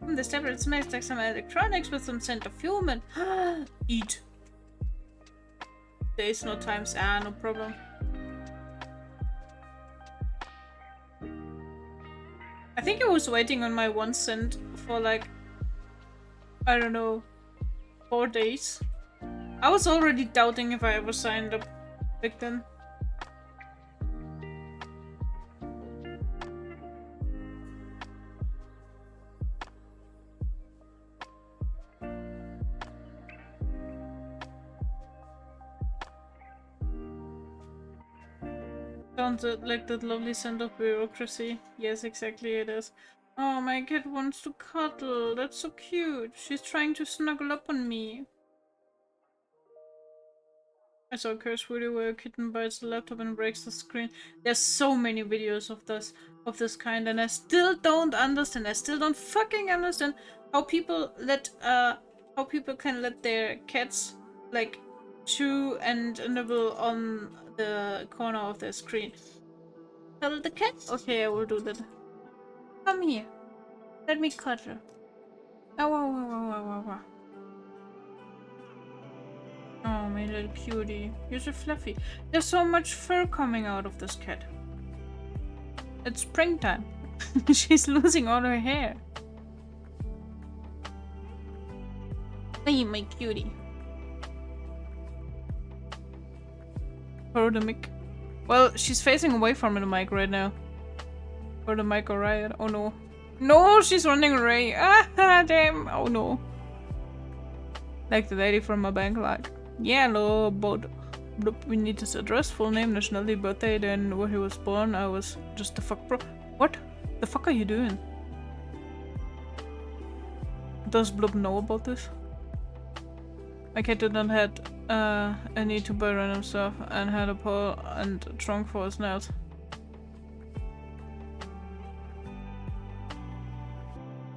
This tablet smells like some electronics with some scent of human. Eat. Days, no times. Ah, no problem. I think I was waiting on my 1 cent for like, I don't know, 4 days. I was already doubting if I ever signed up back then. Sounds like that lovely scent of bureaucracy. Yes, exactly it is. Oh, my cat wants to cuddle. That's so cute. She's trying to snuggle up on me. I saw a curse video where a kitten bites the laptop and breaks the screen. There's so many videos of this kind, and I still don't understand. I still don't fucking understand how people can let their cats like chew and nibble on the corner of their screen. Cuddle the cat? Okay, I will do that. Come here. Let me cuddle. Oh, wow, wow, wow, wow, wow. Oh, my little cutie. You're so fluffy. There's so much fur coming out of this cat. It's springtime. She's losing all her hair. Hey, my cutie. Throw the mic. Well, she's facing away from the mic right now. Or the mic or riot. Oh no. No, she's running away. Ah, damn. Oh no. Like the lady from my bank, like, yeah, no, but we need his address, full name, nationality, birthday, then where he was born. I was just the fuck, bro. What the fuck are you doing? Does Blob know about this? My cat did not have a need to buy random stuff and had a paw and a trunk for his nails.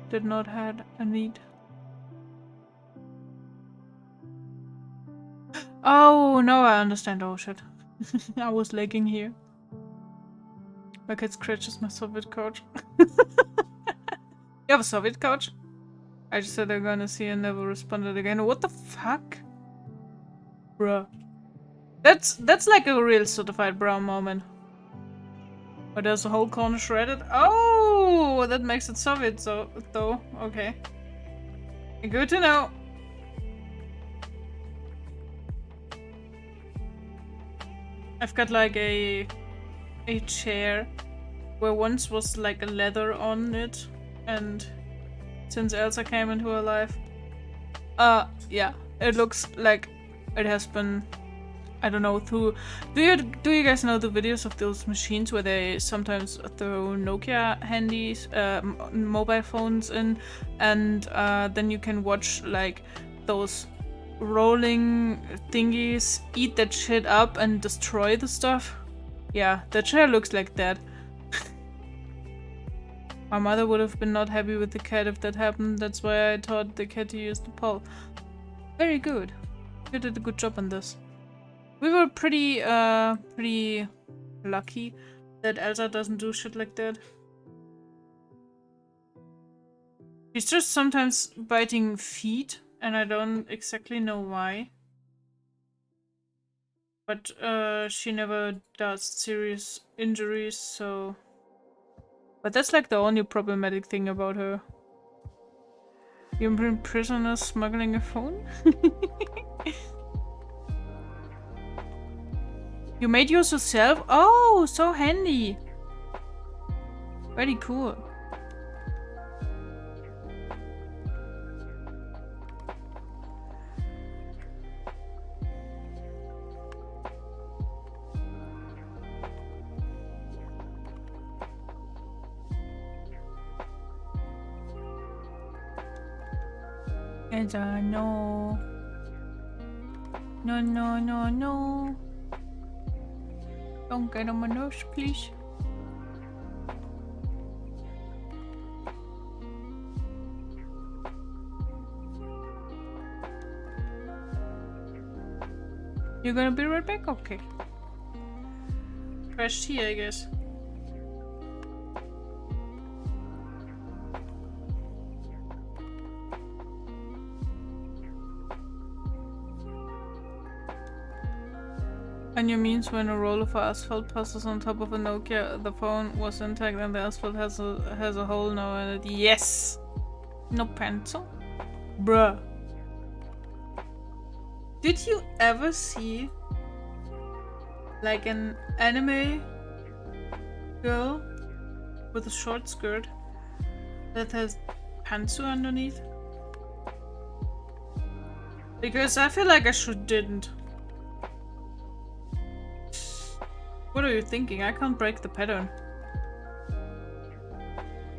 Did not had a need. Oh, no, I understand. Oh, shit. I was lagging here. My cat scratches my Soviet couch. You have a Soviet couch? I just said they're gonna see and never responded again. What the fuck? Bruh. That's like a real certified brown moment. But there's a whole corner shredded. Oh, that makes it Soviet, so though. Okay. Good to know. I've got like a chair where once was like a leather on it, and since Elsa came into her life, yeah, it looks like it has been, I don't know, through. Do you guys know the videos of those machines where they sometimes throw Nokia handies, mobile phones in, and then you can watch like those rolling thingies eat that shit up and destroy the stuff? Yeah, the chair looks like that. My mother would have been not happy with the cat if that happened. That's why I taught the cat to use the paw. Very good. You did a good job on this. We were pretty lucky that Elsa doesn't do shit like that. She's just sometimes biting feet, and I don't exactly know why. But she never does serious injuries, so... But that's like the only problematic thing about her. You've been prisoner smuggling a phone? You made yours yourself? Oh, so handy! Very cool. As I know. No, no, no, no. Don't get on my nerves, please. You're gonna be right back? Okay. Crashed here, I guess. And you means when a roll of asphalt passes on top of a Nokia, the phone was intact and the asphalt has a hole now in it. Yes! No pencil? Bruh. Did you ever see like an anime girl with a short skirt that has pantsu underneath? Because I feel like I didn't. What are you thinking? I can't break the pattern.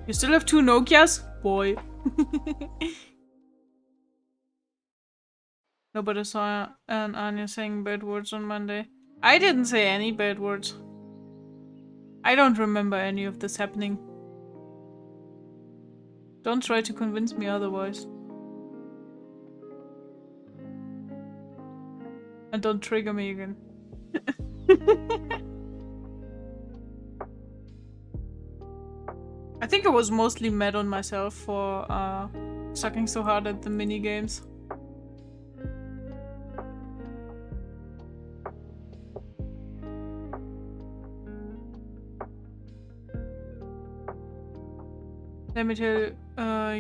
You still have 2 Nokias? Boy. Nobody saw an Anya saying bad words on Monday. I didn't say any bad words. I don't remember any of this happening. Don't try to convince me otherwise. And don't trigger me again. I think I was mostly mad on myself for sucking so hard at the mini games. Let me tell you,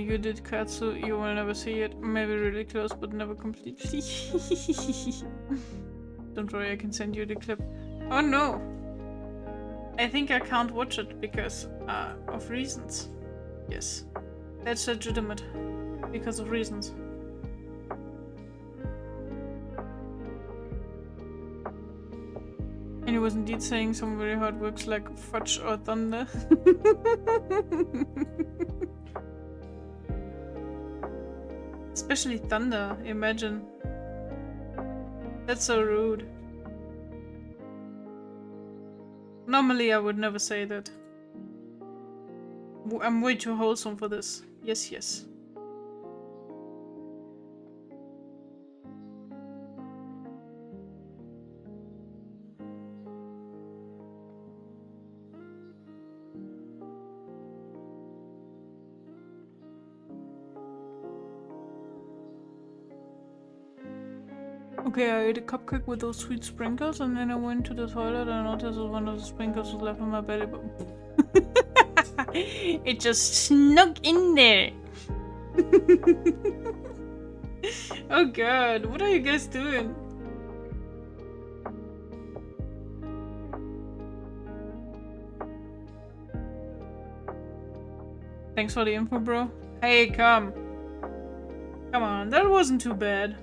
you did Katsu, you will never see it. Maybe really close, but never completely. Don't worry, I can send you the clip. Oh no! I think I can't watch it because of reasons. Yes, that's legitimate. Because of reasons. And he was indeed saying some very hard words like fudge or thunder. Especially thunder, imagine. That's so rude. Normally I would never say that. I'm way too wholesome for this. Yes, yes. Okay, I ate a cupcake with those sweet sprinkles and then I went to the toilet and noticed that one of the sprinkles was left in my belly button. It just snuck in there. Oh god, what are you guys doing? Thanks for the info, bro. Hey, come. Come on, that wasn't too bad.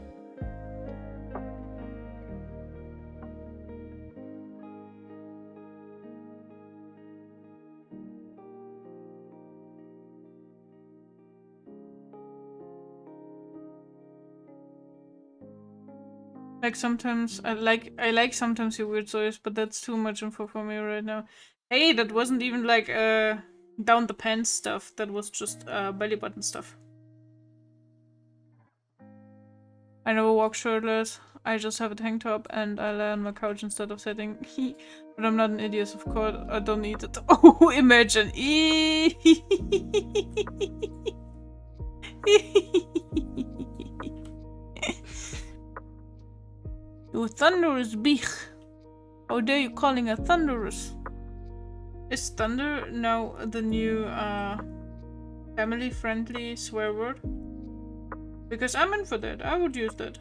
Like sometimes I like sometimes your weird stories, but that's too much info for me right now. Hey, that wasn't even like down the pants stuff. That was just belly button stuff. I never walk shirtless. I just have a tank top and I lie on my couch instead of sitting. But I'm not an idiot, of course. I don't need it. Oh, imagine. You thunderous beach. How dare you calling a thunderous? Is thunder now the new family-friendly swear word? Because I'm in for that. I would use that.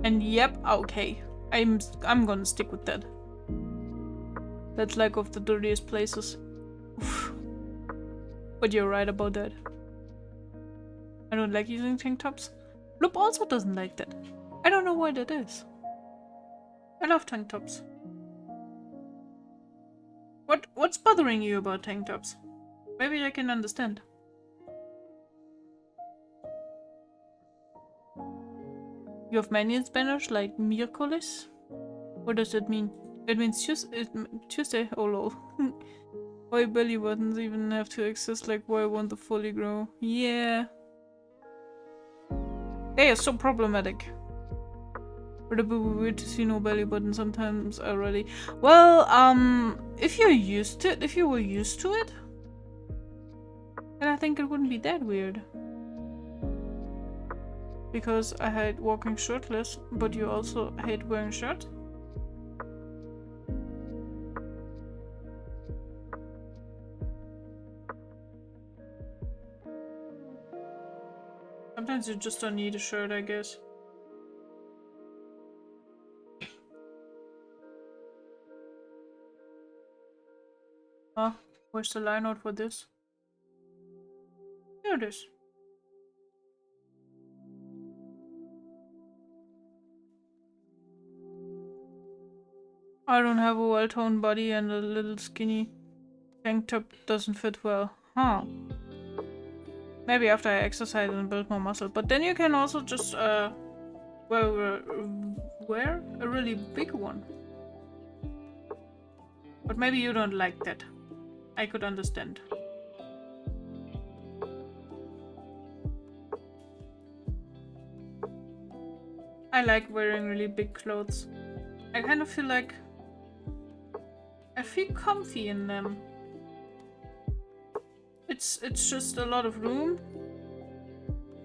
And yep, okay. I'm gonna stick with that. That's like of the dirtiest places. Oof. But you're right about that. I don't like using tank tops. Loop also doesn't like that. I don't know why that is. I love tank tops. What's bothering you about tank tops? Maybe I can understand. You have many in Spanish, like miércoles? What does that mean? It means Tuesday? Oh lol. Why belly buttons even have to exist, like why won't they fully grow? Yeah. They are so problematic. Would it be weird to see no belly button sometimes already? Well, if you're used to it, if you were used to it, then I think it wouldn't be that weird. Because I hate walking shirtless, but you also hate wearing shirt? Sometimes you just don't need a shirt, I guess. Huh? Where's the line out for this? Here it is. I don't have a well-toned body and a little skinny tank top doesn't fit well. Huh. Maybe after I exercise and build more muscle. But then you can also just wear a really big one. But maybe you don't like that. I could understand. I like wearing really big clothes. I kind of feel like I feel comfy in them. It's just a lot of room.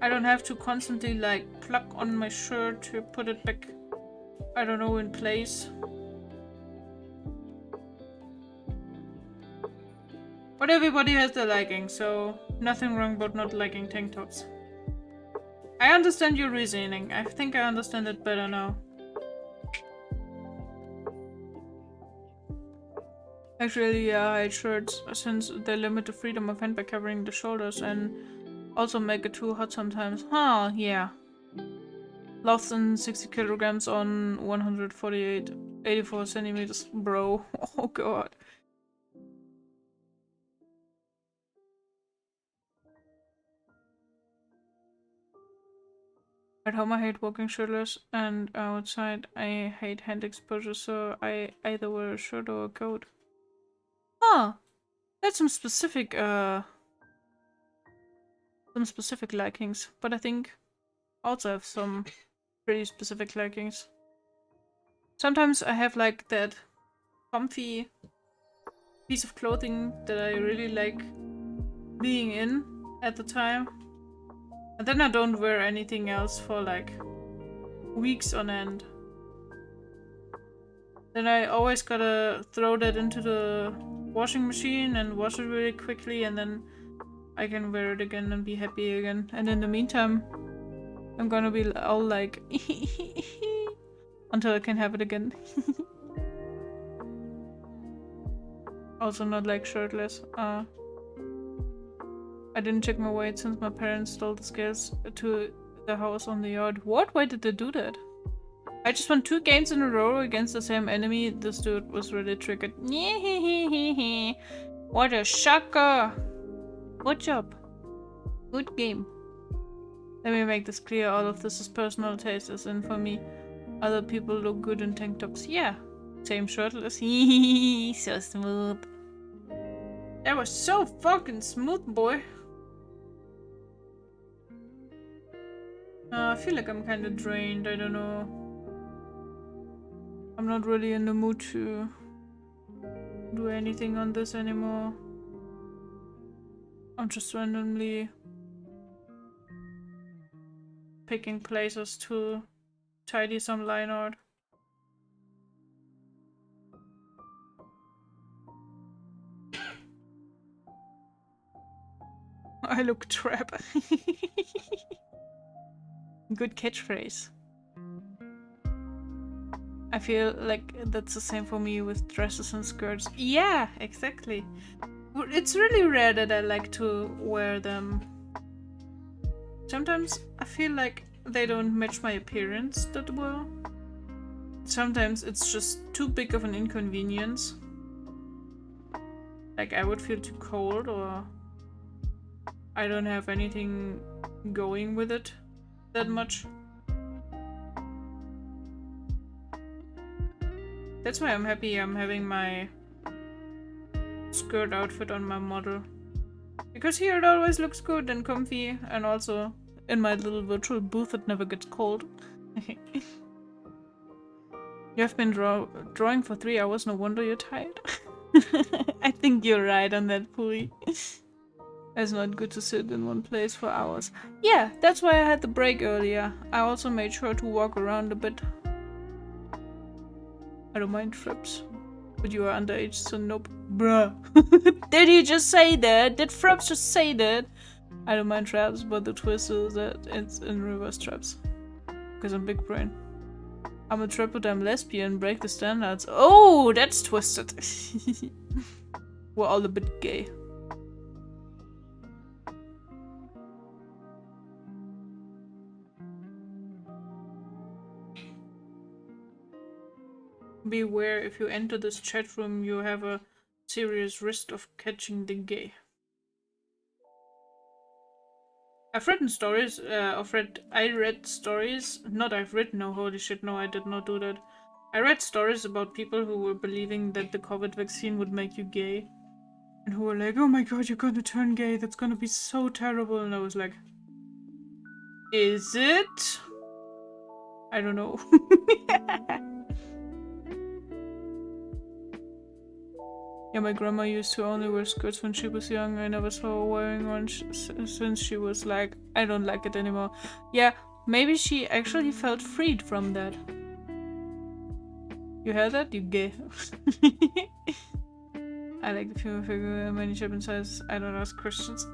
I don't have to constantly like pluck on my shirt to put it back, I don't know, in place. But everybody has their liking, so nothing wrong about not liking tank tops. I understand your reasoning. I think I understand it better now. Actually, yeah, I hate shirts since they limit the freedom of hand by covering the shoulders and also make it too hot sometimes. Huh, yeah. Less than 60 kilograms on 84 centimeters, bro. Oh god. At home I hate walking shirtless, and outside I hate hand exposure, so I either wear a shirt or a coat. Huh. That's some specific likings, but I think I also have some pretty specific likings. Sometimes I have like that comfy piece of clothing that I really like being in at the time, and then I don't wear anything else for like weeks on end. Then I always gotta throw that into the washing machine and wash it really quickly, and then I can wear it again and be happy again. And in the meantime, I'm gonna be all like until I can have it again. Also not like shirtless. I didn't check my weight since my parents stole the scales to the house on the yard. What? Why did they do that? I just won 2 games in a row against the same enemy. This dude was really triggered. What a shocker! Good job. Good game. Let me make this clear. All of this is personal taste, as in for me. Other people look good in tank tops. Yeah. Same shirtless. So smooth. That was so fucking smooth, boy. I feel like I'm kind of drained. I don't know. I'm not really in the mood to do anything on this anymore. I'm just randomly picking places to tidy some line art. I look trap. Good catchphrase. I feel like that's the same for me with dresses and skirts. Yeah, exactly. It's really rare that I like to wear them. Sometimes I feel like they don't match my appearance that well. Sometimes it's just too big of an inconvenience. Like I would feel too cold, or I don't have anything going with it that much. That's why I'm happy I'm having my skirt outfit on my model. Because here it always looks good and comfy, and also in my little virtual booth it never gets cold. You have been drawing for 3 hours, no wonder you're tired. I think you're right on that, Pui. It's not good to sit in one place for hours. Yeah, that's why I had the break earlier. I also made sure to walk around a bit. I don't mind trips. But you are underage, so nope. Bruh. Did he just say that? Did Fraps just say that? I don't mind traps, but the twist is that it's in reverse traps. Because I'm big brain. I'm a trap, but I'm lesbian. Break the standards. Oh, that's twisted. We're all a bit gay. Beware, if you enter this chat room, you have a serious risk of catching the gay. I've written stories, I read stories, not I've written, no, holy shit, no, I did not do that. I read stories about people who were believing that the COVID vaccine would make you gay. And who were like, oh my god, you're gonna turn gay, that's gonna be so terrible. And I was like, is it? I don't know. Yeah, my grandma used to only wear skirts when she was young. I never saw her wearing one since she was like, I don't like it anymore. Yeah, maybe she actually felt freed from that. You heard that? You gay. I like the female figure, many shape and size. I don't ask questions.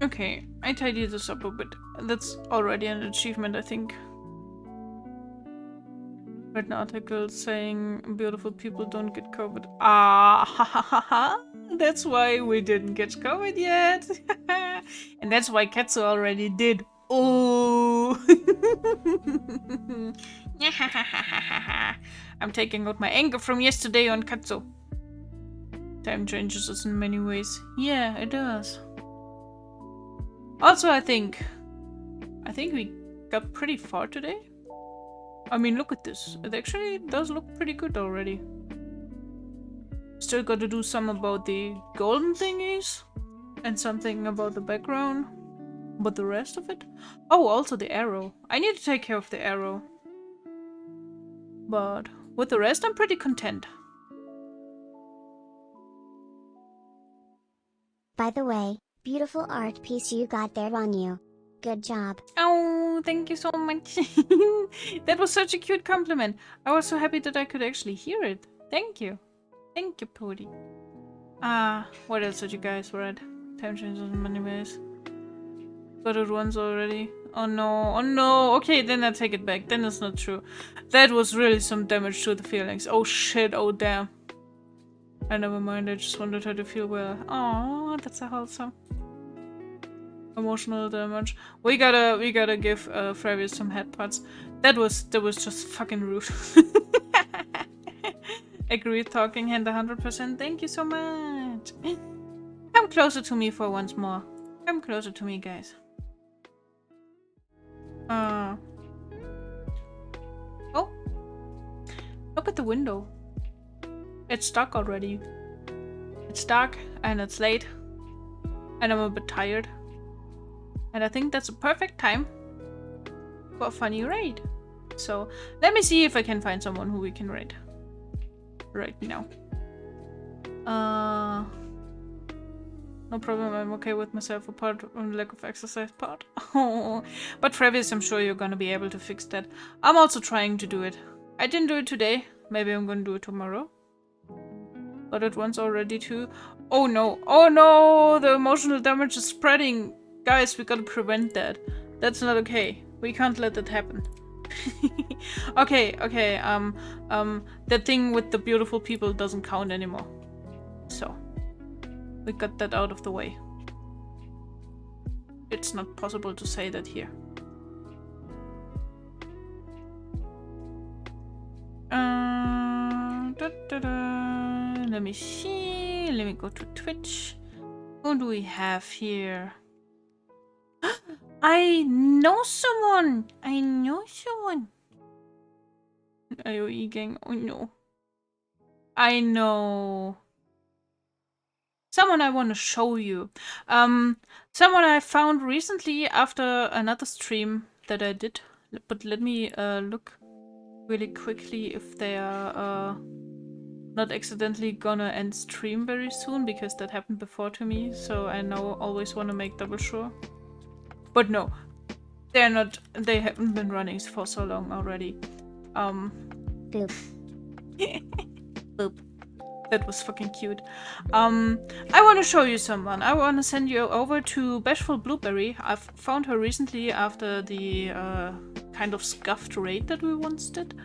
Okay, I tidied this up a bit. That's already an achievement, I think. Read an article saying beautiful people don't get COVID. Ah, ha ha ha ha. That's why we didn't get COVID yet. And that's why Katsu already did. Oh. I'm taking out my anger from yesterday on Katsu. Time changes us in many ways. Yeah, it does. Also, I think we got pretty far today. I mean, look at this. It actually does look pretty good already. Still got to do some about the golden thingies and something about the background. But the rest of it? Oh, also the arrow. I need to take care of the arrow. But with the rest, I'm pretty content. By the way, beautiful art piece you got there on you. Good job. Oh, thank you so much. That was such a cute compliment. I was so happy that I could actually hear it. Thank you. Thank you, Pody. What else did you guys read? Time changes in many ways. Got it once already. Oh no, oh no. Okay, then I take it back. Then it's not true. That was really some damage to the feelings. Oh shit, oh damn. Never mind, I just wanted her to feel well. Oh, that's a wholesome. Emotional damage. We gotta give Fravius some head pats. That was just fucking rude. Agree, talking hand 100%. Thank you so much. Come closer to me for once more. Come closer to me, guys. Oh. Look at the window. It's dark already. It's dark and it's late. And I'm a bit tired. And I think that's a perfect time for a funny raid. So let me see if I can find someone who we can raid right now. No problem, I'm okay with myself apart from the lack of exercise part. But Travis, I'm sure you're gonna be able to fix that. I'm also trying to do it. I didn't do it today. Maybe I'm gonna do it tomorrow. Got it once already too. Oh no. Oh no! The emotional damage is spreading. Guys, we gotta prevent that. That's not okay. We can't let that happen. Okay. That thing with the beautiful people doesn't count anymore. So, we got that out of the way. It's not possible to say that here. Let me see. Let me go to Twitch. Who do we have here? I know someone. AOE gang. Oh no. I know. Someone I want to show you. Someone I found recently after another stream that I did. But let me look really quickly if they are not accidentally gonna end stream very soon, because that happened before to me, so I now always want to make double sure. But no, they're not. They haven't been running for so long already. Boop. Boop. That was fucking cute. I want to show you someone. I want to send you over to Bashful Blueberry. I've found her recently after the kind of scuffed raid that we once did.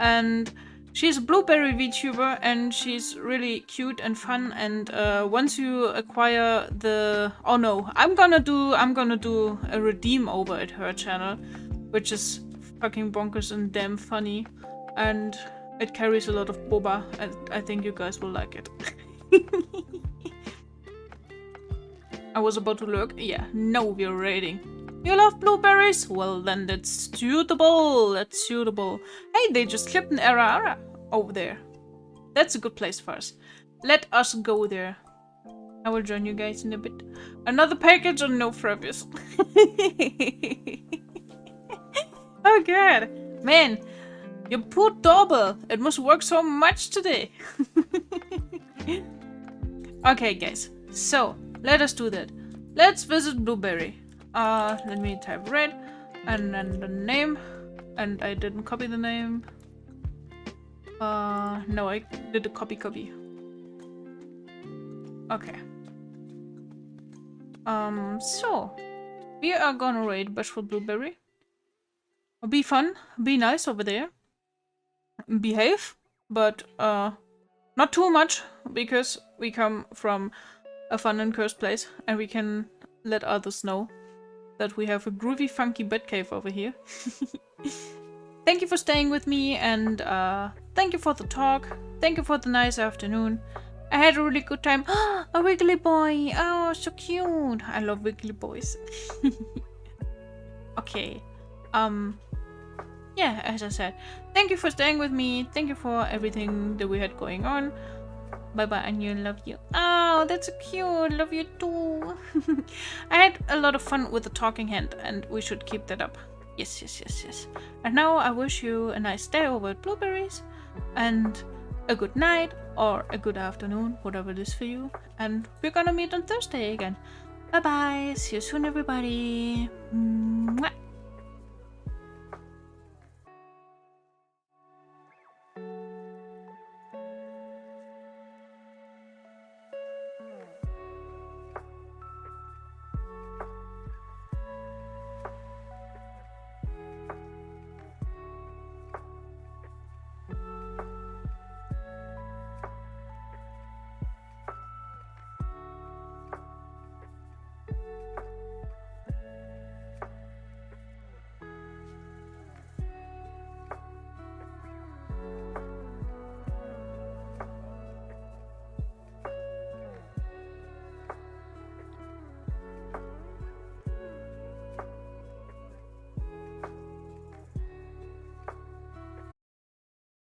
And she's a blueberry VTuber and she's really cute and fun. And once you acquire the... Oh no, I'm gonna do a redeem over at her channel, which is fucking bonkers and damn funny. And it carries a lot of boba, and I think you guys will like it. I was about to lurk. Yeah, no, we're raiding. You love blueberries? Well, then that's suitable. That's suitable. Hey, they just clipped an Ara over there. That's a good place for us. Let us go there. I will join you guys in a bit. Another package or no Frappius? Oh god. Man. You poor doorbell! It must work so much today! Okay, guys. So, let us do that. Let's visit Blueberry. Let me type red. And then the name. And I didn't copy the name. No, I did a copy. Okay. So. We are gonna raid Bashful Blueberry. Be fun. Be nice over there. Behave, but not too much, because we come from a fun and cursed place and we can let others know that we have a groovy funky Batcave over here. Thank you for staying with me, and thank you for the talk, thank you for the nice afternoon. I had a really good time. A wiggly boy! Oh, so cute! I love wiggly boys. Okay. Yeah, as I said, thank you for staying with me. Thank you for everything that we had going on. Bye bye, and you, love you. Oh, that's so cute. Love you too. I had a lot of fun with the talking hand, and we should keep that up. Yes. And now I wish you a nice day over at Blueberries, and a good night or a good afternoon, whatever it is for you. And we're gonna meet on Thursday again. Bye bye. See you soon, everybody. Mwah.